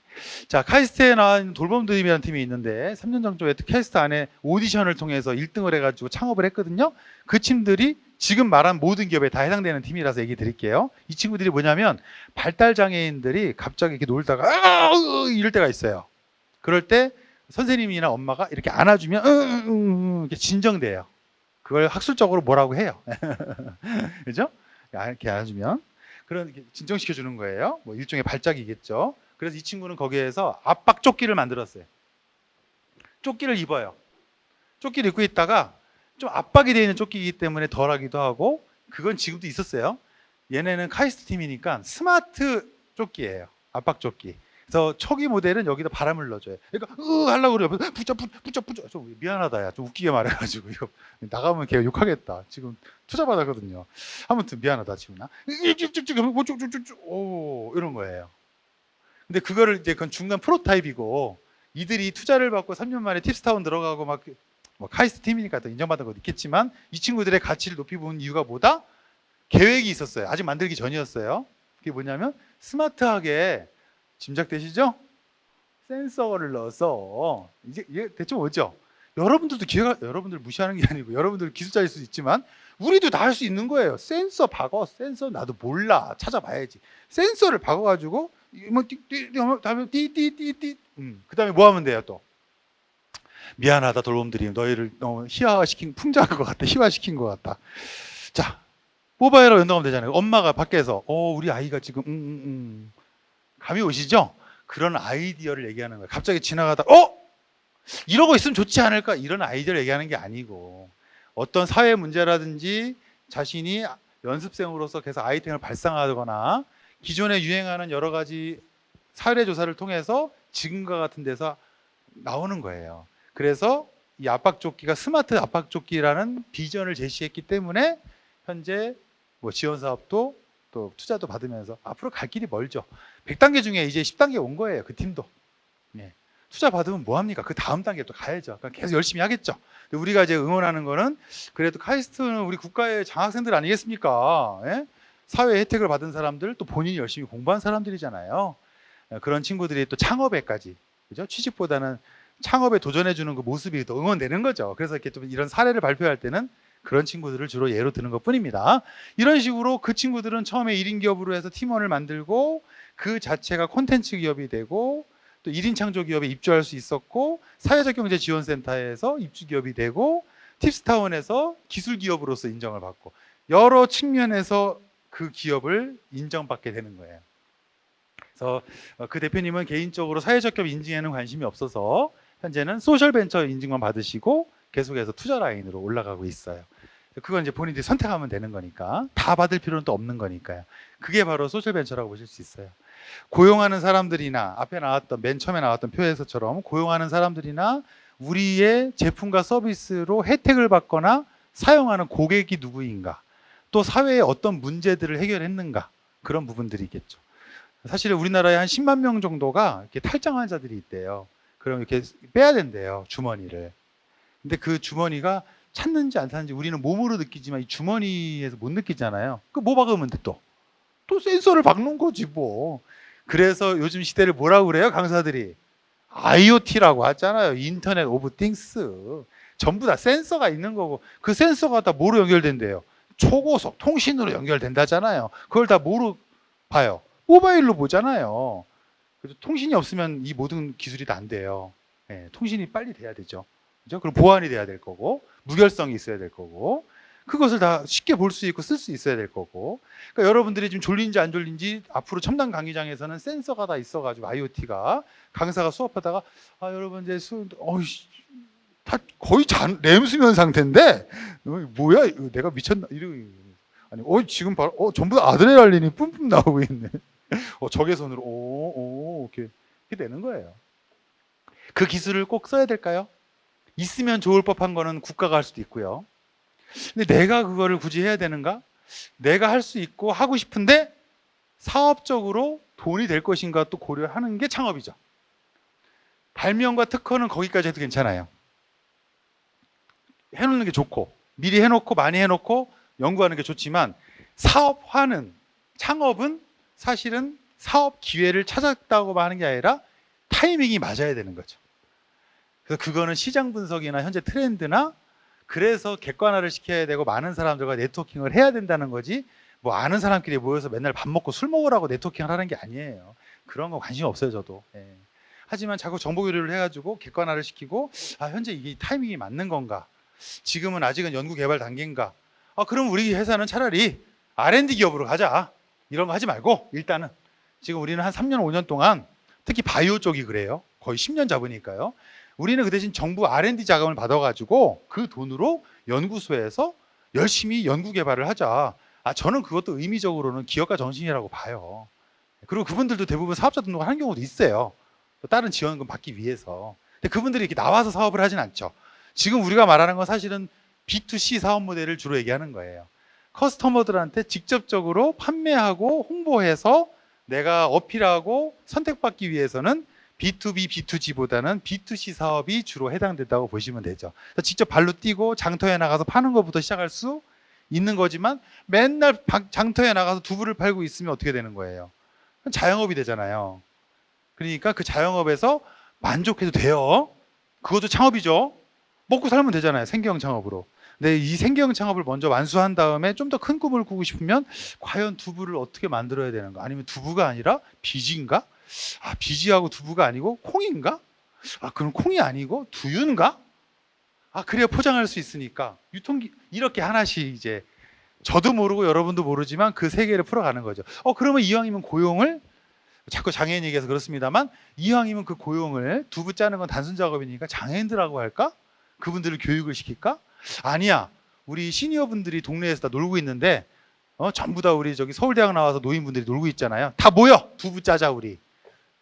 자, 카이스트에 나온 돌봄드림이라는 팀이 있는데 3년 정도에 카이스트 안에 오디션을 통해서 1등을 해가지고 창업을 했거든요. 그 팀들이 지금 말한 모든 기업에 다 해당되는 팀이라서 얘기 드릴게요. 이 친구들이 뭐냐면 발달장애인들이 갑자기 이렇게 놀다가 이럴 때가 있어요. 그럴 때 선생님이나 엄마가 이렇게 안아주면 이렇게 진정돼요. 그걸 학술적으로 뭐라고 해요. 그죠? 이렇게 안아주면 그런 진정시켜 주는 거예요. 뭐 일종의 발작이겠죠. 그래서 이 친구는 거기에서 압박 조끼를 만들었어요. 조끼를 입어요. 조끼를 입고 있다가 좀 압박이 되어 있는 조끼이기 때문에 덜하기도 하고, 그건 지금도 있었어요. 얘네는 카이스트 팀이니까 스마트 조끼예요. 압박 조끼. 그래서 초기 모델은 여기다 바람을 넣어줘요. 그러니까 하려고 그래요. 붙여. 좀 미안하다, 야. 좀 웃기게 말해가지고 이거 나가면 걔가 욕하겠다. 지금 투자 받았거든요. 아무튼 미안하다, 지훈아. 오, 이런 거예요. 근데 그거를 이제 그건 중간 프로타입이고, 이들이 투자를 받고 3년 만에 팁스타운 들어가고 막 뭐 카이스트 팀이니까 또 인정받은 것도 있겠지만, 이 친구들의 가치를 높이 본 이유가 뭐다? 계획이 있었어요. 아직 만들기 전이었어요. 그게 뭐냐면 스마트하게, 짐작되시죠? 센서를 넣어서, 이게 대충 뭐죠? 여러분들도 여러분들 무시하는 게 아니고 여러분들 기술자일 수도 있지만 우리도 다 할 수 있는 거예요. 센서 박어. 센서 나도 몰라. 찾아봐야지. 센서를 박아가지고 뭐 다음에 띠띠띠띠. 그다음에 뭐 하면 돼요 또? 미안하다 돌봄들이 너희를 너무 희화시킨, 풍자한 것 같다. 희화시킨 것 같다. 자, 모바일로 연동하면 되잖아요. 엄마가 밖에서 우리 아이가 지금 감이 오시죠? 그런 아이디어를 얘기하는 거예요. 갑자기 지나가다 이러고 있으면 좋지 않을까? 이런 아이디어를 얘기하는 게 아니고, 어떤 사회 문제라든지 자신이 연습생으로서 계속 아이템을 발상하거나 기존에 유행하는 여러 가지 사례 조사를 통해서 지금과 같은 데서 나오는 거예요. 그래서 이 압박조끼가 스마트 압박조끼라는 비전을 제시했기 때문에 현재 뭐 지원 사업도 또 투자도 받으면서 앞으로 갈 길이 멀죠. 100단계 중에 이제 10단계 온 거예요. 그 팀도. 예. 투자 받으면 뭐 합니까? 그 다음 단계 또 가야죠. 그러니까 계속 열심히 하겠죠. 우리가 이제 응원하는 거는, 그래도 카이스트는 우리 국가의 장학생들 아니겠습니까? 예? 사회 혜택을 받은 사람들, 또 본인이 열심히 공부한 사람들이잖아요. 그런 친구들이 또 창업에까지, 그죠? 취직보다는 창업에 도전해주는 그 모습이 더 응원되는 거죠. 그래서 이렇게 좀 이런 사례를 발표할 때는 그런 친구들을 주로 예로 드는 것 뿐입니다. 이런 식으로 그 친구들은 처음에 1인 기업으로 해서 팀원을 만들고, 그 자체가 콘텐츠 기업이 되고, 또 1인 창조 기업에 입주할 수 있었고, 사회적 경제 지원센터에서 입주 기업이 되고, 팁스타운에서 기술 기업으로서 인정을 받고, 여러 측면에서 그 기업을 인정받게 되는 거예요. 그래서 그 대표님은 개인적으로 사회적 기업 인증에는 관심이 없어서 현재는 소셜 벤처 인증만 받으시고 계속해서 투자 라인으로 올라가고 있어요. 그건 이제 본인들이 선택하면 되는 거니까, 다 받을 필요는 또 없는 거니까요. 그게 바로 소셜 벤처라고 보실 수 있어요. 고용하는 사람들이나, 앞에 나왔던 맨 처음에 나왔던 표에서처럼 고용하는 사람들이나 우리의 제품과 서비스로 혜택을 받거나 사용하는 고객이 누구인가, 또 사회에 어떤 문제들을 해결했는가, 그런 부분들이겠죠. 사실 우리나라에 한 10만 명 정도가 이렇게 탈장 환자들이 있대요. 그럼 이렇게 빼야 된대요, 주머니를. 근데 그 주머니가 찾는지 안 찾는지 우리는 몸으로 느끼지만 이 주머니에서 못 느끼잖아요. 그 뭐 박으면 돼 또? 또 센서를 박는 거지 뭐. 그래서 요즘 시대를 뭐라고 그래요, 강사들이? IoT라고 하잖아요. 인터넷 오브 띵스. 전부 다 센서가 있는 거고, 그 센서가 다 뭐로 연결된대요? 초고속 통신으로 연결된다잖아요. 그걸 다 뭐로 봐요? 모바일로 보잖아요. 그래서 통신이 없으면 이 모든 기술이 다 안 돼요. 예, 통신이 빨리 돼야 되죠. 그죠? 그럼 보안이 돼야 될 거고, 무결성이 있어야 될 거고, 그것을 다 쉽게 볼 수 있고 쓸 수 있어야 될 거고. 그러니까 여러분들이 지금 졸린지 안 졸린지, 앞으로 첨단 강의장에서는 센서가 다 있어가지고, IoT가, 강사가 수업하다가 여러분 이제 다 거의 렘수면 상태인데 뭐야 내가 미쳤나 이러고, 아니 지금 바로 전부 다 아드레날린이 뿜뿜 나오고 있네. 적외선으로 이렇게 되는 거예요. 그 기술을 꼭 써야 될까요? 있으면 좋을 법한 거는 국가가 할 수도 있고요. 근데 내가 그거를 굳이 해야 되는가? 내가 할 수 있고 하고 싶은데 사업적으로 돈이 될 것인가 또 고려하는 게 창업이죠. 발명과 특허는 거기까지 해도 괜찮아요. 해놓는 게 좋고, 미리 해놓고 많이 해놓고 연구하는 게 좋지만, 사업화는, 창업은 사실은 사업 기회를 찾았다고 하는 게 아니라 타이밍이 맞아야 되는 거죠. 그래서 그거는 시장 분석이나 현재 트렌드나, 그래서 객관화를 시켜야 되고 많은 사람들과 네트워킹을 해야 된다는 거지, 뭐 아는 사람끼리 모여서 맨날 밥 먹고 술 먹으라고 네트워킹을 하는 게 아니에요. 그런 거 관심 없어요, 저도. 예. 하지만 자꾸 정보 교류를 해가지고 객관화를 시키고, 아, 현재 이게 타이밍이 맞는 건가? 지금은 아직은 연구 개발 단계인가? 아, 그럼 우리 회사는 차라리 R&D 기업으로 가자. 이런 거 하지 말고 일단은 지금 우리는 한 3년, 5년 동안 특히 바이오 쪽이 그래요. 거의 10년 잡으니까요. 우리는 그 대신 정부 R&D 자금을 받아가지고 그 돈으로 연구소에서 열심히 연구 개발을 하자. 아, 저는 그것도 의미적으로는 기업가 정신이라고 봐요. 그리고 그분들도 대부분 사업자 등록을 하는 경우도 있어요. 다른 지원금 받기 위해서. 근데 그분들이 이렇게 나와서 사업을 하진 않죠. 지금 우리가 말하는 건 사실은 B2C 사업 모델을 주로 얘기하는 거예요. 커스터머들한테 직접적으로 판매하고 홍보해서 내가 어필하고 선택받기 위해서는 B2B, B2G보다는 B2C 사업이 주로 해당된다고 보시면 되죠. 직접 발로 뛰고 장터에 나가서 파는 것부터 시작할 수 있는 거지만, 맨날 장터에 나가서 두부를 팔고 있으면 어떻게 되는 거예요? 자영업이 되잖아요. 그러니까 그 자영업에서 만족해도 돼요. 그것도 창업이죠. 먹고 살면 되잖아요, 생계형 창업으로. 근데 이 생계형 창업을 먼저 완수한 다음에 좀 더 큰 꿈을 꾸고 싶으면 과연 두부를 어떻게 만들어야 되는가? 아니면 두부가 아니라 비지인가? 아, 비지하고 두부가 아니고 콩인가? 아, 그럼 콩이 아니고 두유인가? 아, 그래야 포장할 수 있으니까 이렇게 하나씩 이제 저도 모르고 여러분도 모르지만 그 세계를 풀어가는 거죠. 그러면 이왕이면 고용을, 자꾸 장애인 얘기해서 그렇습니다만, 이왕이면 그 고용을, 두부 짜는 건 단순 작업이니까 장애인들하고 할까? 그분들을 교육을 시킬까? 아니야, 우리 시니어분들이 동네에서 다 놀고 있는데 전부 다 우리 저기 서울대학 나와서 노인분들이 놀고 있잖아요. 다 모여, 두부 짜자 우리.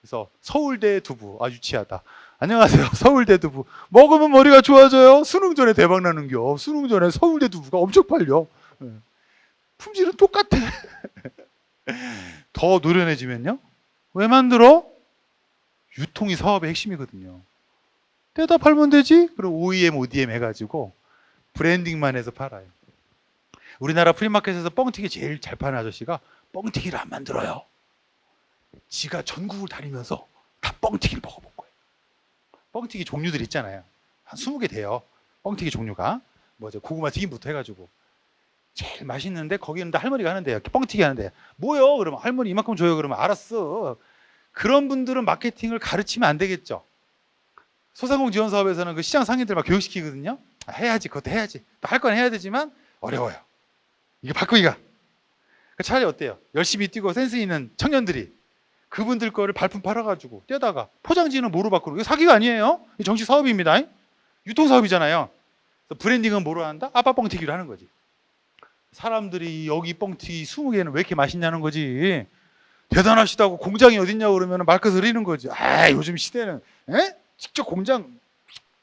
그래서 서울대 두부, 아 유치하다. 안녕하세요, 서울대 두부. 먹으면 머리가 좋아져요. 수능 전에 대박 나는겨. 수능 전에 서울대 두부가 엄청 팔려. 품질은 똑같아. 더 노련해지면요, 왜 만들어? 유통이 사업의 핵심이거든요. 떼다 팔면 되지? 그럼 OEM, ODM 해가지고 브랜딩만 해서 팔아요. 우리나라 프리마켓에서 뻥튀기 제일 잘 파는 아저씨가 뻥튀기를 안 만들어요. 지가 전국을 다니면서 다 뻥튀기를 먹어본 거예요. 뻥튀기 종류들 있잖아요. 한 20개 돼요. 뻥튀기 종류가. 뭐죠? 고구마 튀김부터 해가지고. 제일 맛있는데 거기는 다 할머니가 하는데요. 뻥튀기 하는데. 뭐요? 그러면 할머니 이만큼 줘요. 그러면 알았어. 그런 분들은 마케팅을 가르치면 안 되겠죠. 소상공 지원 사업에서는 그 시장 상인들 막 교육시키거든요. 아, 해야지, 그것도 해야지. 또 할 건 해야 되지만 어려워요. 이게 바꾸기가. 차라리 어때요? 열심히 뛰고 센스 있는 청년들이 그분들 거를 발품 팔아가지고 떼다가 포장지는 뭐로 바꾸고, 이거 사기가 아니에요. 이 정식 사업입니다. 유통 사업이잖아요. 브랜딩은 뭐로 한다? 아빠 뻥튀기를 하는 거지. 사람들이 여기 뻥튀기 20개는 왜 이렇게 맛있냐는 거지. 대단하시다고 공장이 어딨냐고 그러면 말끝 흐리는 거지. 아, 요즘 시대는 직접 공장.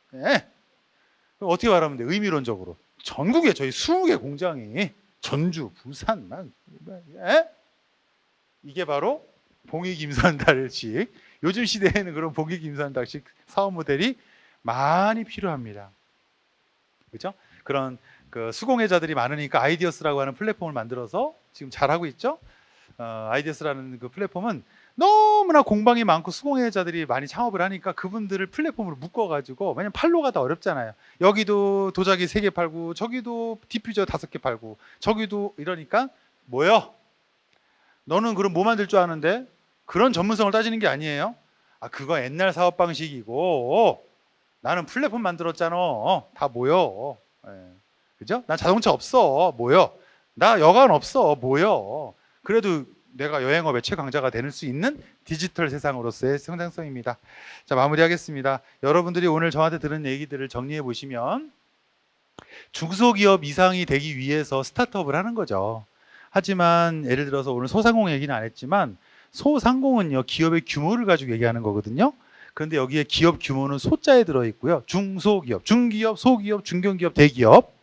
그럼 어떻게 말하면 돼? 의미론적으로 전국에 저희 20개 공장이, 전주, 부산, 이게 바로 봉익임산달식, 요즘 시대에는 그런 봉익임산달식 사업 모델이 많이 필요합니다. 그렇죠? 그런 그 수공예자들이 많으니까 아이디어스라고 하는 플랫폼을 만들어서 지금 잘하고 있죠. 아이디어스라는 그 플랫폼은 너무나 공방이 많고 수공예자들이 많이 창업을 하니까 그분들을 플랫폼으로 묶어가지고, 왜냐면 팔로가 다 어렵잖아요. 여기도 도자기 3개 팔고 저기도 디퓨저 5개 팔고 저기도, 이러니까 뭐요? 너는 그럼 뭐 만들 줄 아는데? 그런 전문성을 따지는 게 아니에요. 아, 그거 옛날 사업 방식이고 나는 플랫폼 만들었잖아. 다 모여. 그죠? 난 자동차 없어. 모여. 나 여관 없어. 모여. 그래도 내가 여행업의 최강자가 될 수 있는 디지털 세상으로서의 성장성입니다. 자, 마무리하겠습니다. 여러분들이 오늘 저한테 들은 얘기들을 정리해 보시면, 중소기업 이상이 되기 위해서 스타트업을 하는 거죠. 하지만 예를 들어서 오늘 소상공 얘기는 안 했지만, 소상공은요, 기업의 규모를 가지고 얘기하는 거거든요. 그런데 여기에 기업 규모는 소자에 들어있고요. 중소기업, 중기업, 소기업, 중견기업, 대기업.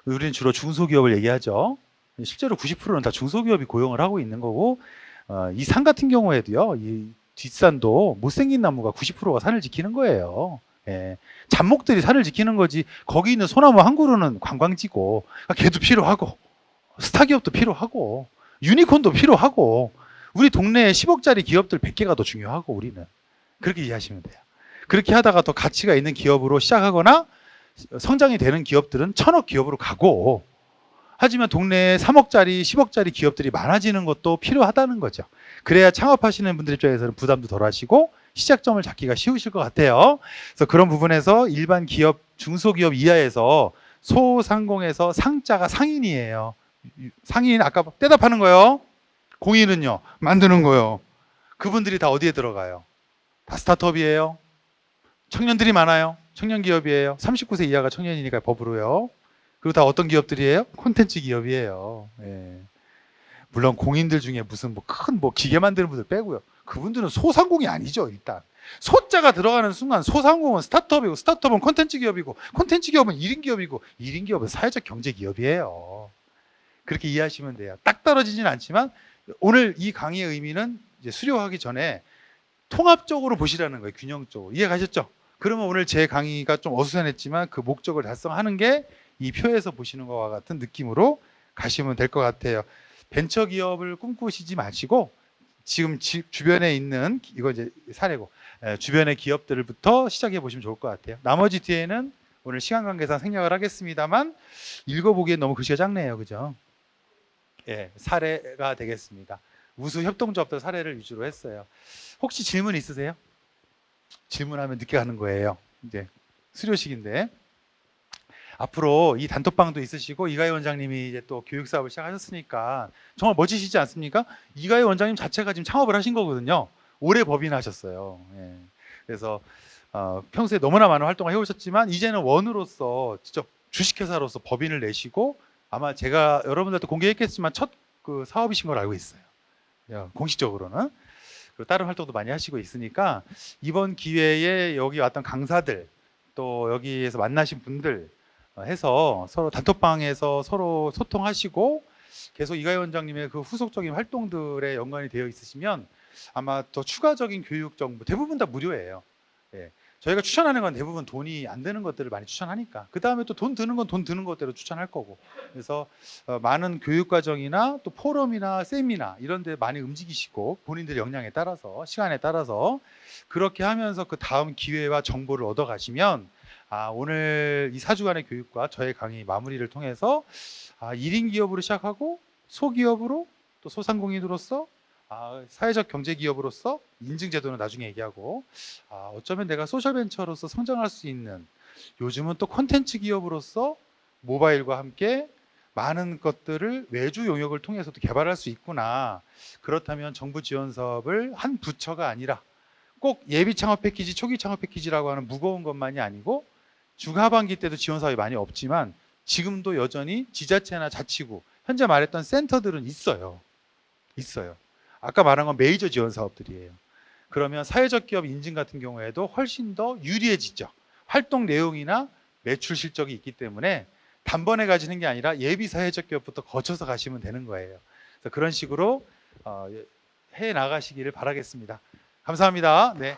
우리는 주로 중소기업을 얘기하죠. 실제로 90%는 다 중소기업이 고용을 하고 있는 거고, 이 산 같은 경우에도요, 이 뒷산도 못생긴 나무가 90%가 산을 지키는 거예요. 잡목들이 산을 지키는 거지, 거기 있는 소나무 한 그루는 관광지고, 걔도 필요하고, 스타 기업도 필요하고 유니콘도 필요하고 우리 동네에 10억짜리 기업들 100개가 더 중요하고 우리는 그렇게 이해하시면 돼요. 그렇게 하다가 더 가치가 있는 기업으로 시작하거나 성장이 되는 기업들은 1000억 기업으로 가고 하지만 동네에 3억짜리, 10억짜리 기업들이 많아지는 것도 필요하다는 거죠. 그래야 창업하시는 분들 입장에서는 부담도 덜 하시고 시작점을 잡기가 쉬우실 것 같아요. 그래서 그런 부분에서 일반 기업, 중소기업 이하에서 소상공에서 상자가 상인이에요. 상인 아까 대답하는 거요. 공인은요. 만드는 거요. 그분들이 다 어디에 들어가요? 다 스타트업이에요. 청년들이 많아요. 청년 기업이에요. 39세 이하가 청년이니까 법으로요. 그리고 다 어떤 기업들이에요? 콘텐츠 기업이에요. 예. 물론 공인들 중에 무슨 큰 기계 만드는 분들 빼고요. 그분들은 소상공이 아니죠, 일단. 소자가 들어가는 순간 소상공은 스타트업이고 스타트업은 콘텐츠 기업이고 콘텐츠 기업은 1인 기업이고 1인 기업은 사회적 경제 기업이에요. 그렇게 이해하시면 돼요. 딱 떨어지진 않지만 오늘 이 강의의 의미는 이제 수료하기 전에 통합적으로 보시라는 거예요. 균형적으로. 이해 가셨죠? 그러면 오늘 제 강의가 좀 어수선했지만 그 목적을 달성하는 게 이 표에서 보시는 것과 같은 느낌으로 가시면 될 것 같아요. 벤처 기업을 꿈꾸시지 마시고 지금 주변에 있는 이거 이제 사례고 주변의 기업들부터 시작해 보시면 좋을 것 같아요. 나머지 뒤에는 오늘 시간 관계상 생략을 하겠습니다만 읽어보기엔 너무 글씨가 작네요, 그죠? 예, 사례가 되겠습니다. 우수 협동조합들 사례를 위주로 했어요. 혹시 질문 있으세요? 질문하면 늦게 가는 거예요. 이제 수료식인데. 앞으로 이 단톡방도 있으시고 이가희 원장님이 이제 또 교육 사업을 시작하셨으니까 정말 멋지시지 않습니까? 이가희 원장님 자체가 지금 창업을 하신 거거든요. 올해 법인하셨어요. 예. 그래서 평소에 너무나 많은 활동을 해오셨지만 이제는 원으로서 직접 주식회사로서 법인을 내시고 아마 제가 여러분들도 공개했겠지만 첫 그 사업이신 걸 알고 있어요. 공식적으로는. 그리고 다른 활동도 많이 하시고 있으니까 이번 기회에 여기 왔던 강사들 또 여기에서 만나신 분들 해서 서로 단톡방에서 서로 소통하시고 계속 이가희 원장님의 그 후속적인 활동들에 연관이 되어 있으시면 아마 더 추가적인 교육 정보 대부분 다 무료예요. 예. 저희가 추천하는 건 대부분 돈이 안 드는 것들을 많이 추천하니까 그 다음에 또 돈 드는 건 돈 드는 것대로 추천할 거고 그래서 많은 교육 과정이나 또 포럼이나 세미나 이런 데 많이 움직이시고 본인들의 역량에 따라서 시간에 따라서 그렇게 하면서 그 다음 기회와 정보를 얻어 가시면 오늘 이 4주간의 교육과 저의 강의 마무리를 통해서 1인 기업으로 시작하고 소기업으로 또 소상공인으로서 사회적 경제 기업으로서 인증 제도는 나중에 얘기하고 어쩌면 내가 소셜벤처로서 성장할 수 있는 요즘은 또 콘텐츠 기업으로서 모바일과 함께 많은 것들을 외주 용역을 통해서도 개발할 수 있구나. 그렇다면 정부 지원 사업을 한 부처가 아니라 꼭 예비 창업 패키지, 초기 창업 패키지라고 하는 무거운 것만이 아니고 중하반기 때도 지원 사업이 많이 없지만 지금도 여전히 지자체나 자치구 현재 말했던 센터들은 있어요. 아까 말한 건 메이저 지원 사업들이에요. 그러면 사회적 기업 인증 같은 경우에도 훨씬 더 유리해지죠. 활동 내용이나 매출 실적이 있기 때문에 단번에 가지는 게 아니라 예비 사회적 기업부터 거쳐서 가시면 되는 거예요. 그래서 그런 식으로 해 나가시기를 바라겠습니다. 감사합니다. 네.